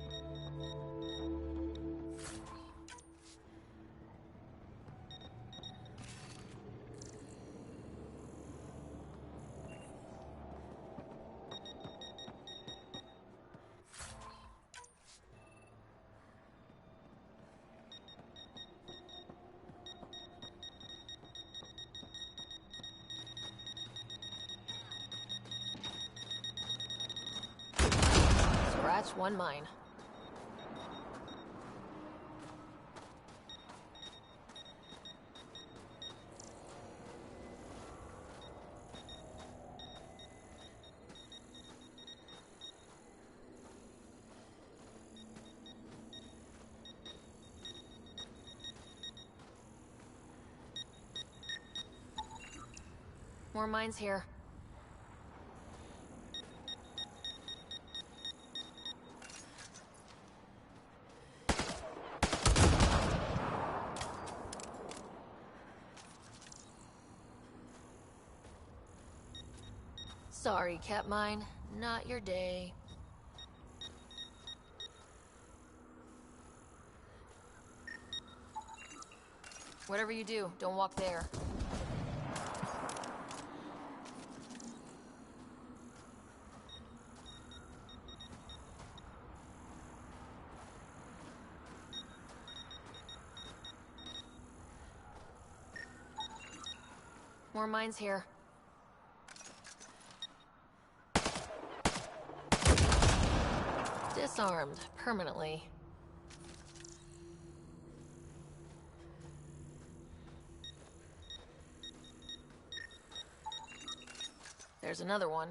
Scratch one mine. More mines here. Sorry, Cat Mine. Not your day. Whatever you do, don't walk there. More mines here. Disarmed permanently. There's another one.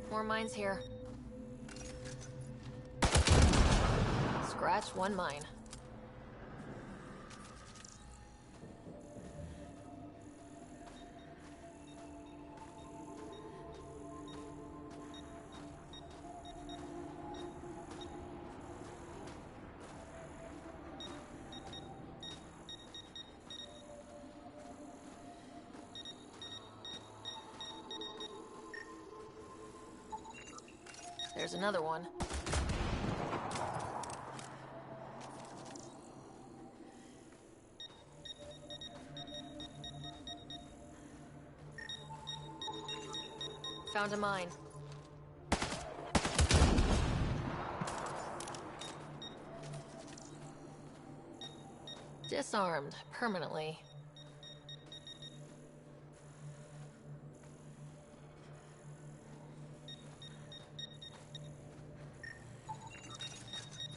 More mines here. Scratch one mine. There's another one. Found a mine. Disarmed permanently.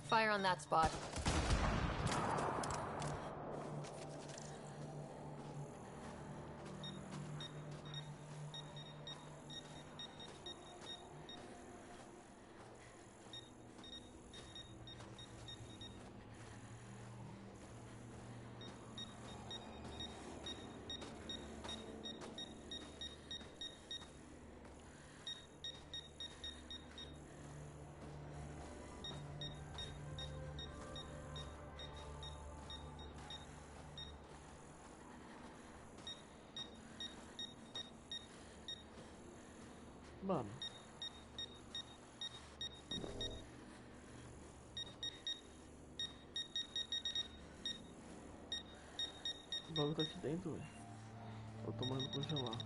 Fire on that spot. Mano. O bagulho tá aqui dentro, velho. Eu tô mandando congelar.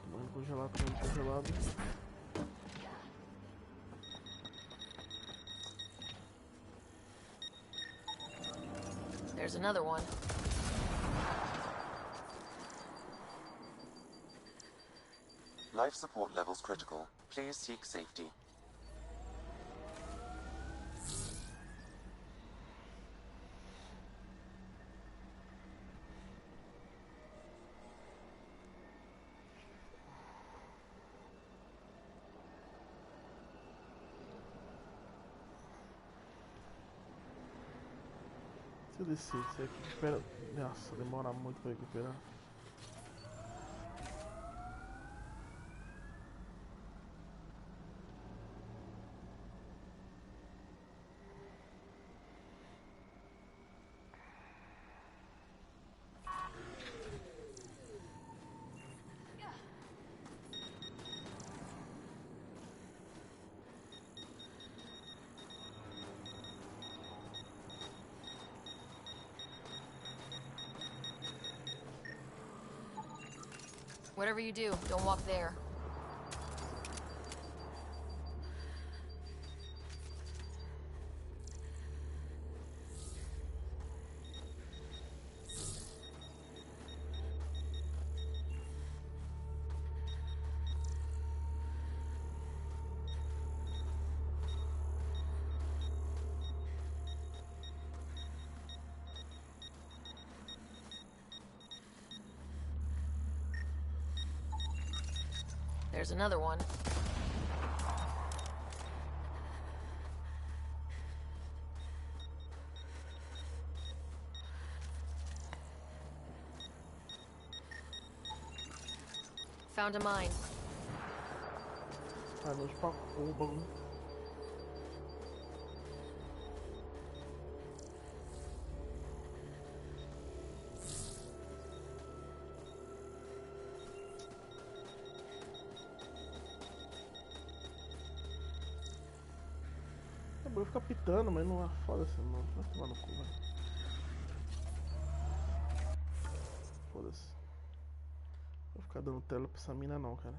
Tomando congelado, tomando congelado. There's another one. Life support levels critical. Please seek safety. Se eu descer, você recupera. Nossa, demora muito pra recuperar. Whatever you do, don't walk there. There's another one. Found a mine. Ah, meus pau. O bagulho. Eu vou ficar pitando, mas não é foda-se, não. Vai tomar no cu, velho. Foda-se. Vou ficar dando tela pra essa mina não, cara.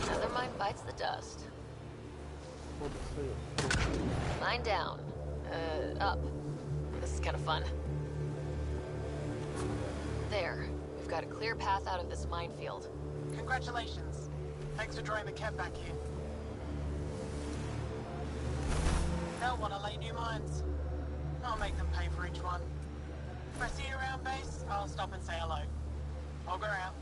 Another mine bites the dust. Foda-se aí, ó. Mine down. Up. This is kind of fun. There. We've got a clear path out of this minefield. Congratulations. Thanks for drawing the cat back here. They'll want to lay new mines. I'll make them pay for each one. If I see you around base, I'll stop and say hello. Ogre out.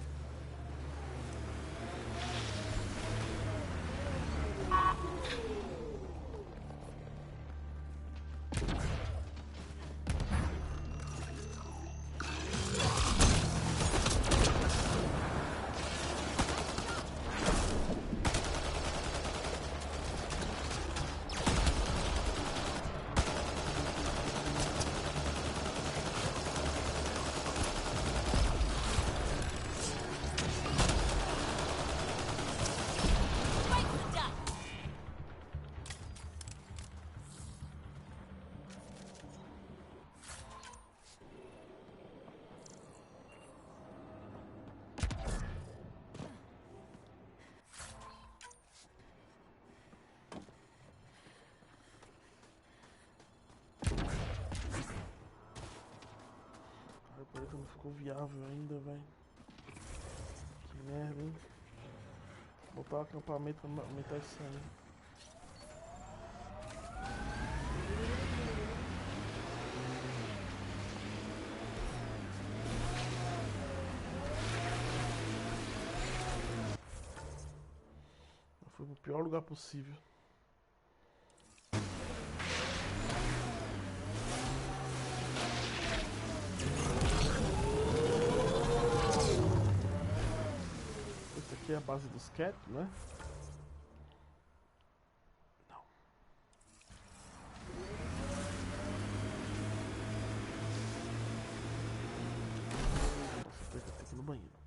não ficou viável ainda, velho. Que merda, hein? Botar o acampamento pra aumentar esse sangue. Eu fui pro pior lugar possível. Essa aqui é a base dos cat, né? Não. Nossa, eu tenho que ir no banheiro.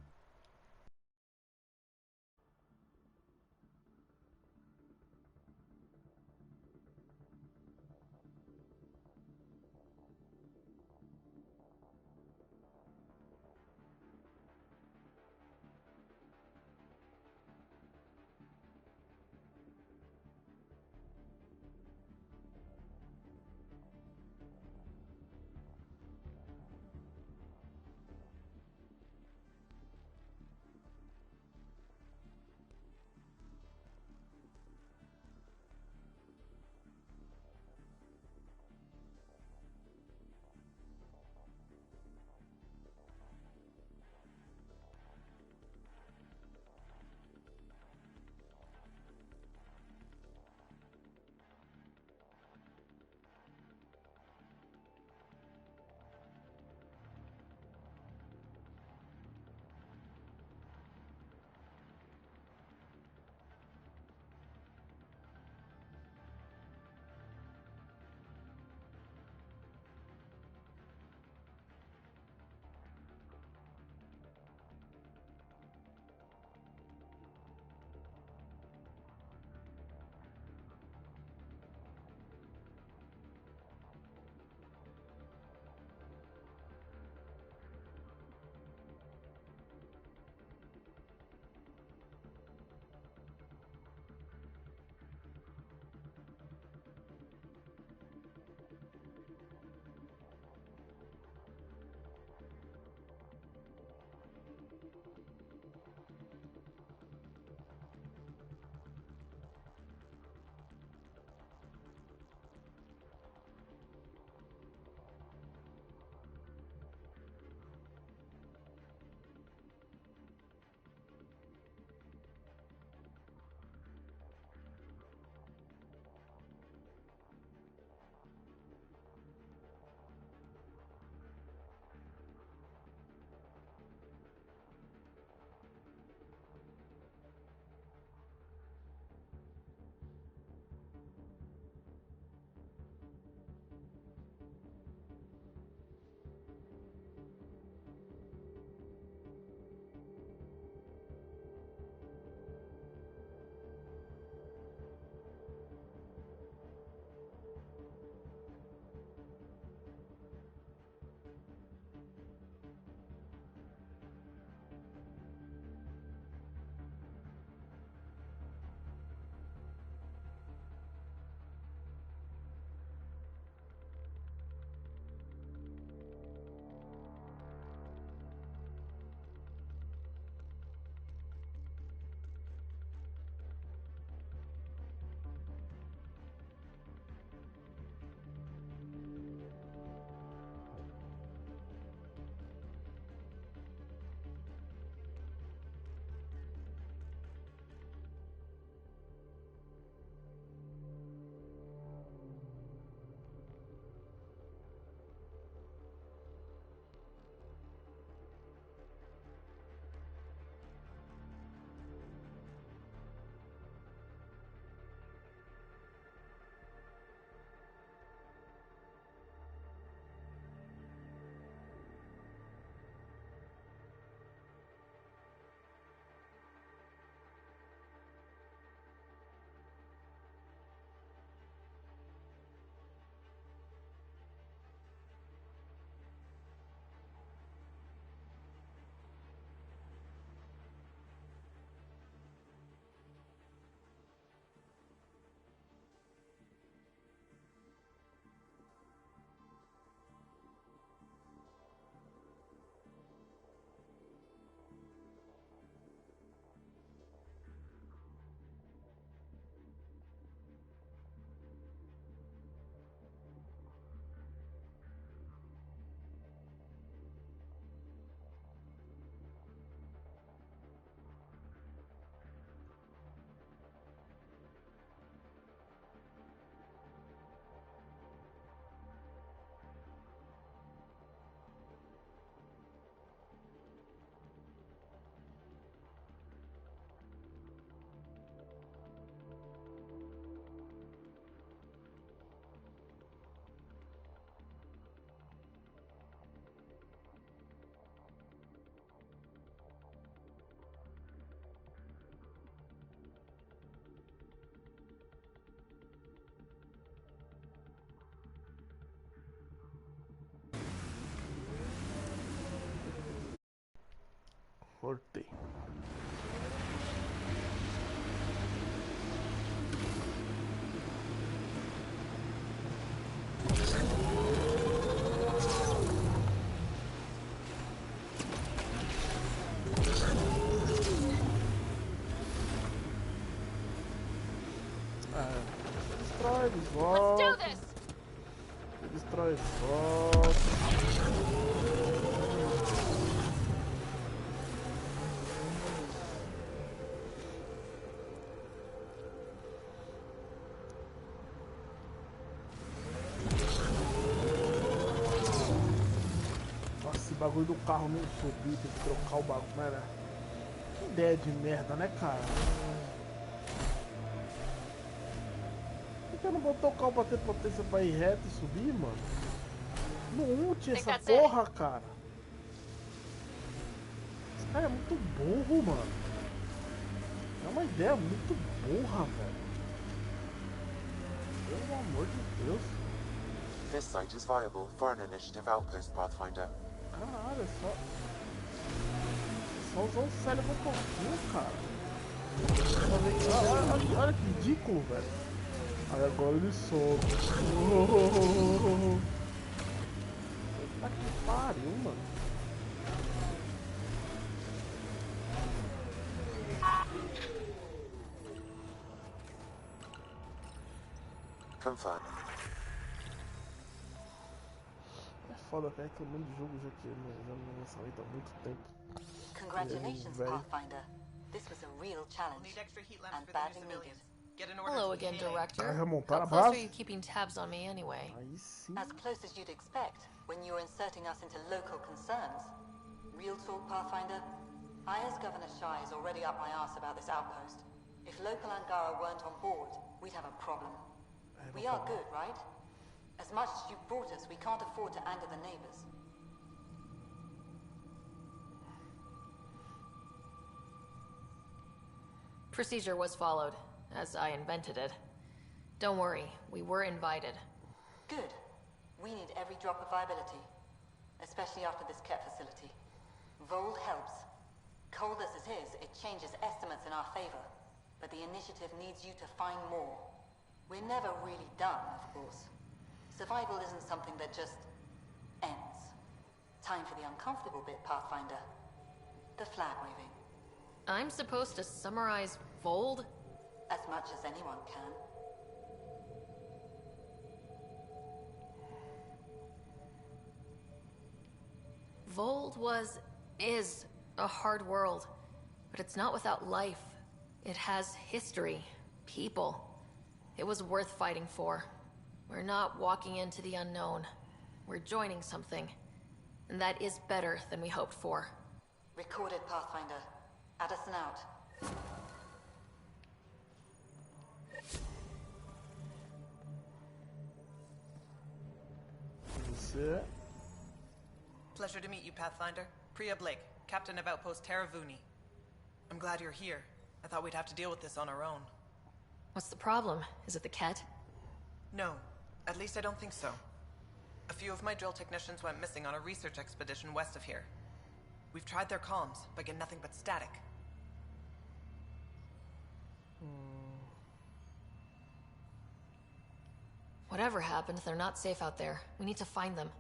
Norte. Destrói, eles voltam. Destrói, eles voltam. Nossa, esse bagulho do carro não subir, tem que trocar o bagulho, mano. Que ideia de merda, né, cara? Por que não botou o carro pra ter potência pra ir reto e subir, mano? No ult essa porra, cara. Esse cara é muito burro, mano. É uma ideia muito burra, velho. Pelo amor de Deus. This site is viable for an initiative outpost, Pathfinder. Caralho, é só usar o cérebro um pouquinho, cara. Olha que ridículo, velho. Aí agora ele sobe. Puta que pariu, mano. Confirm. É foda, cara, que o mundo de jogo já que eu já não lançamento há muito tempo. Congratulations, Pathfinder. This was a real challenge and badly needed. Hello again, Director. How close are you keeping tabs on me anyway? As close as you'd expect when you're inserting us into local concerns. Real talk, Pathfinder? I, as Governor Shai, is already up my arse about this outpost. If local Angara weren't on board, we'd have a problem. We are good, right? As much as you've brought us, we can't afford to anger the neighbors. Procedure was followed, as I invented it. Don't worry, we were invited. Good. We need every drop of viability. Especially after this Ket facility. Vold helps. Cold as it is, it changes estimates in our favor. But the initiative needs you to find more. We're never really done, of course. Survival isn't something that just ends. Time for the uncomfortable bit, Pathfinder. The flag waving. I'm supposed to summarize Vold? As much as anyone can. Vold is a hard world, but it's not without life. It has history, people. It was worth fighting for. We're not walking into the unknown. We're joining something. And that is better than we hoped for. Recorded, Pathfinder. Addison out. Você. Pleasure to meet you, Pathfinder. Priya Blake, Captain of Outpost Taravuni. I'm glad you're here. I thought we'd have to deal with this on our own. What's the problem? Is it the Ket? No. At least I don't think so. A few of my drill technicians went missing on a research expedition west of here. We've tried their comms, but get nothing but static. Whatever happened, they're not safe out there. We need to find them.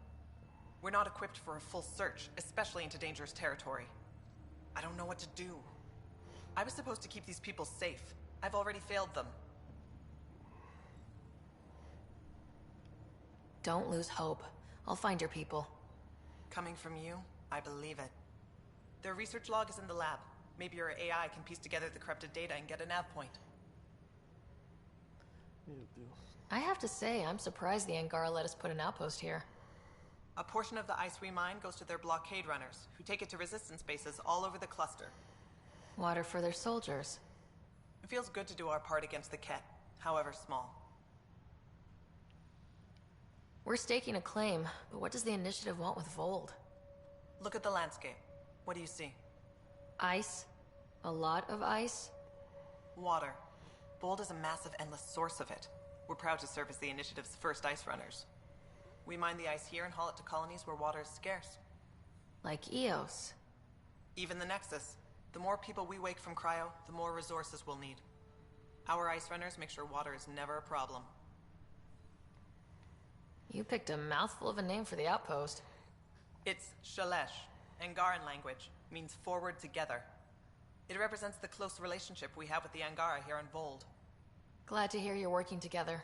We're not equipped for a full search, especially into dangerous territory. I don't know what to do. I was supposed to keep these people safe. I've already failed them. Don't lose hope. I'll find your people. Coming from you, I believe it. Their research log is in the lab. Maybe your AI can piece together the corrupted data and get a nav point. I have to say, I'm surprised the Angara let us put an outpost here. A portion of the ice we mine goes to their blockade runners, who take it to resistance bases all over the cluster. Water for their soldiers. It feels good to do our part against the Ket, however small. We're staking a claim, but what does the initiative want with Vold? Look at the landscape. What do you see? Ice. A lot of ice. Water. Vold is a massive, endless source of it. We're proud to serve as the initiative's first ice runners. We mine the ice here and haul it to colonies where water is scarce. Like Eos. Even the Nexus. The more people we wake from cryo, the more resources we'll need. Our ice runners make sure water is never a problem. You picked a mouthful of a name for the outpost. It's Shalesh. Angaran language means forward together. It represents the close relationship we have with the Angara here on Vold. Glad to hear you're working together.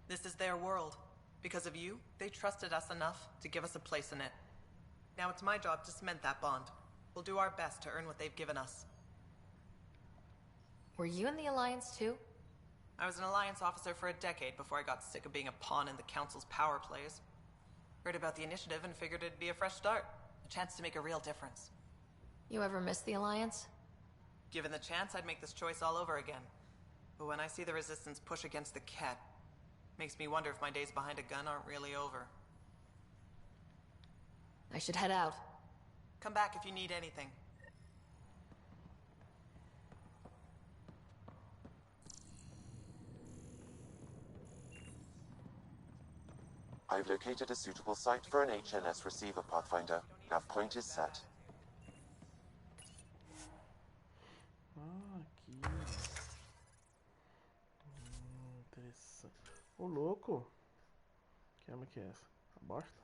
This is their world. Because of you, they trusted us enough to give us a place in it. Now it's my job to cement that bond. We'll do our best to earn what they've given us. Were you in the Alliance too? I was an Alliance officer for a decade before I got sick of being a pawn in the Council's power plays. Heard about the initiative and figured it'd be a fresh start. A chance to make a real difference. You ever miss the Alliance? Given the chance, I'd make this choice all over again. But when I see the Resistance push against the Ket, makes me wonder if my days behind a gun aren't really over. I should head out. Come back if you need anything. I've located a suitable site for an HNS receiver, Pathfinder. Nav point is set. Ah, aqui. Interessante. Ô, louco. Que arma que é essa? A bosta?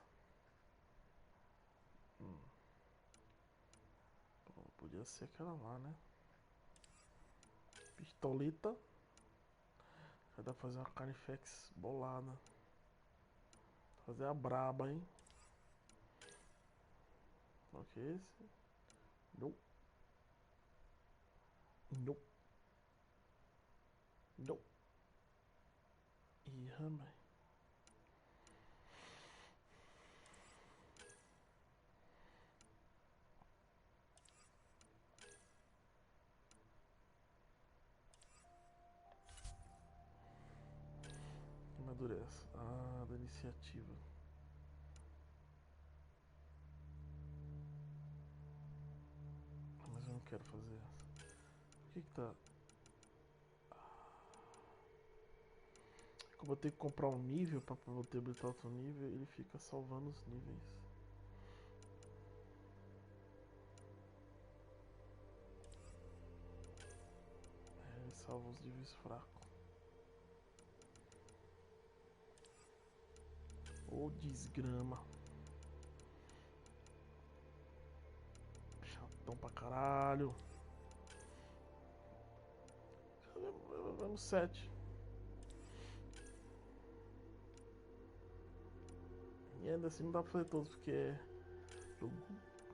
Pô, podia ser aquela lá, né? Pistolita. Já dá pra fazer uma carnifex bolada. Fazer a braba, hein? Qual que é esse? Não. Não. Não. Ih, rapaz. Que armadura é essa? Ah, da iniciativa. Mas eu não quero fazer essa. Por que tá... Como eu tenho que comprar um nível para poder habilitar outro nível, ele fica salvando os níveis. Ele salva os níveis fracos. Ô desgrama. Chatão pra caralho. Vamos 7. E ainda assim não dá pra fazer todos, porque o jogo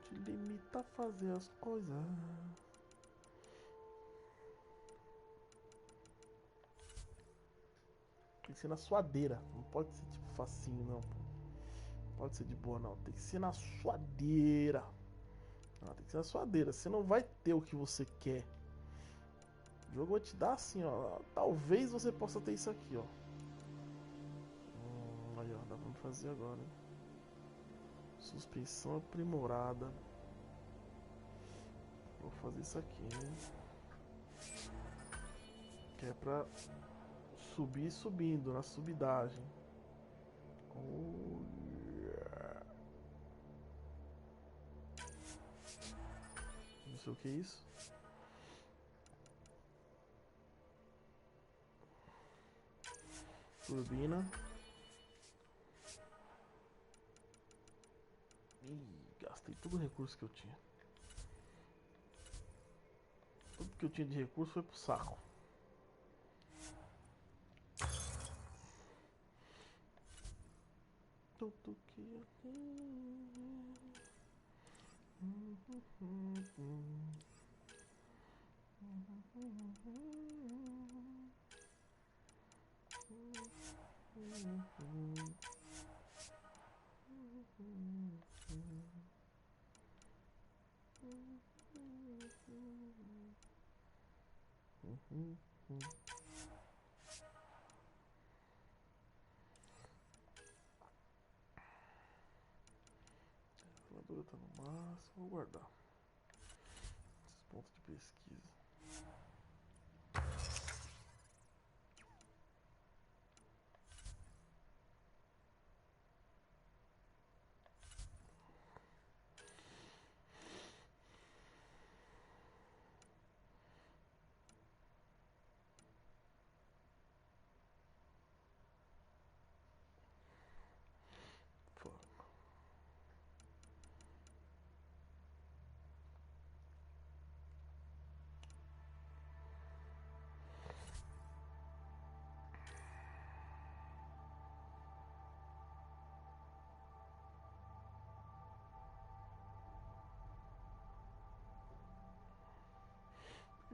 te limita a fazer as coisas. Tem que ser na suadeira, não pode ser tipo facinho não, pô. Não pode ser de boa não, tem que ser na suadeira. Não, tem que ser na suadeira, você não vai ter o que você quer. O jogo vai te dar assim, ó. Talvez você possa ter isso aqui, ó. Aí, ó, dá pra fazer agora, hein? Suspensão aprimorada. Vou fazer isso aqui, hein? Que é pra subir subindo, na subidagem. Oh, yeah. Não sei o que é isso. Turbina. Ih, gastei todo o recurso que eu tinha. Tudo que eu tinha de recurso foi pro saco. Tudo que eu tenho. A armadura tá no máximo, vou guardar esses pontos de pesquisa.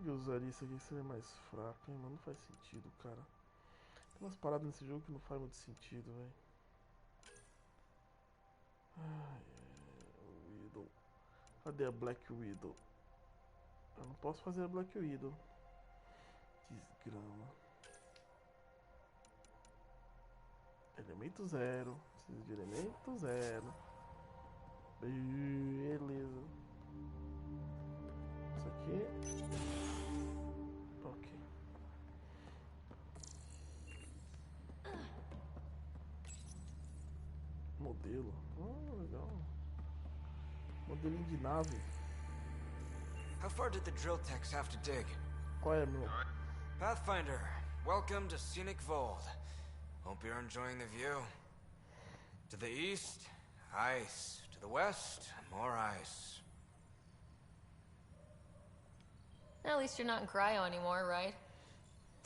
que eu usaria isso aqui que seria mais fraco, hein, mano? Não faz sentido, cara. Tem umas paradas nesse jogo que não faz muito sentido, velho. Ai, Widow. Cadê a Black Widow? Eu não posso fazer a Black Widow. Desgrama. Elemento 0. Preciso de elemento 0. Beleza. Isso aqui. Ok. Modelo. Oh, legal. Modelinho de nave. How far did the drill techs have to dig? Qual é, meu? Pathfinder, welcome to Scenic Vold. Hope you're enjoying the view. To the east, ice. To the west, more ice. At least you're not in cryo anymore, right?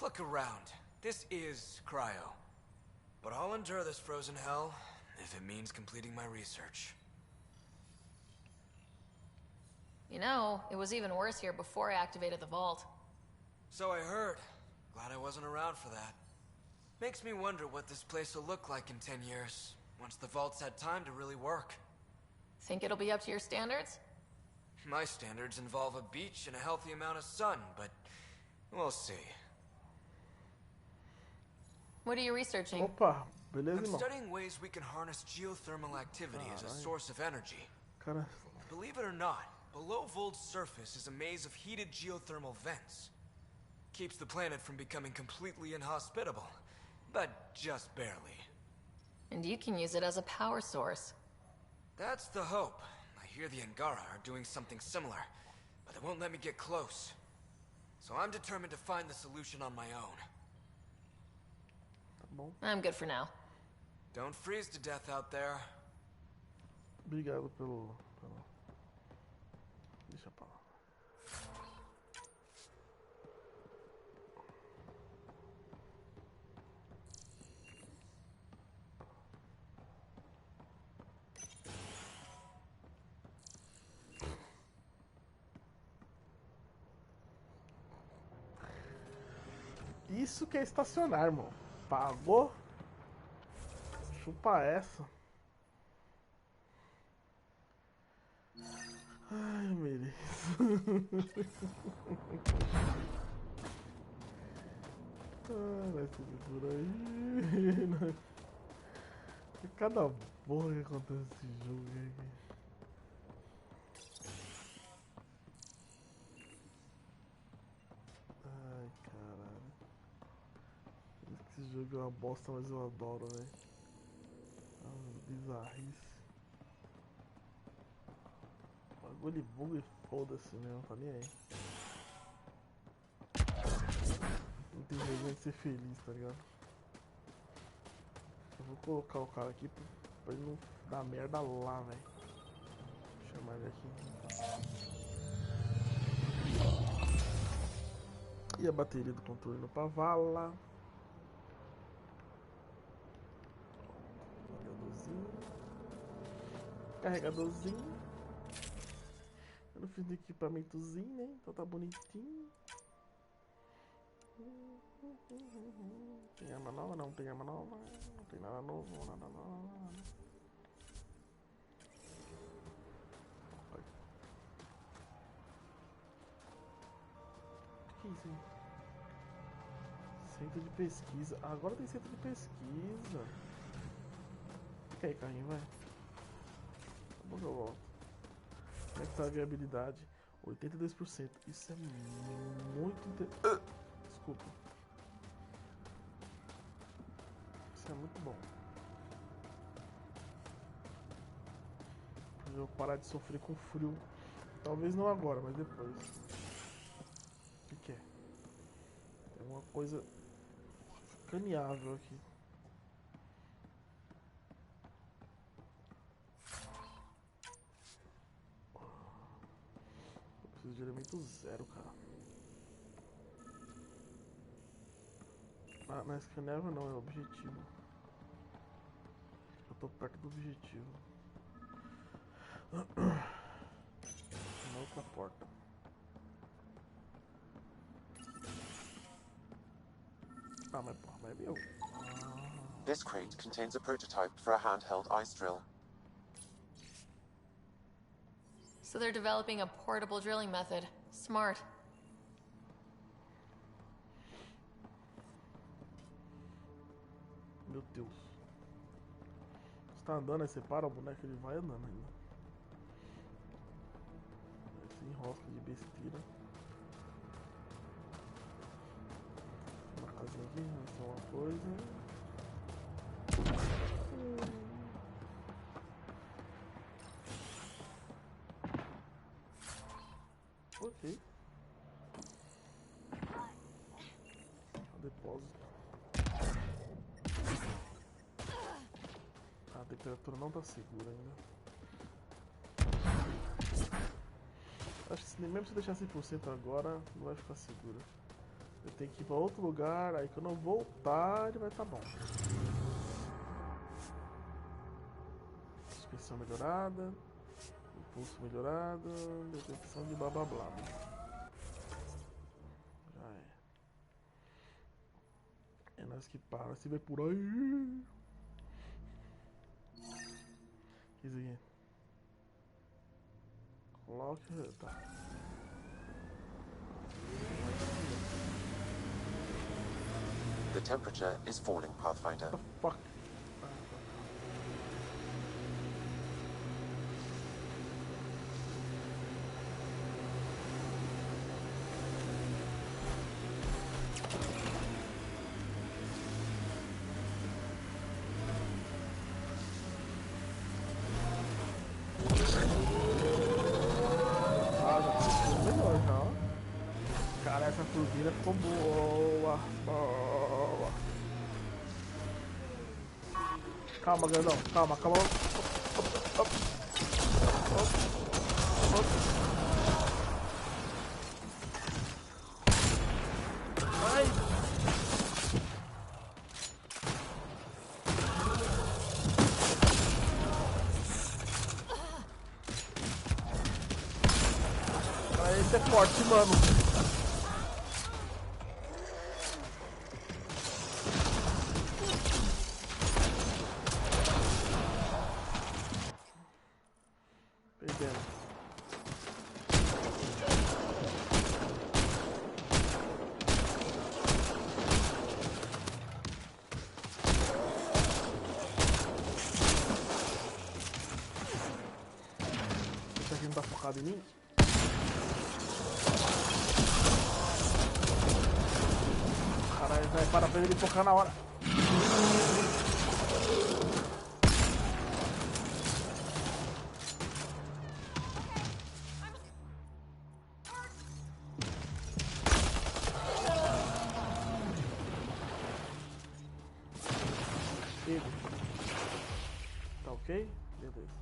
Look around. This is cryo. But I'll endure this frozen hell if it means completing my research. You know, it was even worse here before I activated the vault. So I heard. Glad I wasn't around for that. Makes me wonder what this place will look like in 10 years, once the vault's had time to really work. Think it'll be up to your standards? My standards involve a beach and a healthy amount of sun, but we'll see. What are you researching? Opa, beleza, I'm irmão? studying ways we can harness geothermal activity as a source of energy. Cara, Believe it or not, below Vold's surface is a maze of heated geothermal vents. Keeps the planet from becoming completely inhospitable, but just barely. And you can use it as a power source. That's the hope. I hear the Angara are doing something similar, but they won't let me get close. So I'm determined to find the solution on my own. tá bom. I'm good for now. Don't freeze to death out there. Obrigado pelo... Deixa pra lá. Isso que é estacionar, irmão. Pagou? Chupa essa. Ai, Meire. Ai, vai subir por aí. É cada porra que acontece nesse jogo aqui. Ai, caralho. Esse jogo é uma bosta, mas eu adoro, velho. É uma bizarrice. Bagulho bug e foda-se mesmo, tá nem aí. Não tem vergonha de ser feliz, tá ligado? Eu vou colocar o cara aqui pra ele não dar merda lá, velho. Vou chamar ele aqui. E a bateria do controle no pavala. Carregadorzinho. Eu não fiz no equipamentozinho, né? Então tá bonitinho. Tem arma nova? Não tem arma nova. Não tem nada novo, nada novo. O que é isso aí? Centro de pesquisa. Agora tem centro de pesquisa. Fica aí, carrinho, vai. Tá bom que eu volto. Como é que tá a viabilidade? 82%. Isso é muito interessante. Desculpa. Isso é muito bom. Eu vou parar de sofrer com frio. Talvez não agora, mas depois. O que é? Tem uma coisa escaneável aqui. Eu preciso de elemento 0, cara. Ah, não é escaneável não, é objetivo. Eu tô perto do objetivo. Na outra porta. Ah, mas porra, mas é meu. This crate contains a prototype for a handheld ice drill. So they're developing a portable drilling method. Smart. Meu Deus. Você tá andando, aí você para o boneco, ele vai andando ainda. Esse enrosco de besteira. Uma casinha aqui, vamos ver uma coisa. Ok. Depósito. A temperatura não tá segura ainda. Acho que mesmo se eu deixar 100% agora, não vai ficar segura. Eu tenho que ir pra outro lugar, aí quando eu voltar, ele vai estar bom. Suspensão melhorada. Impulso melhorado. Detecção de blá blá blá. Já é. É nós que para, se vê por aí. Isso aqui. Coloca. Tá. The temperature is falling, Pathfinder. What the fuck? Essa turbina ficou boa. Boa. Calma, grandão. Calma, calma. Ai. Esse é forte, mano. Tá focado em mim? Caralho, vai para pra ele focar na hora. Tá ok? Beleza.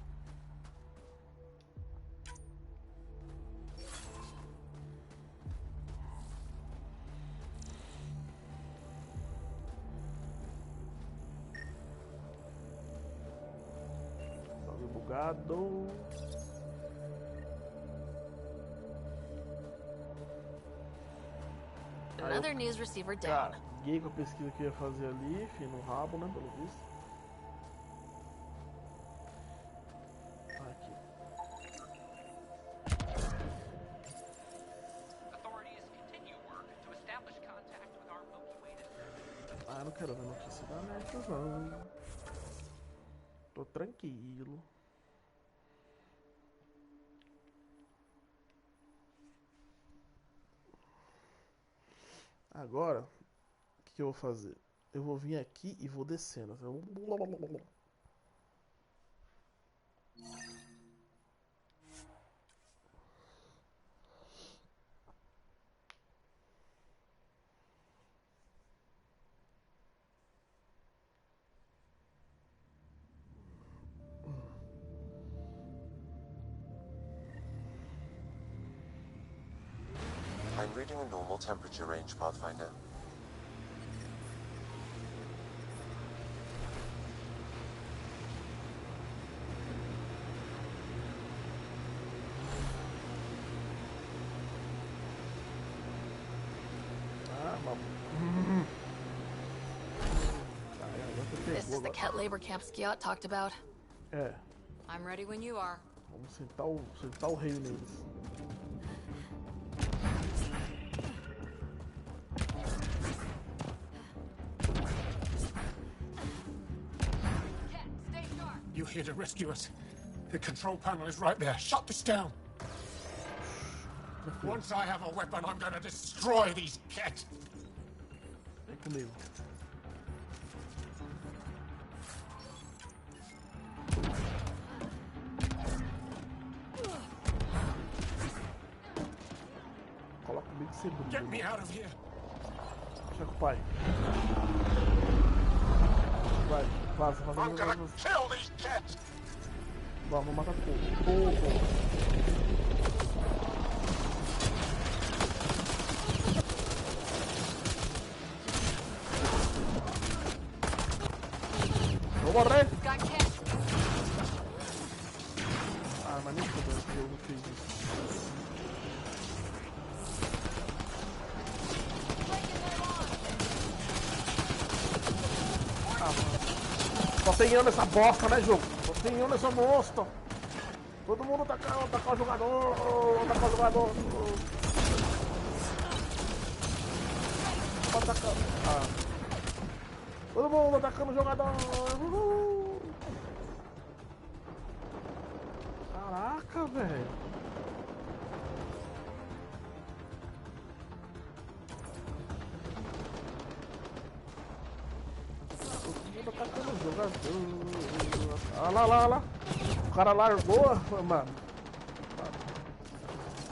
Bugado. Another news receiver down. Cara, liguei com a pesquisa que eu ia fazer ali, fui no rabo, né, pelo visto. Aqui. Ah, não quero ver notícia da América, não. Tô tranquilo. Agora, o que eu vou fazer? Eu vou vir aqui e vou descendo. I'm reading a normal temperature range, Pathfinder. Ah, mas... the Ket labor camp Skiot talked about. É. I'm ready when you are. Vamos sentar o rei neles. You're here to rescue us. The control panel is right there. Shut this down. Once I have a weapon, I'm gonna destroy these Ket. Vem comigo. Coloca comigo que você brilha. Get me out of here. Deixa com o pai. Vai, vaza, vaza, I'm vaza, gonna vaza. kill these Ket. Vamos matar tudo. Vou morrer! Ah, mas nem fodeu que eu não fiz isso. Ah, mano. Só tem eu nessa bosta, né, jogo? Só tem eu nessa bosta. Todo mundo tacar o jogador. Tacar o jogador. Pode tacar. Ah. Todo mundo atacando o jogador. Caraca, velho. Todo mundo atacando o jogador. Ah lá. O cara largou, mano.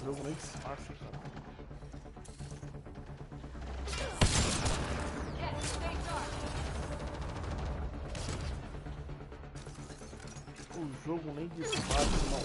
O jogo nem disfarça, cara. O jogo nem disfarça, irmão.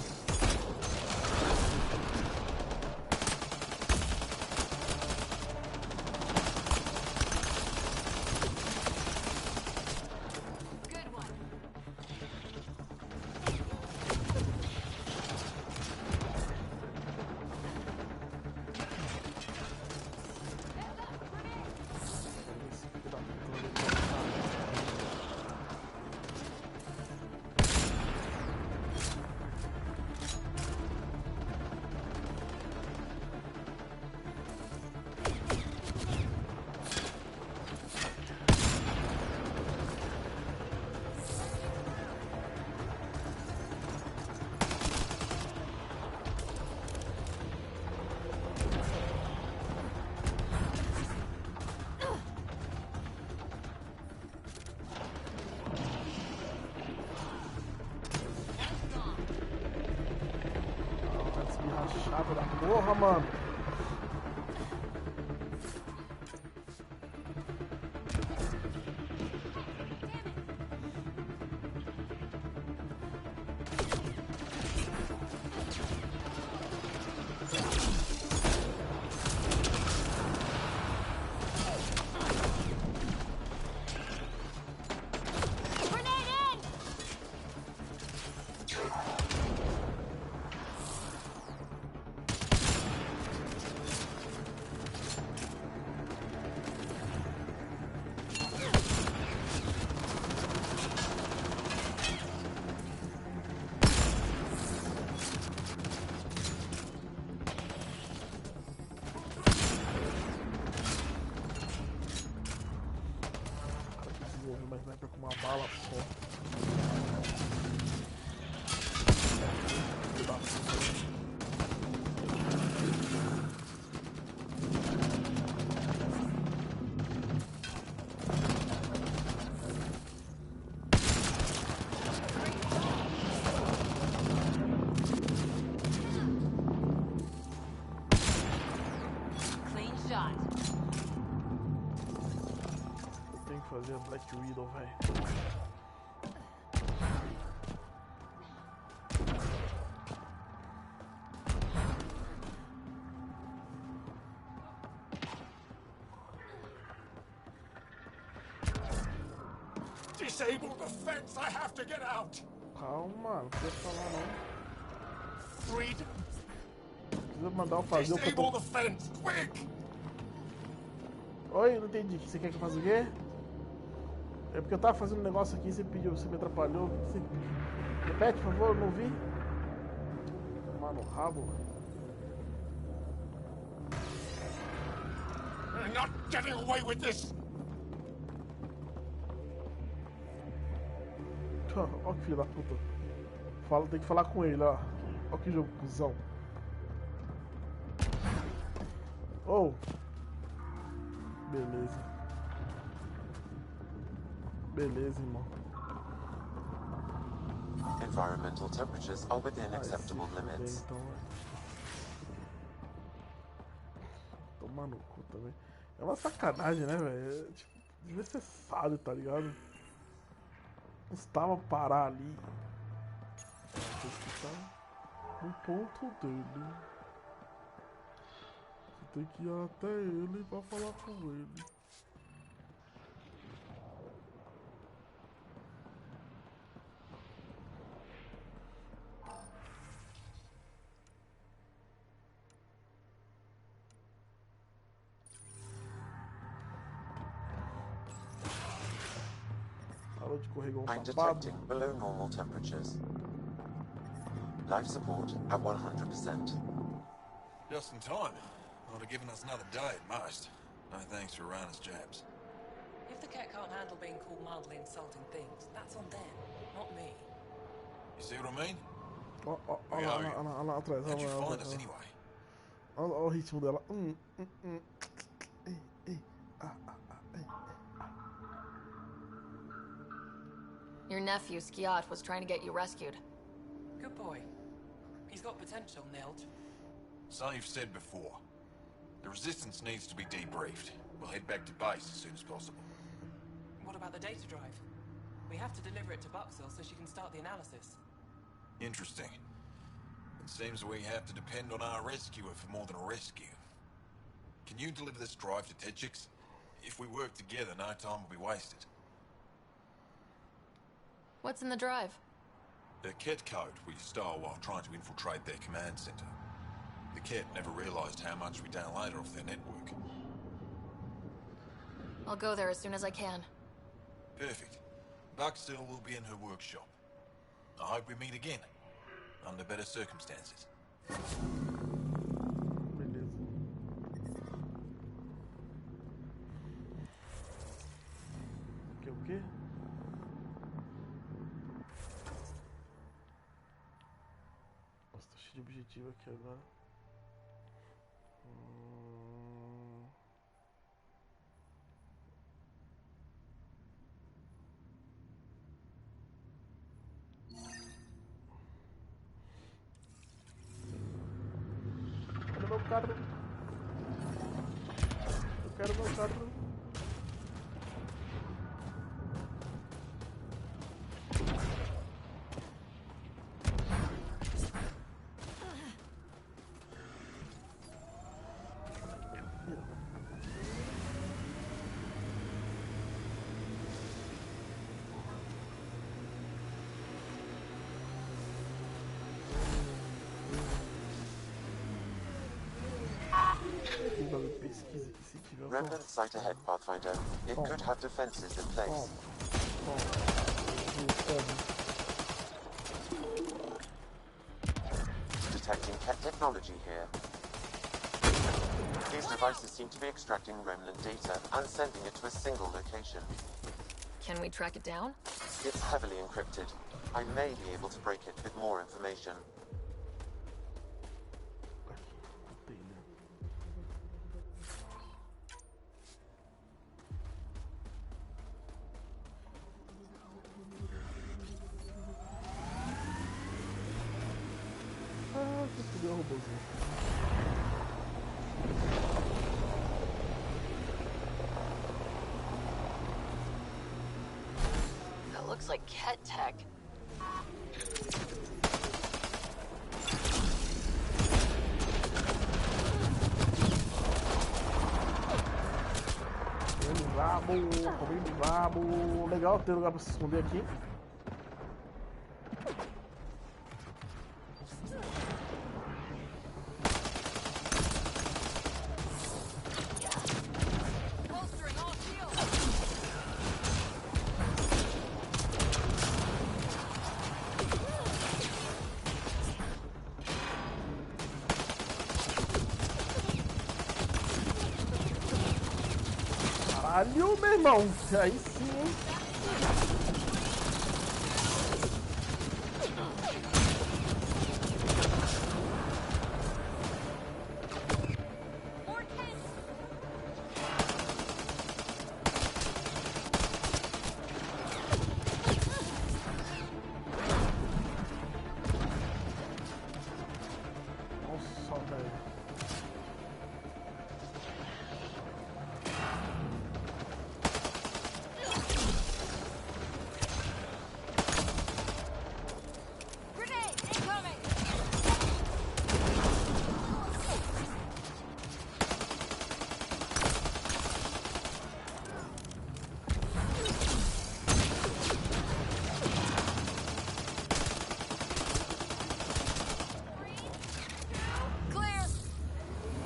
Chata da porra, mano. Mas vai com uma bala só. Clean shot. Tem que fazer a Black Widow, velho. Disable the fence. I have to get out. Calma, não precisa falar não. Freedom. Precisa mandar eu fazer o que eu Disable tô... the fence, quick. Oi, não entendi. Você quer que eu faça o quê? É porque eu tava fazendo um negócio aqui e você pediu, você me atrapalhou. O que você pediu? Repete, por favor, eu não vi. Tomar no rabo. You're not getting away with this! Ó que filho da puta. Tem que falar com ele, ó. Ó que jogo, cuzão. Oh. Beleza. Beleza, irmão. Environmental temperatures are within acceptable limits. Então, tomar no cu também. É uma sacanagem, né, velho? É, tipo, desnecessário, tá ligado? Custava parar ali. No ponto dele. Você tem que ir até ele pra falar com ele. Parou de correr igual I'm detecting below normal temperatures. Life support at 100%. Just in time. Would have given us another day at most. No thanks for Rana's jabs. If the cat can't handle being called mildly insulting things, that's on them, not me. You see what I mean? Olha lá atrás. How'd you find us anyway? Olha o ritmo dela. Your nephew, Skiat, was trying to get you rescued. Good boy. He's got potential, Nilge. So you've said before. The Resistance needs to be debriefed. We'll head back to base as soon as possible. What about the data drive? We have to deliver it to Buxel so she can start the analysis. Interesting. It seems we have to depend on our rescuer for more than a rescue. Can you deliver this drive to Tetchix? If we work together, no time will be wasted. What's in the drive? The Ket code we stole while trying to infiltrate their command center. The Ket never realized how much we downloaded off their network. I'll go there as soon as I can. Perfect. Buxel will be in her workshop. I hope we meet again, under better circumstances. O quê? Nossa, tô cheio de objetivo aqui agora. Cadê meu carro? Eu quero meu carro. Remnant site ahead, Pathfinder. It could have defenses in place. Detecting Ket technology here. These devices seem to be extracting Remnant data and sending it to a single location. Can we track it down? It's heavily encrypted. I may be able to break it with more information. That looks like Ket tech. Comendo rabo. Legal ter lugar pra se esconder aqui. Caralho, meu irmão. Aí sim, hein? Nossa, velho.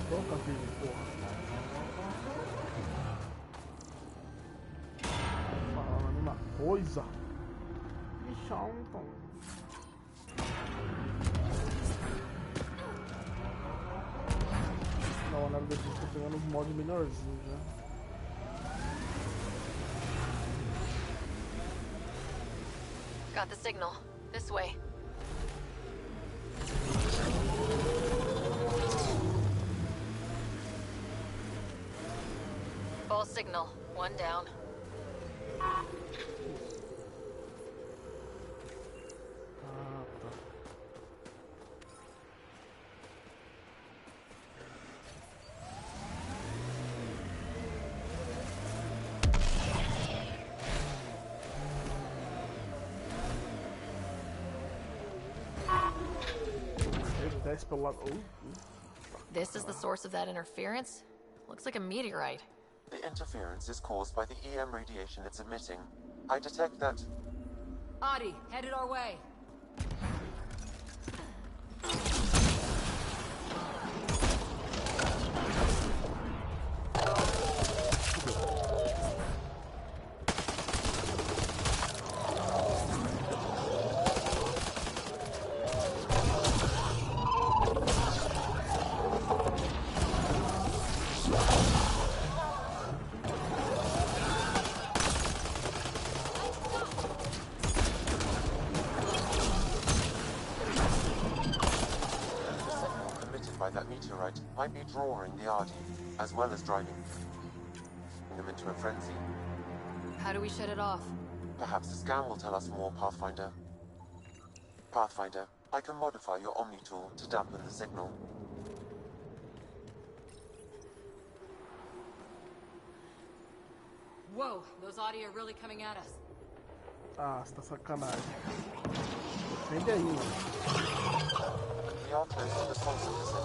Toca, filho, porra. Falando a mesma coisa. Bichão, então. Não, na verdade, eu tô pegando um mod melhorzinho já. Got the signal. This way. Full signal. One down. Ah, tá. Ele desce pelo lado. This is the source of that interference? Looks like a meteorite. The interference is caused by the EM radiation it's emitting. I detect that... Adi, headed our way. by that meteorite might be drawing the Ardi, as well as driving them into a frenzy. How do we shut it off? Perhaps the scan will tell us more, Pathfinder. Pathfinder, I can modify your Omni tool to dampen the signal. Whoa, those Audi are really coming at us. Ah, você tá sacanagem. Defende aí, mano. We are close to the source of the signal.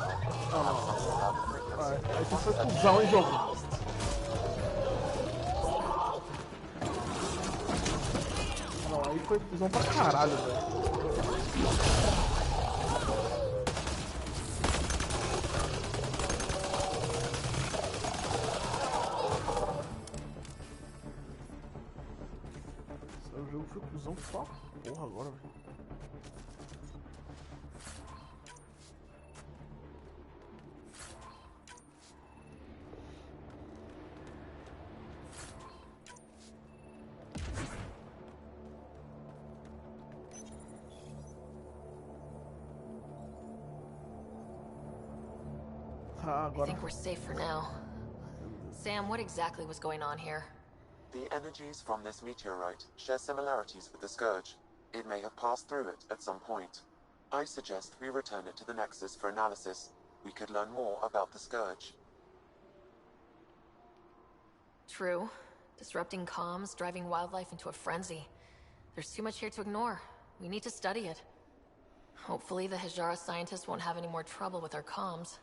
Aí você foi cuzão, hein, jogo? Não, aí foi cuzão pra caralho, velho. O jogo foi cuzão só porra agora, velho. I think we're safe for now. Sam, what exactly was going on here? The energies from this meteorite share similarities with the Scourge. It may have passed through it at some point. I suggest we return it to the Nexus for analysis. We could learn more about the Scourge. True. Disrupting comms, driving wildlife into a frenzy. There's too much here to ignore. We need to study it. Hopefully the Hijara scientists won't have any more trouble with our comms.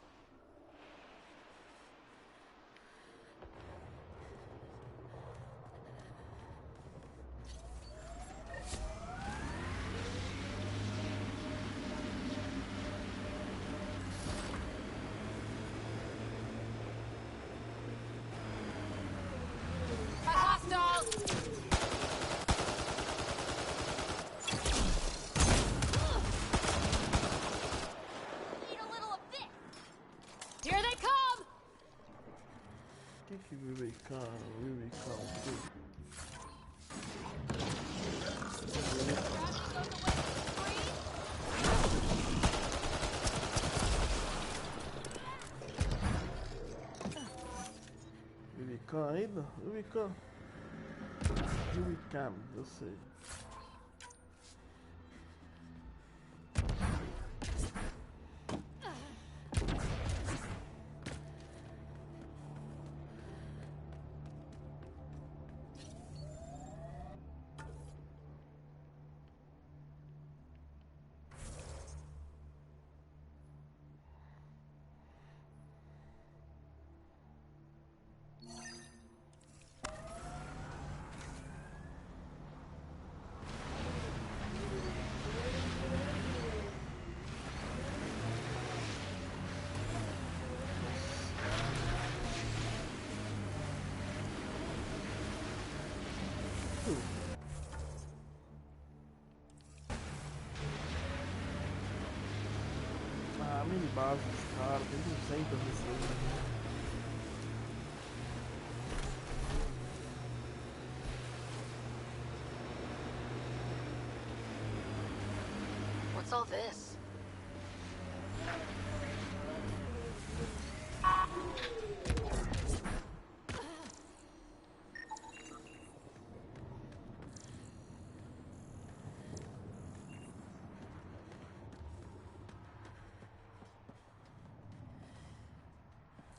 Que vive aí, cara? Vive Yurikan ainda? Yurikan. Yurikan, eu sei. Mini base dos caras, tem 200 nesse aí. What's all this?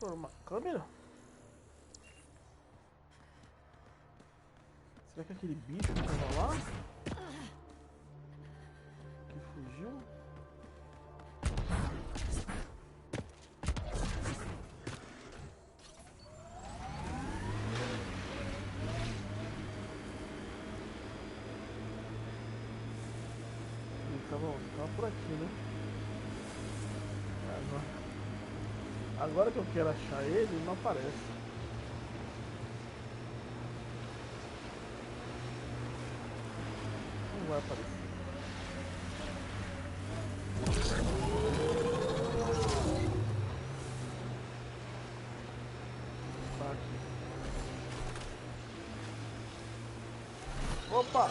Uma câmera? Será que é aquele bicho que tava lá? Que fugiu? Ele tava por aqui, né? Agora que eu quero achar ele não aparece. Não vai aparecer. Tá aqui. Opa!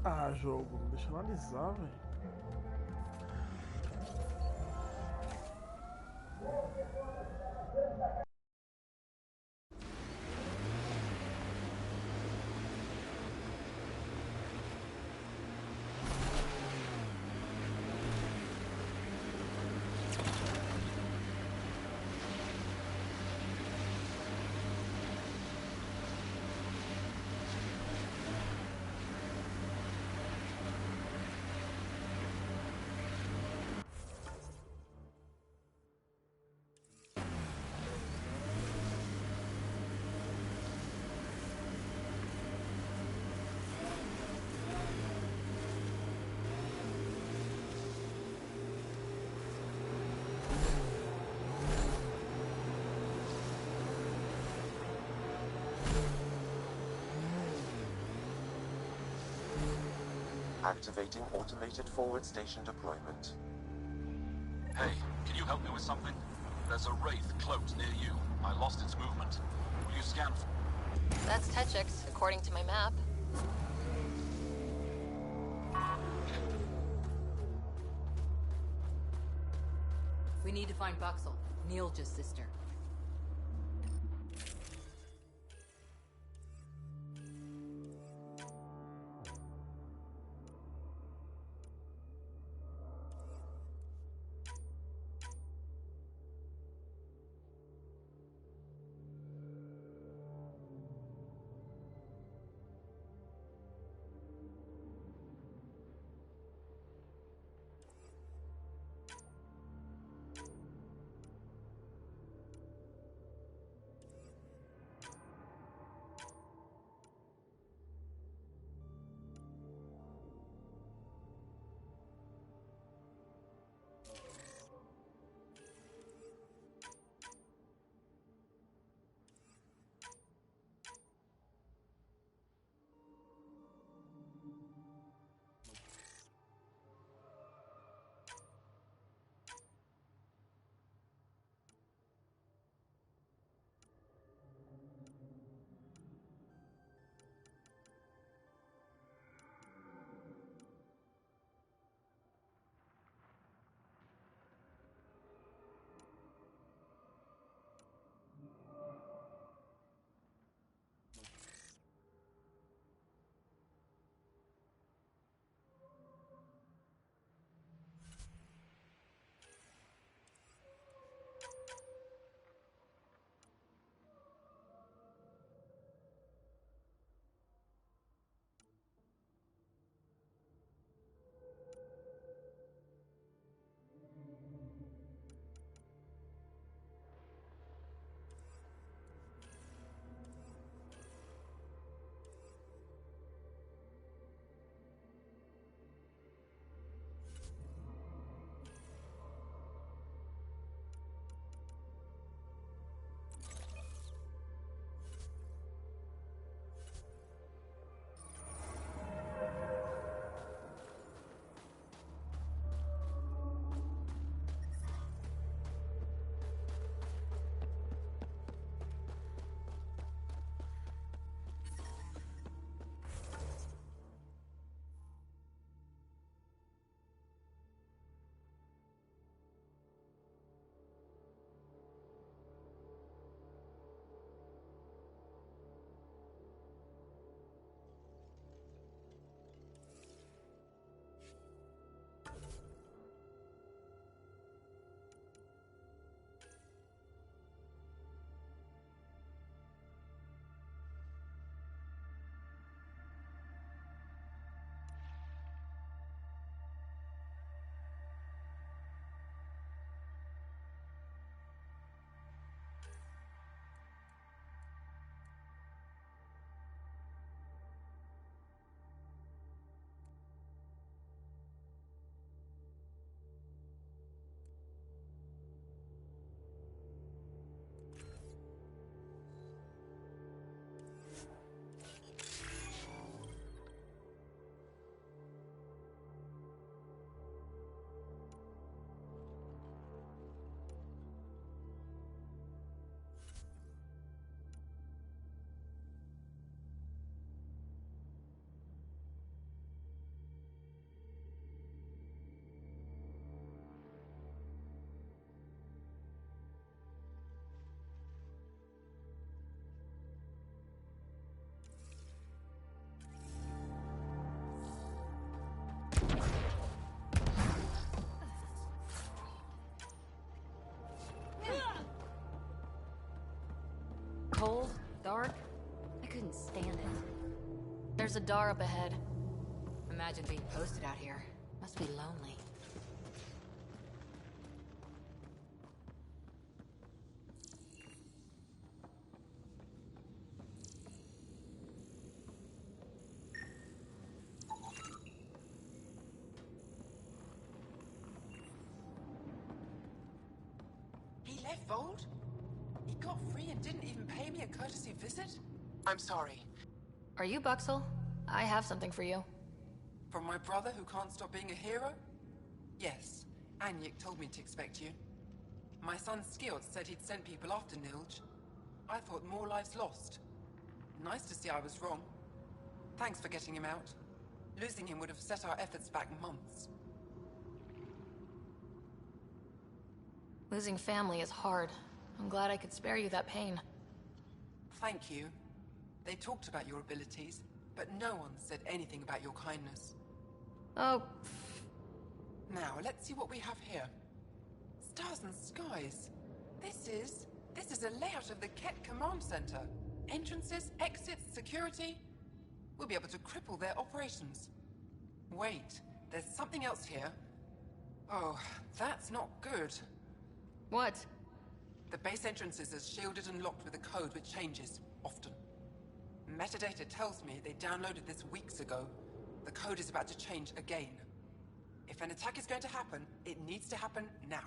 Ah, jogo, deixa eu analisar, velho. Activating automated forward station deployment. Hey, can you help me with something? There's a wraith cloaked near you. I lost its movement. Will you scan for... That's Techix, according to my map. We need to find Buxel, Neilja's sister. Cold, dark. I couldn't stand it. There's a door up ahead. Imagine being posted out here. Must be lonely. He left Vold? He got free and didn't even pay me a courtesy visit? I'm sorry. Are you Buxel? I have something for you. From my brother who can't stop being a hero? Yes, Anyik told me to expect you. My son Skjord said he'd sent people after Nilj. I thought more lives lost. Nice to see I was wrong. Thanks for getting him out. Losing him would have set our efforts back months. Losing family is hard. I'm glad I could spare you that pain. Thank you. They talked about your abilities, but no one said anything about your kindness. Oh. Now, let's see what we have here. Stars and skies. This is a layout of the Ket Command Center. Entrances, exits, security. We'll be able to cripple their operations. Wait, there's something else here. Oh, that's not good. What? The base entrances are shielded and locked with a code which changes, often. Metadata tells me they downloaded this weeks ago. The code is about to change again. If an attack is going to happen, it needs to happen now.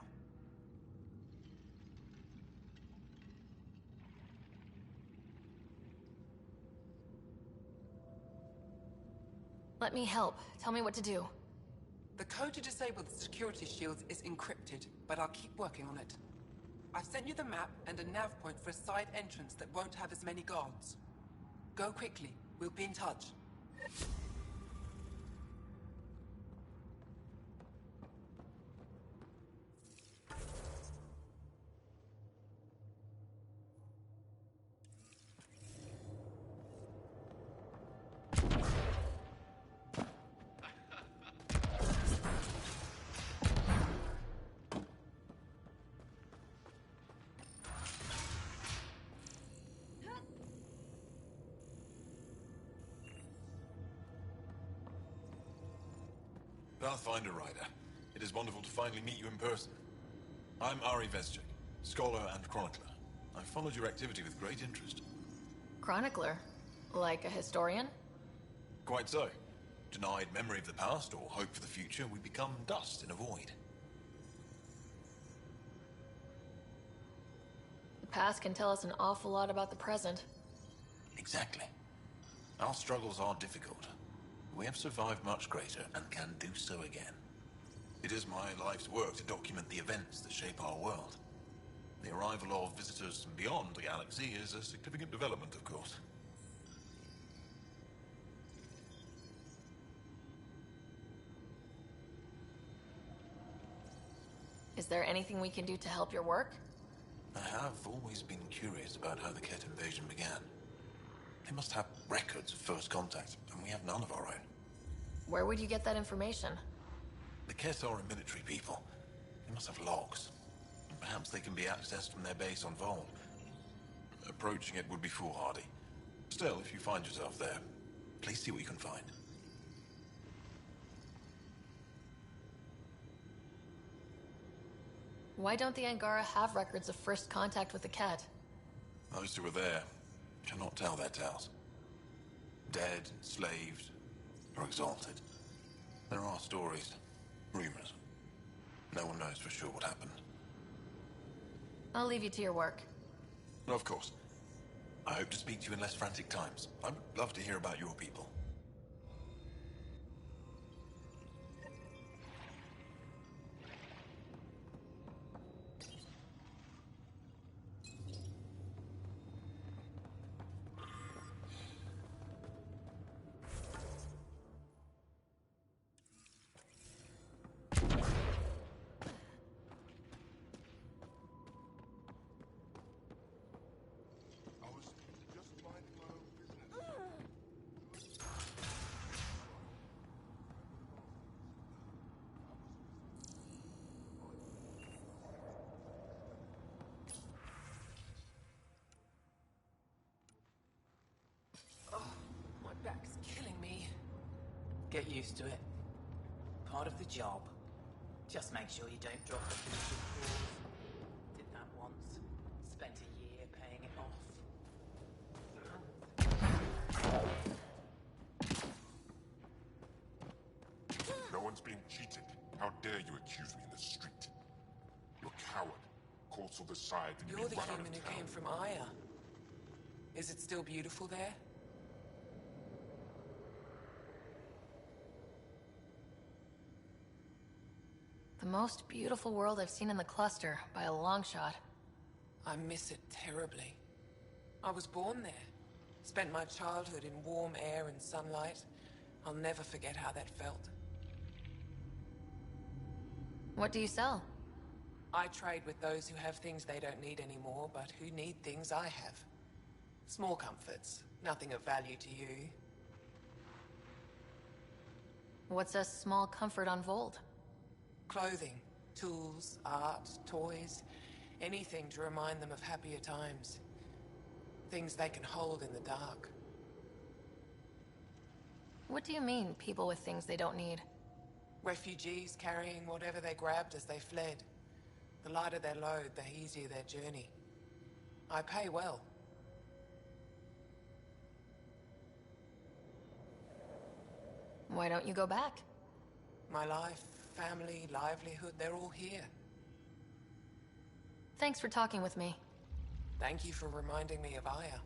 Let me help. Tell me what to do. The code to disable the security shields is encrypted, but I'll keep working on it. I've sent you the map and a nav point for a side entrance that won't have as many guards. Go quickly. We'll be in touch. Pathfinder Rider, it is wonderful to finally meet you in person. I'm Ari Vezchik, scholar and chronicler. I've followed your activity with great interest. Chronicler? Like a historian? Quite so. Denied memory of the past or hope for the future, we become dust in a void. The past can tell us an awful lot about the present. Exactly. Our struggles are difficult. We have survived much greater and can do so again. It is my life's work to document the events that shape our world. The arrival of visitors from beyond the galaxy is a significant development, of course. Is there anything we can do to help your work? I have always been curious about how the Ket invasion began. They must have records of first contact, and we have none of our own. Where would you get that information? The Ket are a military people. They must have logs. Perhaps they can be accessed from their base on Vol. Approaching it would be foolhardy. Still, if you find yourself there, please see what you can find. Why don't the Angara have records of first contact with the Ket? Those who were there cannot tell their tales. Dead, enslaved, or exalted. There are stories, rumors. No one knows for sure what happened. I'll leave you to your work. Of course. I hope to speak to you in less frantic times. I'd love to hear about your people. Get used to it. Part of the job. Just make sure you don't drop the finishing clause. Did that once. Spent a year paying it off. No one's being cheated. How dare you accuse me in the street? You're a coward. Causal the side and You're be the run out human of who town. came from Aya. Is it still beautiful there? The most beautiful world I've seen in the cluster, by a long shot. I miss it terribly. I was born there. Spent my childhood in warm air and sunlight. I'll never forget how that felt. What do you sell? I trade with those who have things they don't need anymore, but who need things I have. Small comforts, nothing of value to you. What's a small comfort on Vold? Clothing, tools, art, toys, anything to remind them of happier times. Things they can hold in the dark. What do you mean, people with things they don't need? Refugees carrying whatever they grabbed as they fled. The lighter their load, the easier their journey. I pay well. Why don't you go back? My life, family, livelihood, they're all here. Thanks for talking with me. Thank you for reminding me of Aya.